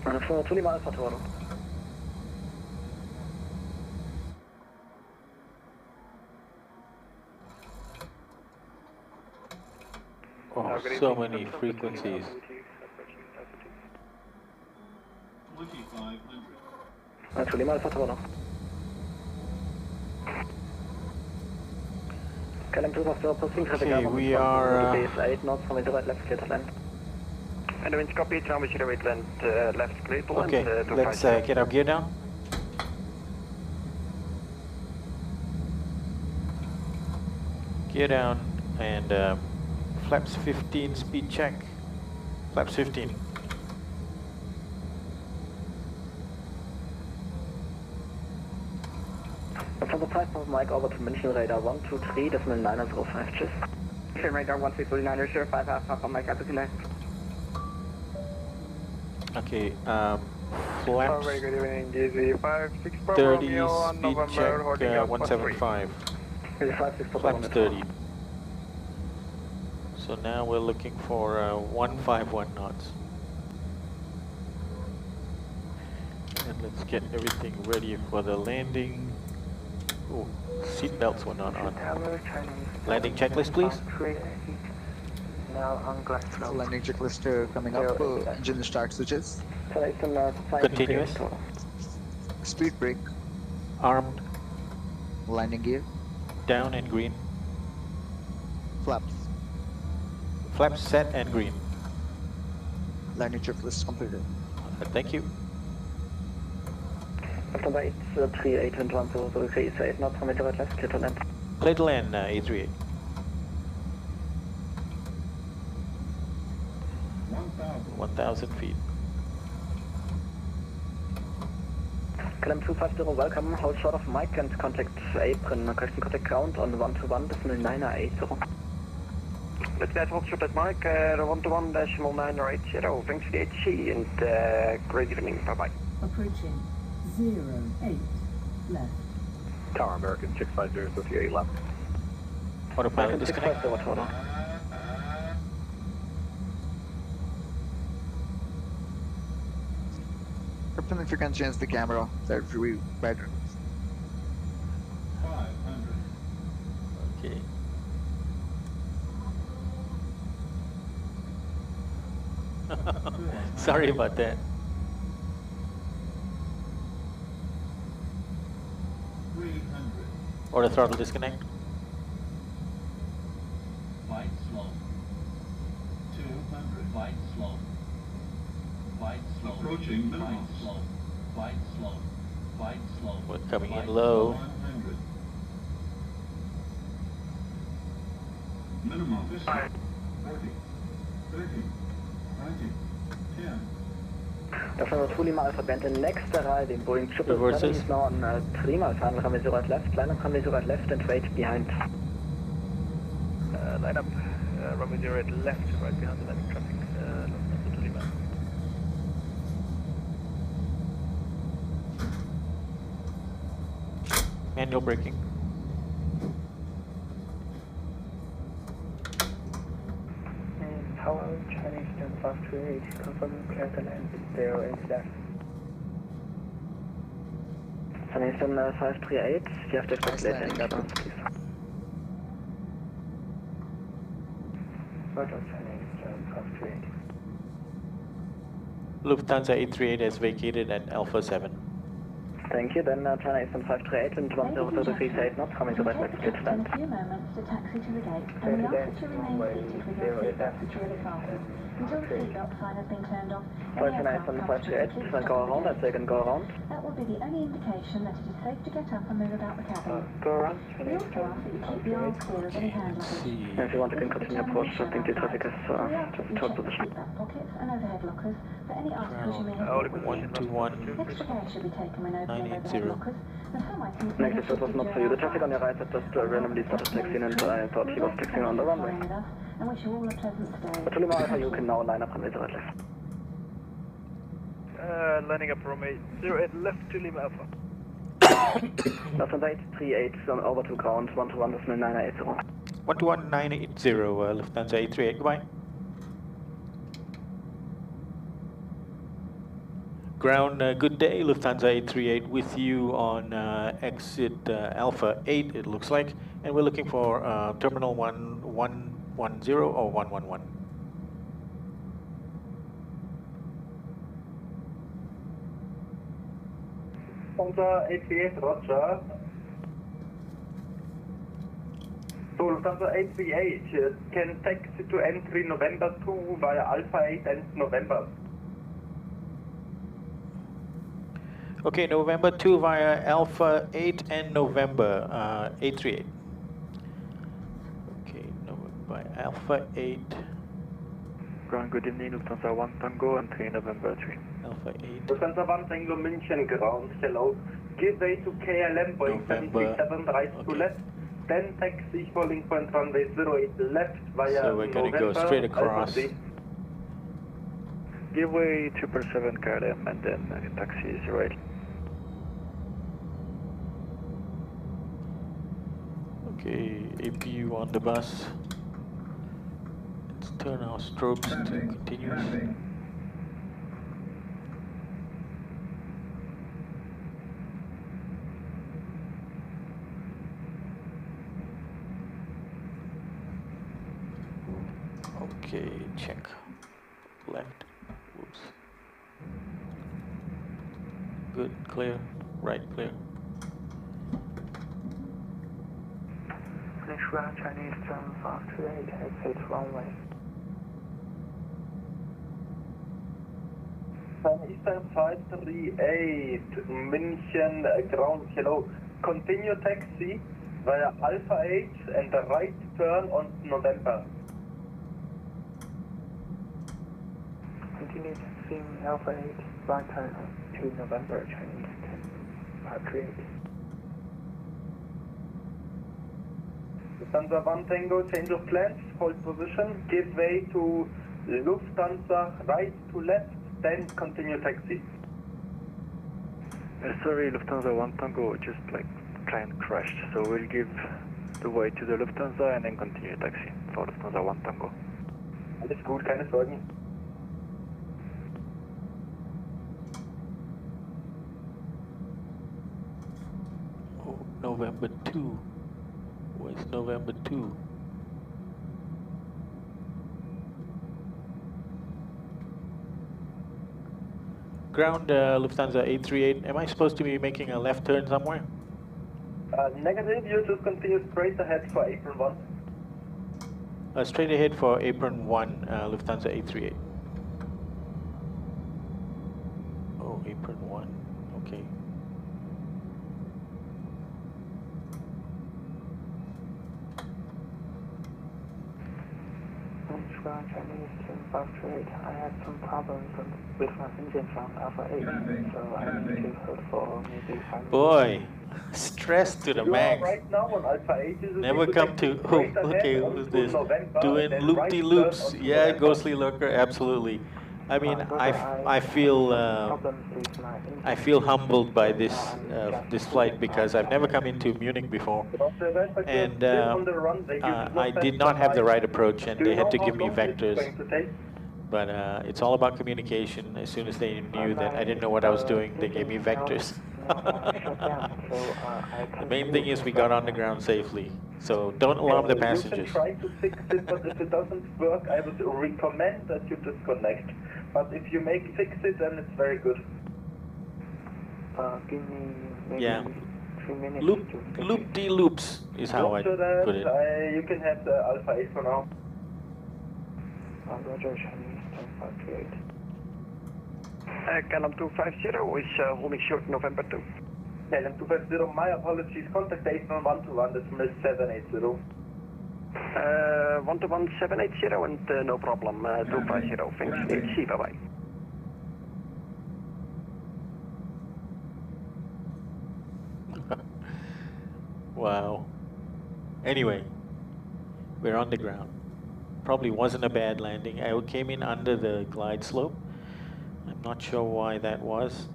Lufthansa 2 Lima Alpha Tower. Oh, so many frequencies. 2500. 2 Lima Alpha Tower. Okay, we are... base 8 knots, coming to right left, clear to land. And the winds copy, Tower 08 land, left clear to land. Okay, let's get our gear down. Gear down and flaps 15, speed check. Flaps 15. Lufthansa 5 Papa Mike over to München Radar 123, decimal 905, cheers. München Radar 123, 05 Papa Mike, up to connect. Okay, flaps Very good evening, DZ 56 30, Romeo on speed November, check holding up 175. 56 Flaps 30. So now we're looking for 151 knots. And let's get everything ready for the landing. Oh, seat belts were not on. Landing checklist, please. Now on glide slope. Landing checklist coming up. Engine start switches. Continuous. Speed brake. Armed. Landing gear. Down and green. Flaps. Flaps set and green. Landing checklist completed. Thank you. Lufthansa 838 and 103, 8 knots, coming to right left, clear to land. Clear to land, 838. 1,000 feet. KLM 250, welcome, hold short of Mike and contact apron, correction contact ground on 121, decimal 980. Let's get hold short at Mike, 121 decimal 980, thanks for the ATC and great evening, bye-bye. Approaching 08 left. Tower American 650, with the 8 left. Autopilot disconnect. 650, Captain, if you can change the camera, that would be better. 500. Okay. Sorry about that. 300. Auto throttle disconnect. Flight slow. 200. Flight slow. Flight slow. Approaching minimum. Slow. Flight slow. Flight slow. We're coming in low. 100. Minimum. 50. 40. 30. 20. 10. Lufthansa 2 Lima Alpha Band, the next arrive in Boeing 777 is now on 3 miles final, runway 08 left, line up runway 08 left and wait behind. Line up, runway 08 left, right behind the landing traffic, Lufthansa 2 Lima. Manual braking. And Tower Chinese 538, confirm clear to land 08 left. Chinese 538, you have to expect landing guidance, please. Roger, Chinese 538. Lufthansa 838 has vacated at Alpha 7. Thank you, then China Eastern 538 and 1038 knots coming to right back to pitch stand. In a few moments to taxi to the gate, and we ask that you remain seated with your seatbelt securely fastened until the seatbelt sign has been turned off. So China Eastern 538, go around, let's take and go around. That will be the only indication that it is safe to get up and move about the cabin. Go around, We also ask that you keep the arms clear of any hand luggage. If you want to continue approach, I think the traffic is just in short position. Back pockets and overhead lockers for any articles you may have. 121. Extra care should be taken when opening overhead lockers, and some items may Next, this was not for you. The traffic on your right had just randomly started taxiing, and I thought he was taxiing on the runway. and wish you all a pleasant stay. But Lima Alpha, you can now line up runway 08 left. Lining up runway 08 left to Lima Alpha. Lufthansa 838 over to ground, 121 decimal 980. 121 980, Lufthansa 838, goodbye. Ground, good day, Lufthansa 838 with you on exit Alpha 8, it looks like, and we're looking for Terminal 110 or 111. Lufthansa 838, roger. So Lufthansa 838 can taxi to entry November 2 via Alpha 8 and November. Okay, November 2 via Alpha 8 and November 838. Okay, by Alpha 8. Ground, good evening, Lufthansa 1 Tango and 3 November 3. Alpha 8. Lufthansa 1 Tango München ground, hello. Give way to KLM Boeing 737 right to left. Then taxi falling point runway 08 left via So we're going to go straight across. Give way 777 KLM and then taxi 08. Okay, APU on the bus. Let's turn our strobes to continuous. Okay, check. Left. Whoops. Good, clear. Right, clear. Finish ground, Chinese 538, exit runway. Eastern 538, München ground, hello. Continue taxi via Alpha 8 and the right turn on November. Continue taxiing Alpha 8, right turn to November, Chinese 538. Lufthansa 1 Tango, change of plans, hold position, give way to Lufthansa right to left, then continue taxi. Sorry, Lufthansa 1 Tango, just like plane crashed, so we'll give the way to the Lufthansa and then continue taxi for Lufthansa 1 Tango. Alles gut, keine Sorgen. Oh, November 2. Where's November 2? Ground, Lufthansa 838. Am I supposed to be making a left turn somewhere? Negative, you just continue straight ahead for apron 1. Straight ahead for apron 1, Lufthansa 838. Oh, apron 1. Okay. Ground, Chinese 538. I had some problems with my engine from Alpha 8, so I need to hold for maybe 5 minutes. Boy, stress to the max. Right now on Alpha 8 Never come to, oh, okay, who's this? Doing loop-de-loops. Yeah, ghostly lurker, absolutely. I mean, I feel humbled by this this flight because I've never come into Munich before, and I did not have the right approach, and they had to give me vectors. But it's all about communication. As soon as they knew that I didn't know what I was doing, they gave me vectors. The main thing is we got on the ground safely. So don't alarm the passengers. You can try to fix it, but if it doesn't work, I would recommend that you disconnect. But if you fix it, then it's very good. Give me maybe Yeah. 3 minutes. Loop-de-loops is how I put it. You can have the Alpha 8 for now. Roger, Chinese 1058. KLM 250 is holding short November 2. KLM 250, my apologies. Contact 81121, decimal 780. 121 780 and no problem. 250, thanks. See, bye bye. Wow. Anyway, we're on the ground. Probably wasn't a bad landing. I came in under the glide slope. I'm not sure why that was.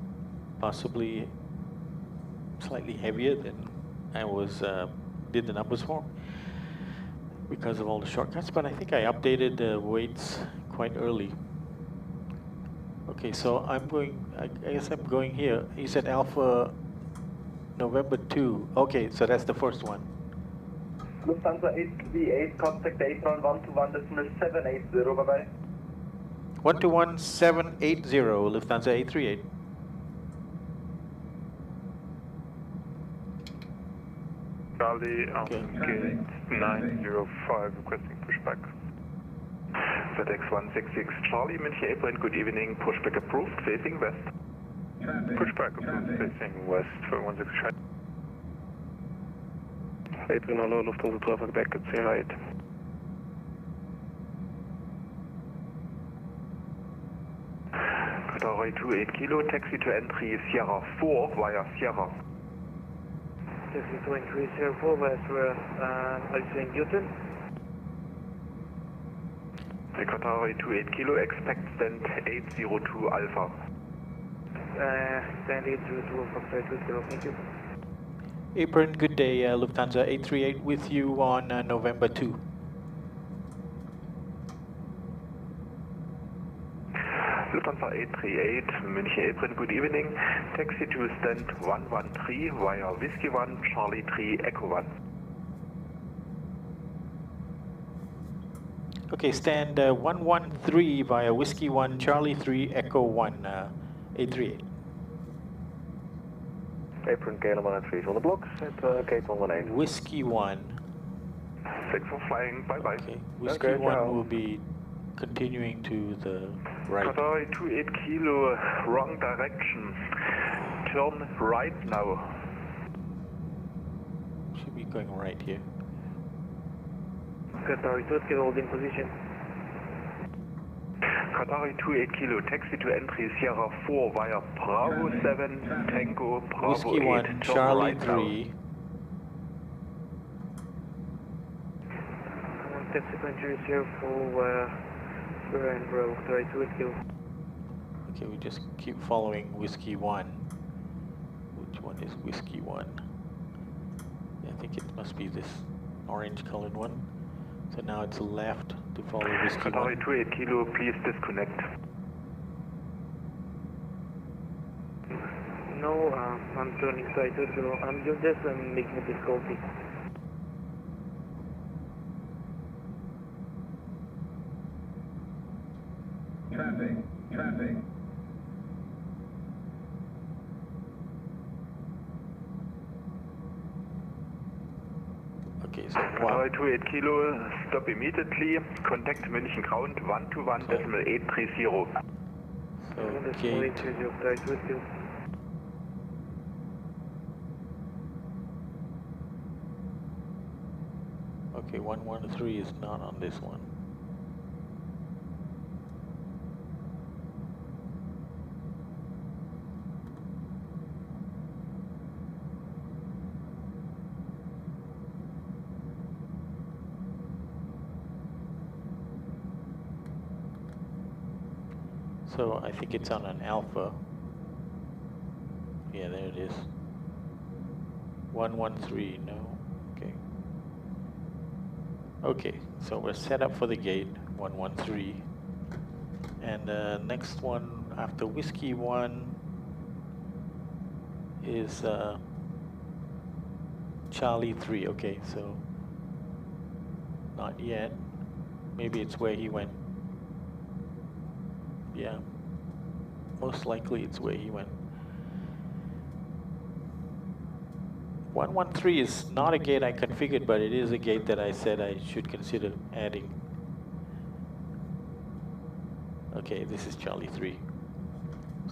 Possibly slightly heavier than I was did the numbers for because of all the shortcuts, but I think I updated the weights quite early. Okay, so I'm going, I guess I'm going here. You said Alpha November 2. Okay, so that's the first one. Lufthansa 838, contact 81121, decimal 780, bye-bye. 121-780, Lufthansa 838. Charlie, gate 905, requesting pushback. FedEx 166 Charlie, München April, good evening, pushback approved, facing west. Pushback approved, facing west for 166. April, hello, Lufthansa traffic back at Sierra 8. Qatar 28 Kilo, taxi to entry Sierra 4 via Sierra. Taxi to entry Sierra 4 via Sierra, are you saying Newton? Qatar 28 Kilo, expect stand 802 Alpha. Stand 802 Alpha, 820, thank you. Apron, good day, Lufthansa 838 with you on November 2. Lufthansa 838, München April, good evening. Taxi to stand 113 via Whiskey 1, Charlie 3, Echo 1. Okay, stand 113 via Whiskey 1, Charlie 3, Echo 1, 838. Apron KLM 193 on the blocks at gate 118. Whiskey 1. Thanks for flying, bye-bye. Okay, Whiskey 1 will be continuing to the right. Qatar 28 Kilo, wrong direction. Turn right now. Should be going right here. Qatar 28 Kilo, holding position. Qatar 28 Kilo, taxi to entry Sierra 4 via Bravo 7, Tango, Bravo Whiskey 8, 1, turn Charlie right 3. Taxi to entry Sierra 4 via Sierra and Bravo, Qatar 28 Kilo. Okay, we just keep following Whiskey 1. Which one is Whiskey 1? I think it must be this orange colored one. So now it's left to follow Whiskey 1. Qatar 28 Kilo, please disconnect. No, I'm turning side 2 Kilo. I'm just making a difficulty. Traffic. Okay, so Qatar 28 Kilo, stop immediately. Contact München ground 121 decimal 830. So gate. Okay, 113 is not on this one. So I think it's on an alpha. Yeah, there it is. 113, no, okay. Okay, so we're set up for the gate, 113. And the next one after Whiskey 1 is Charlie 3, okay, so not yet. Maybe it's where he went. Yeah, most likely it's where he went. 113 is not a gate I configured, but it is a gate that I said I should consider adding. Okay, this is Charlie 3.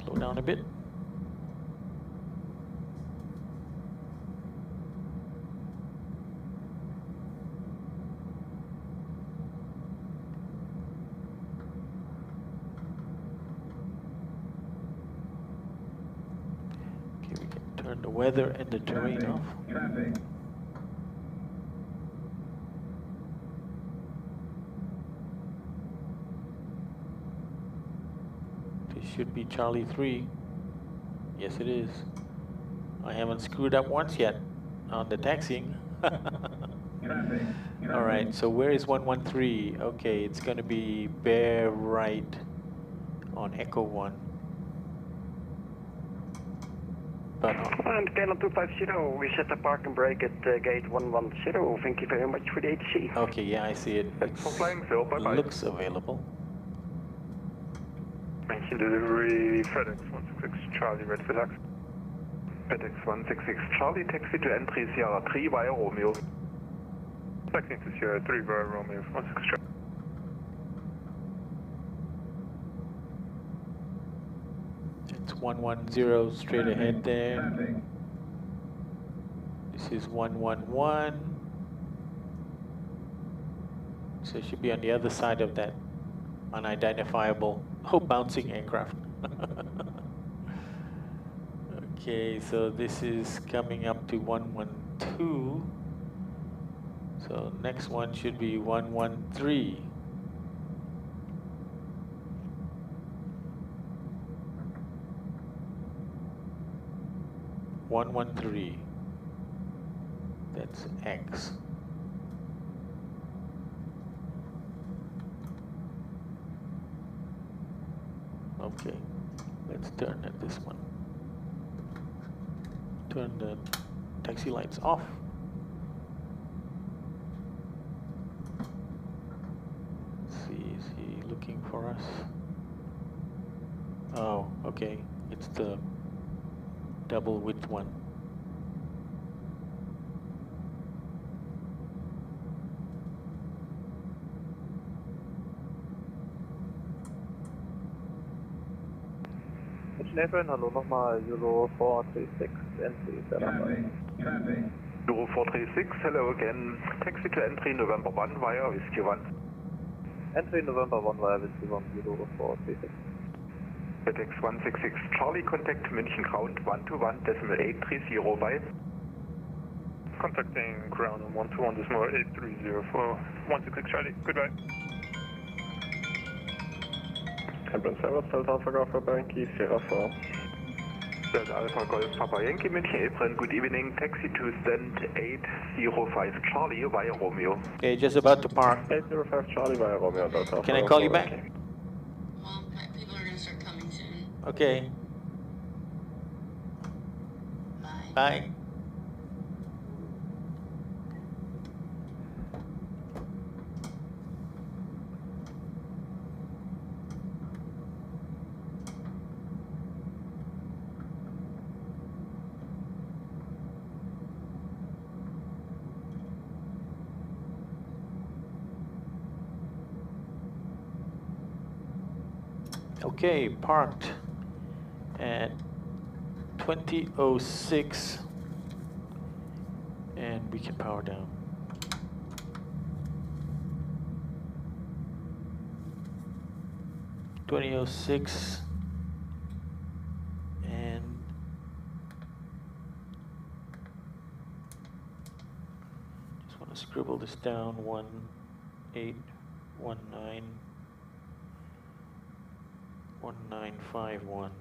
Slow down a bit. Turn the weather and the terrain off. Traffic. This should be Charlie 3. Yes, it is. I haven't screwed up once yet on the taxiing. All right, so where is 113? Okay, it's going to be bear right on Echo 1. But and KLM 250, we set the park and brake at gate 110. Thank you very much for the ATC. Okay, yeah, I see it. It looks available. München delivery FedEx 166 Charlie, ready for taxi. FedEx 166 Charlie, taxi to entry Sierra 3 via Romeo. Taxi to Sierra 3 via Romeo 166 Charlie. It's 110 straight ahead there. This is 111. So it should be on the other side of that unidentifiable, bouncing aircraft. Okay, so this is coming up to 112. So next one should be 113. That's X. Okay, let's turn at this one. Turn the taxi lights off. Let's see, is he looking for us? Oh, okay, it's the double width one. Schneefeld, hallo nochmal, Euro 436, entry, Traffic. Euro 436, hello again. Taxi to entry November 1 via Whiskey 1. Entry November 1 via Whiskey 1, Euro 436. FedEx 166 Charlie, contact München ground 121.830 by. Contacting ground on 121.830 for 166 Charlie, goodbye. Embraer Server, Delta Alpha Golf Papa Yankee, Sierra 4. Delta Alpha Golf Papa Yankee, München Apron, good evening. Taxi to stand 805 Charlie via Romeo. Okay, just about to park. 805 Charlie via Romeo, Delta Alpha. Can I call you back? Well, people are going to start coming soon. Okay. Bye. Bye. Okay, parked at 2006, and we can power down. (2006) and just want to scribble this down. 1819. 1951.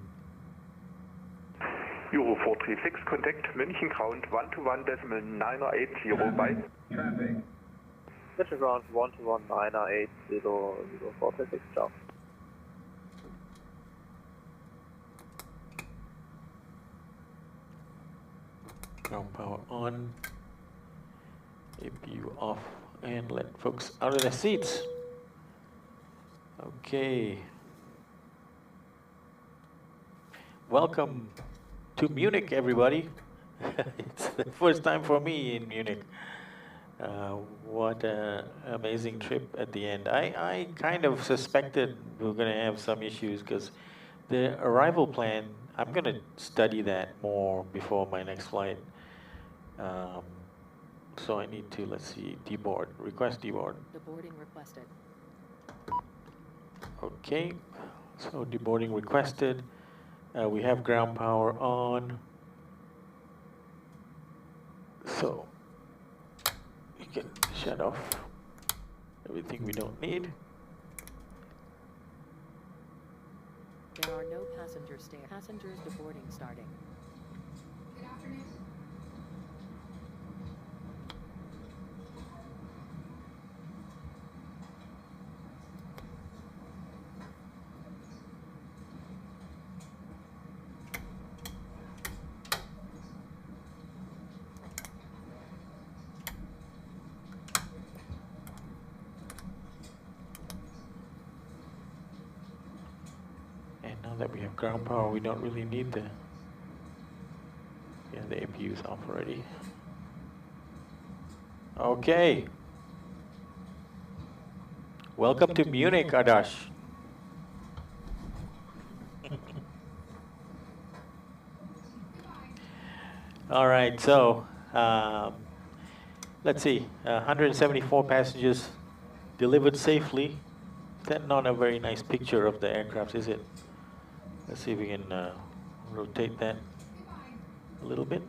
Euro 436, contact München ground 121.980 by. Traffic. München ground 121.980, 436, ciao. Ground power on, APU off, and let folks out of their seats. Okay. Welcome to Munich, everybody. It's the first time for me in Munich. What an amazing trip at the end. I kind of suspected we were going to have some issues because the arrival plan, I'm going to study that more before my next flight. So I need to, let's see, deboard, request deboard. Deboarding requested. Okay, so deboarding requested. We have ground power on. So we can shut off everything we don't need. There are no passengers stay. Passengers deboarding starting. Good afternoon. Now that we have ground power, we don't really need the APU's off already. Okay. Welcome to Munich, Adash. All right, so let's see, 174 passengers delivered safely. That's not a very nice picture of the aircraft, is it? Let's see if we can rotate that a little bit.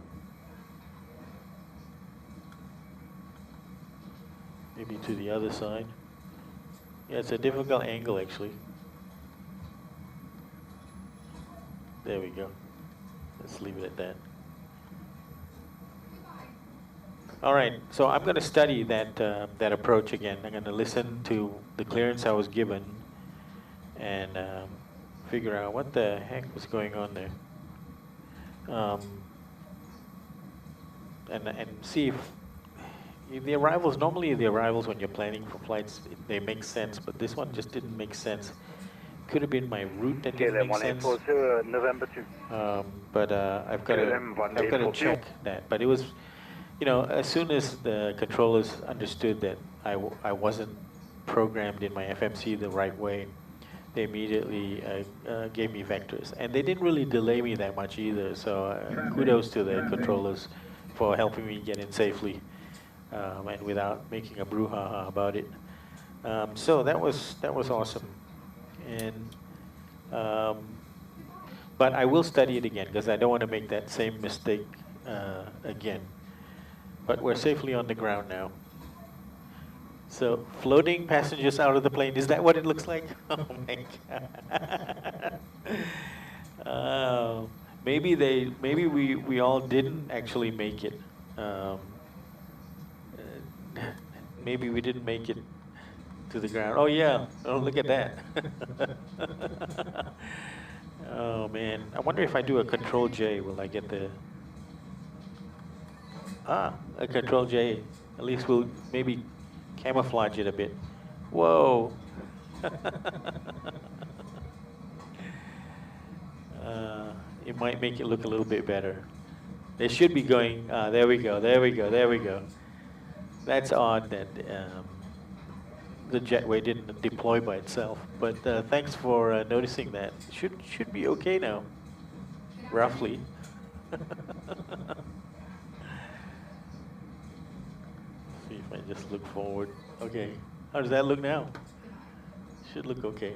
Maybe to the other side. Yeah, it's a difficult angle actually. There we go. Let's leave it at that. All right, so I'm going to study that that approach again. I'm going to listen to the clearance I was given and figure out what the heck was going on there, and see if the arrivals. Normally, the arrivals when you're planning for flights, they make sense, but this one just didn't make sense. Could have been my route that didn't make sense. November 2. But I've got to check that. But it was, you know, as soon as the controllers understood that I wasn't programmed in my FMC the right way, they immediately gave me vectors. And they didn't really delay me that much either, so kudos to the controllers for helping me get in safely and without making a brouhaha about it. So that was awesome. And but I will study it again because I don't want to make that same mistake again. But we're safely on the ground now. So floating passengers out of the plane, is that what it looks like? Oh my God. Maybe we all didn't actually make it. Maybe we didn't make it to the ground. Oh yeah, oh look at that. Oh man, I wonder if I do a Control J, will I get the, a Control J, at least we'll maybe camouflage it a bit. Whoa. It might make it look a little bit better. They should be going, there we go, there we go, there we go. That's odd that the jetway didn't deploy by itself, but thanks for noticing that. Should be okay now, roughly. See if I just look forward. Okay, how does that look now? Should look okay.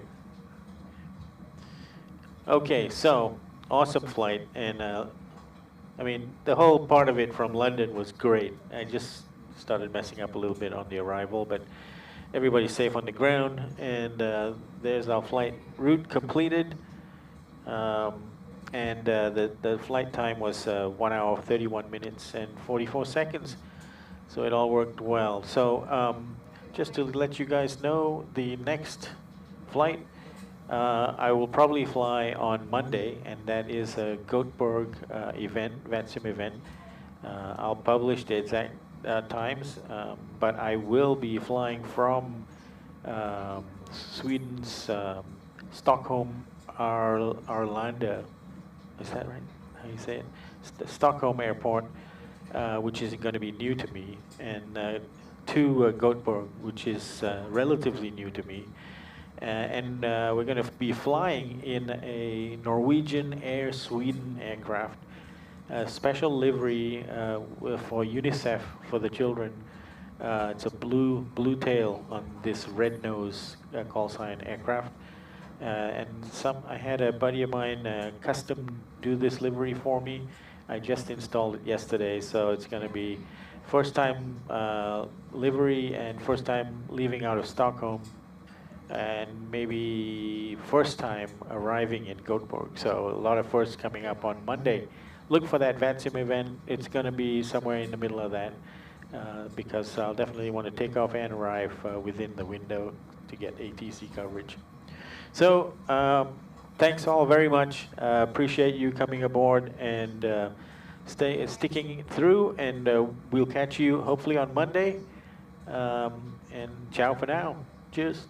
Okay, so awesome flight, and I mean the whole part of it from London was great. I just started messing up a little bit on the arrival, but everybody's safe on the ground, and there's our flight route completed. And the flight time was 1 hour 31 minutes and 44 seconds, so it all worked well. So just to let you guys know, the next flight I will probably fly on Monday, and that is a Göteborg event, VATSIM event. I'll publish the exact times, but I will be flying from Sweden's Stockholm, Arlanda. Is that right? How you say it? The Stockholm Airport, which is going to be new to me, and to Göteborg, which is relatively new to me. And we're going to be flying in a Norwegian Air Sweden aircraft, a special livery for UNICEF for the children. It's a blue tail on this red nose call sign aircraft. And I had a buddy of mine custom do this livery for me. I just installed it yesterday, so it's going to be first time livery and first time leaving out of Stockholm, and maybe first time arriving in Göteborg. So a lot of firsts coming up on Monday. Look for that VATSIM event. It's going to be somewhere in the middle of that, because I'll definitely want to take off and arrive within the window to get ATC coverage. So thanks all very much. Appreciate you coming aboard and sticking through, and we'll catch you hopefully on Monday. And ciao for now. Cheers.